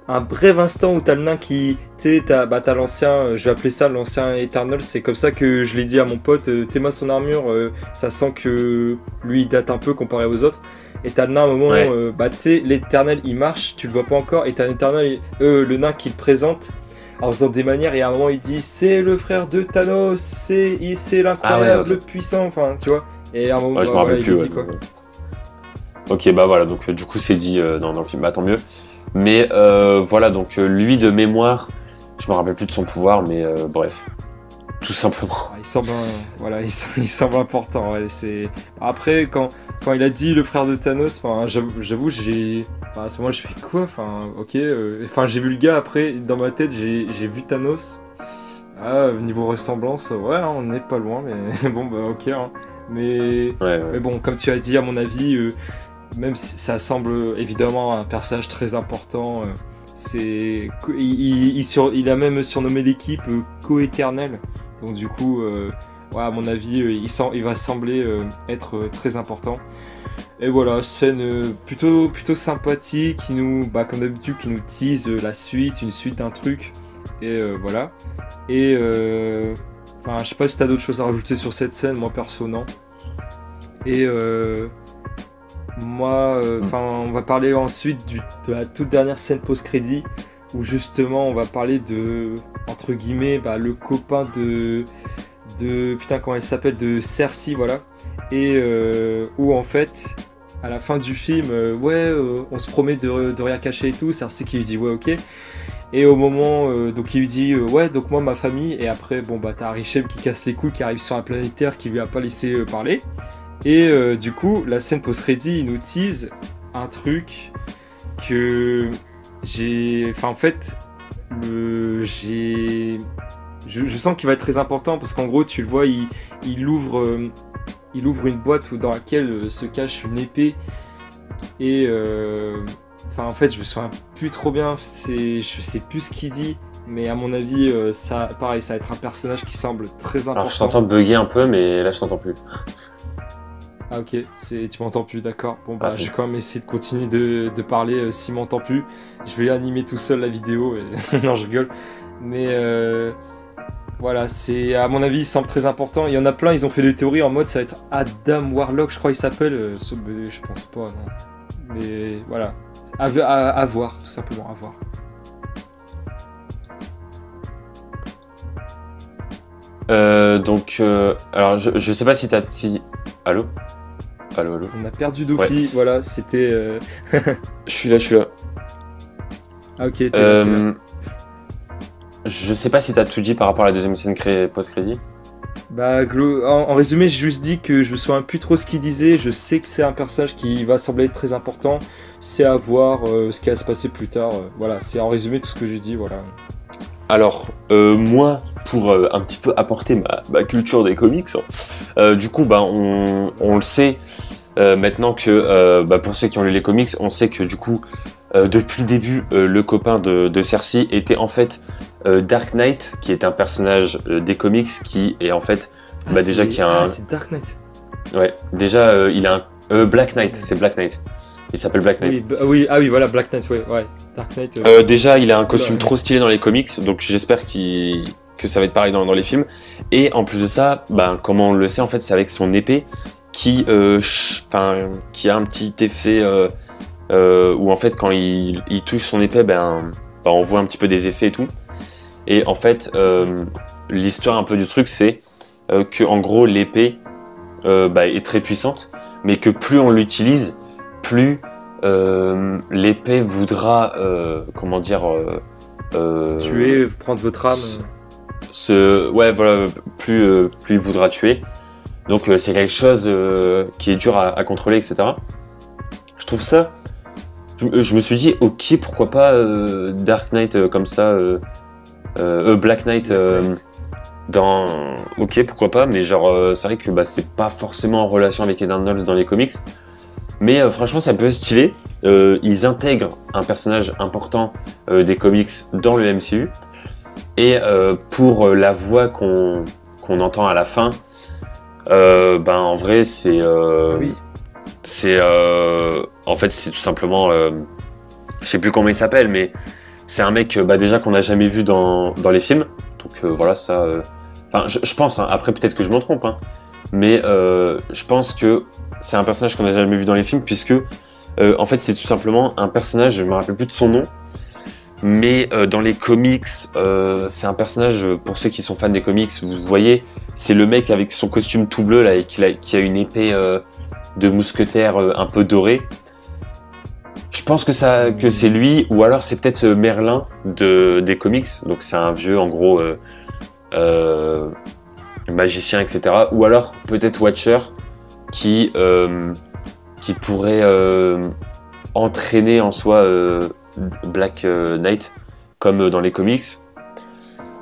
un bref instant où t'as le nain qui... Tu sais, t'as l'ancien, je vais appeler ça l'ancien Eternal, c'est comme ça que je l'ai dit à mon pote, t'aimes son armure, ça sent que lui, il date un peu comparé aux autres. Et t'as le nain à un moment, ouais. Tu sais, l'Éternel il marche, tu le vois pas encore, et t'as le nain qui le présente en faisant des manières, et à un moment il dit c'est le frère de Thanos, c'est l'incroyable, le puissant, enfin tu vois. Et à un moment, je me rappelle plus, dit quoi. Ok, voilà, donc du coup c'est dit dans le film, tant mieux. Mais voilà, donc lui de mémoire, je me rappelle plus de son pouvoir, mais bref, tout simplement. Il semble important. Ouais, après, quand il a dit le frère de Thanos, enfin, j'avoue, enfin, à ce moment, je fais quoi? Enfin, ok. Enfin, j'ai vu le gars après, dans ma tête, j'ai vu Thanos. Ah, niveau ressemblance, ouais, hein, on n'est pas loin, mais bon, bah, ok. Hein. Mais bon, comme tu as dit, à mon avis, même si ça semble évidemment un personnage très important, il a même surnommé l'équipe Co-Éternel. Donc du coup, ouais, à mon avis, il va sembler être très important. Et voilà, scène plutôt sympathique, qui nous, bah, comme d'habitude, qui nous tease la suite, une suite d'un truc. Et voilà. Et enfin, je sais pas si t'as d'autres choses à rajouter sur cette scène, moi perso non. Et moi, enfin, on va parler ensuite de la toute dernière scène post-crédit où justement on va parler de, entre guillemets, bah, le copain de putain, comment elle s'appelle, de Cersei, voilà. Et où en fait, à la fin du film, on se promet de rien cacher et tout. Cersei qui lui dit ouais, ok. Et au moment, donc il lui dit ouais, donc moi ma famille. Et après, bon bah t'as Richem qui casse ses couilles, qui arrive sur un planétaire qui lui a pas laissé parler. Et du coup, la scène post-crédit, il nous tease un truc que j'ai... Enfin, en fait, je sens qu'il va être très important parce qu'en gros, tu le vois, il ouvre une boîte dans laquelle se cache une épée. Et... Enfin, en fait, je me souviens plus trop bien, je sais plus ce qu'il dit. Mais à mon avis, ça, pareil, ça va être un personnage qui semble très important. Alors je t'entends bugger un peu, mais là je t'entends plus. Ah ok, tu m'entends plus, d'accord. Bon bah je vais Bon. quand même essayer de continuer de parler s'il m'entend plus. Je vais animer tout seul la vidéo et... non je rigole. Mais voilà, c'est à mon avis il semble très important. Il y en a plein, ils ont fait des théories en mode ça va être Adam Warlock, je crois il s'appelle. Je pense pas, non. Mais voilà, à voir, tout simplement, à voir. Alors je sais pas si t'as... Allô? Allô? On a perdu Doofy, ouais. Voilà, c'était... Je suis là. Ah ok, t'es là. Je sais pas si t'as tout dit par rapport à la deuxième scène post-crédit. Bah, en résumé, j'ai juste dit que je me souviens plus trop ce qu'il disait. Je sais que c'est un personnage qui va sembler être très important. C'est à voir ce qui va se passer plus tard. Voilà, c'est en résumé tout ce que j'ai dit, voilà. Alors, moi, pour un petit peu apporter ma culture des comics, du coup, bah, on le sait maintenant que, pour ceux qui ont lu les comics, on sait que du coup, depuis le début, le copain de Cersei était en fait Dark Knight, qui est un personnage des comics qui est en fait, déjà qui a un... c'est Dark Knight. Ouais, déjà, il a un... Black Knight, c'est Black Knight. Il s'appelle Black Knight. Oui, voilà, Black Knight, ouais. Dark Knight. Déjà, il a un costume trop stylé dans les comics, donc j'espère que ça va être pareil dans les films. Et en plus de ça, comme on le sait, en fait, c'est avec son épée qui a un petit effet où en fait, quand il touche son épée, on voit un petit peu des effets et tout. Et en fait, l'histoire un peu du truc, c'est que en gros, l'épée est très puissante, mais que plus on l'utilise, plus l'épée voudra, tuer, prendre votre âme. Plus il voudra tuer. Donc c'est quelque chose qui est dur à contrôler, etc. Je trouve ça. Je me suis dit, ok, pourquoi pas Dark Knight comme ça, Black Knight. Ok, pourquoi pas, mais genre c'est vrai que c'est pas forcément en relation avec Eden Knowles dans les comics. Mais franchement, ça peut être stylé. Ils intègrent un personnage important des comics dans le MCU. Et pour la voix qu'on entend à la fin, en vrai, c'est... Oui. En fait, c'est tout simplement... je sais plus comment il s'appelle, mais c'est un mec déjà qu'on n'a jamais vu dans les films. Donc voilà, ça... je pense, hein, après peut-être que je me trompe, hein, mais je pense que c'est un personnage qu'on n'a jamais vu dans les films, puisque en fait c'est tout simplement un personnage, je me rappelle plus de son nom, mais dans les comics, c'est un personnage, pour ceux qui sont fans des comics, vous voyez, c'est le mec avec son costume tout bleu là, et qui a une épée de mousquetaire un peu dorée. Je pense que c'est lui, ou alors c'est peut-être Merlin des comics, donc c'est un vieux en gros magicien, etc. Ou alors peut-être Watcher qui qui pourrait entraîner en soi Black Knight, comme dans les comics.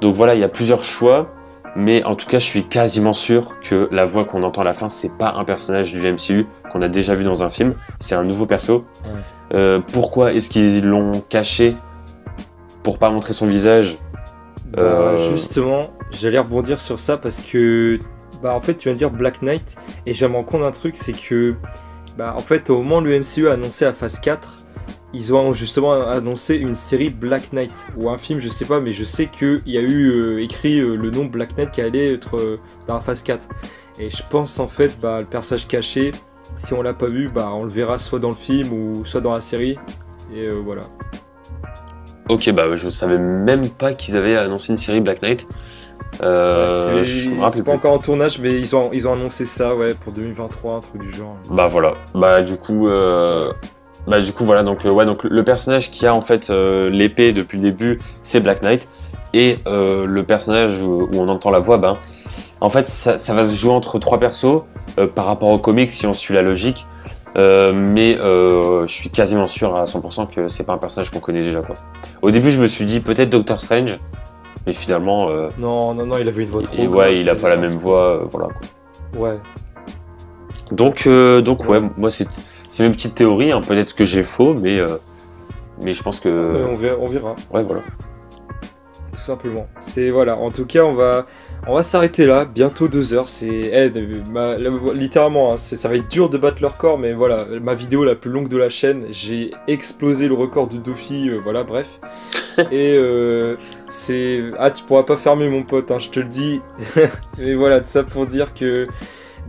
Donc voilà, il y a plusieurs choix, mais en tout cas, je suis quasiment sûr que la voix qu'on entend à la fin, c'est pas un personnage du MCU qu'on a déjà vu dans un film, c'est un nouveau perso. Ouais. Pourquoi est-ce qu'ils l'ont caché pour pas montrer son visage? Justement, j'allais rebondir sur ça parce que en fait, tu viens de dire Black Knight et j'aimerais en compte un truc, c'est que en fait, au moment où le MCU a annoncé la phase 4, ils ont justement annoncé une série Black Knight ou un film, je sais pas, mais je sais qu'il y a eu écrit le nom Black Knight qui allait être dans la phase 4. Et je pense en fait, le personnage caché, si on l'a pas vu, on le verra soit dans le film ou soit dans la série. Et voilà. Ok, je savais même pas qu'ils avaient annoncé une série Black Knight. C'est pas encore en tournage, mais ils ont annoncé ça, ouais, pour 2023, un truc du genre. Voilà. Du coup, voilà. Donc le personnage qui a en fait l'épée depuis le début, c'est Black Knight, et le personnage où on entend la voix, en fait, ça va se jouer entre trois persos par rapport au comics si on suit la logique. Mais je suis quasiment sûr à 100% que c'est pas un personnage qu'on connaît déjà, quoi. Au début, je me suis dit peut-être Doctor Strange, mais finalement. Non, il avait une voix trop. Et ouais, il a pas la même voix, voilà, quoi. Ouais. Donc ouais, moi c'est mes petites théories, hein. Peut-être que j'ai faux, mais je pense que. On verra. Ouais, voilà. Tout simplement. Voilà. En tout cas, on va s'arrêter là. Bientôt 2 heures. Littéralement, hein, ça va être dur de battre leur record, mais voilà, ma vidéo la plus longue de la chaîne, j'ai explosé le record de Dofi. Voilà, bref. Et tu pourras pas fermer, mon pote, hein, je te le dis. Et voilà, tout ça pour dire que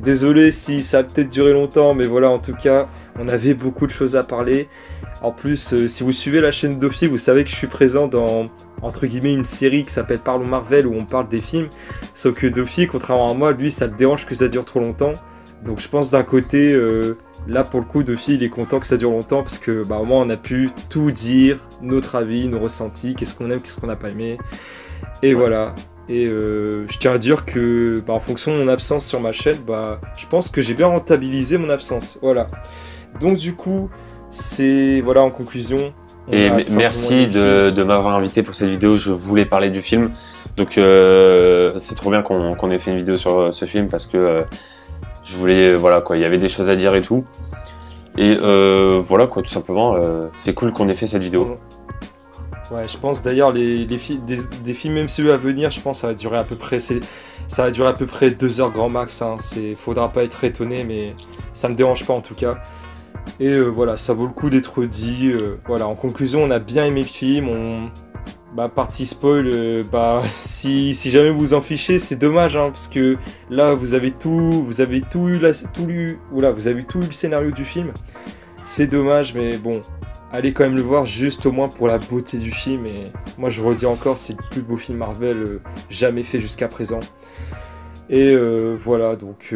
désolé si ça a peut-être duré longtemps, mais voilà, en tout cas, on avait beaucoup de choses à parler. En plus, si vous suivez la chaîne Dofi, vous savez que je suis présent dans, entre guillemets, une série qui s'appelle Parlons Marvel, où on parle des films. Sauf que Dofi, contrairement à moi, lui, ça le dérange que ça dure trop longtemps. Donc je pense d'un côté, là pour le coup, Dofi, il est content que ça dure longtemps, parce que au moins on a pu tout dire, notre avis, nos ressentis, qu'est-ce qu'on aime, qu'est-ce qu'on n'a pas aimé. Et voilà. Et je tiens à dire que en fonction de mon absence sur ma chaîne, je pense que j'ai bien rentabilisé mon absence. Voilà. Donc du coup, voilà, en conclusion. Et merci de m'avoir invité pour cette vidéo. Je voulais parler du film, donc c'est trop bien qu'on ait fait une vidéo sur ce film, parce que je voulais, voilà quoi, il y avait des choses à dire et tout. Et voilà quoi, tout simplement, c'est cool qu'on ait fait cette vidéo. Ouais, je pense d'ailleurs des films MCU à venir, je pense ça va durer à peu près 2 heures grand max, hein. Faudra pas être étonné, mais ça me dérange pas en tout cas. Et voilà, ça vaut le coup d'être dit. Voilà, en conclusion, on a bien aimé le film. Partie spoil, si jamais vous en fichez, c'est dommage, hein, parce que là vous avez tout eu le scénario du film. C'est dommage, mais bon, allez quand même le voir, juste au moins pour la beauté du film. Et moi je redis encore, c'est le plus beau film Marvel jamais fait jusqu'à présent. Et voilà, donc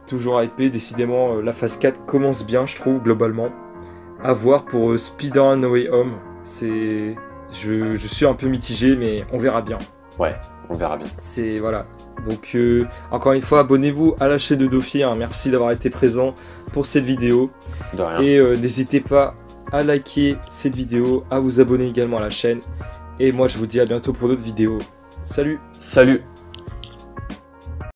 toujours hypé, décidément la phase 4 commence bien, je trouve, globalement. À voir pour Spider-Man No Way Home, je suis un peu mitigé, mais on verra bien. Ouais, on verra bien. Voilà. Donc encore une fois, abonnez-vous à la chaîne de Dofi, hein. Merci d'avoir été présent pour cette vidéo. De rien. Et n'hésitez pas à liker cette vidéo, à vous abonner également à la chaîne. Et moi je vous dis à bientôt pour d'autres vidéos. Salut. Salut.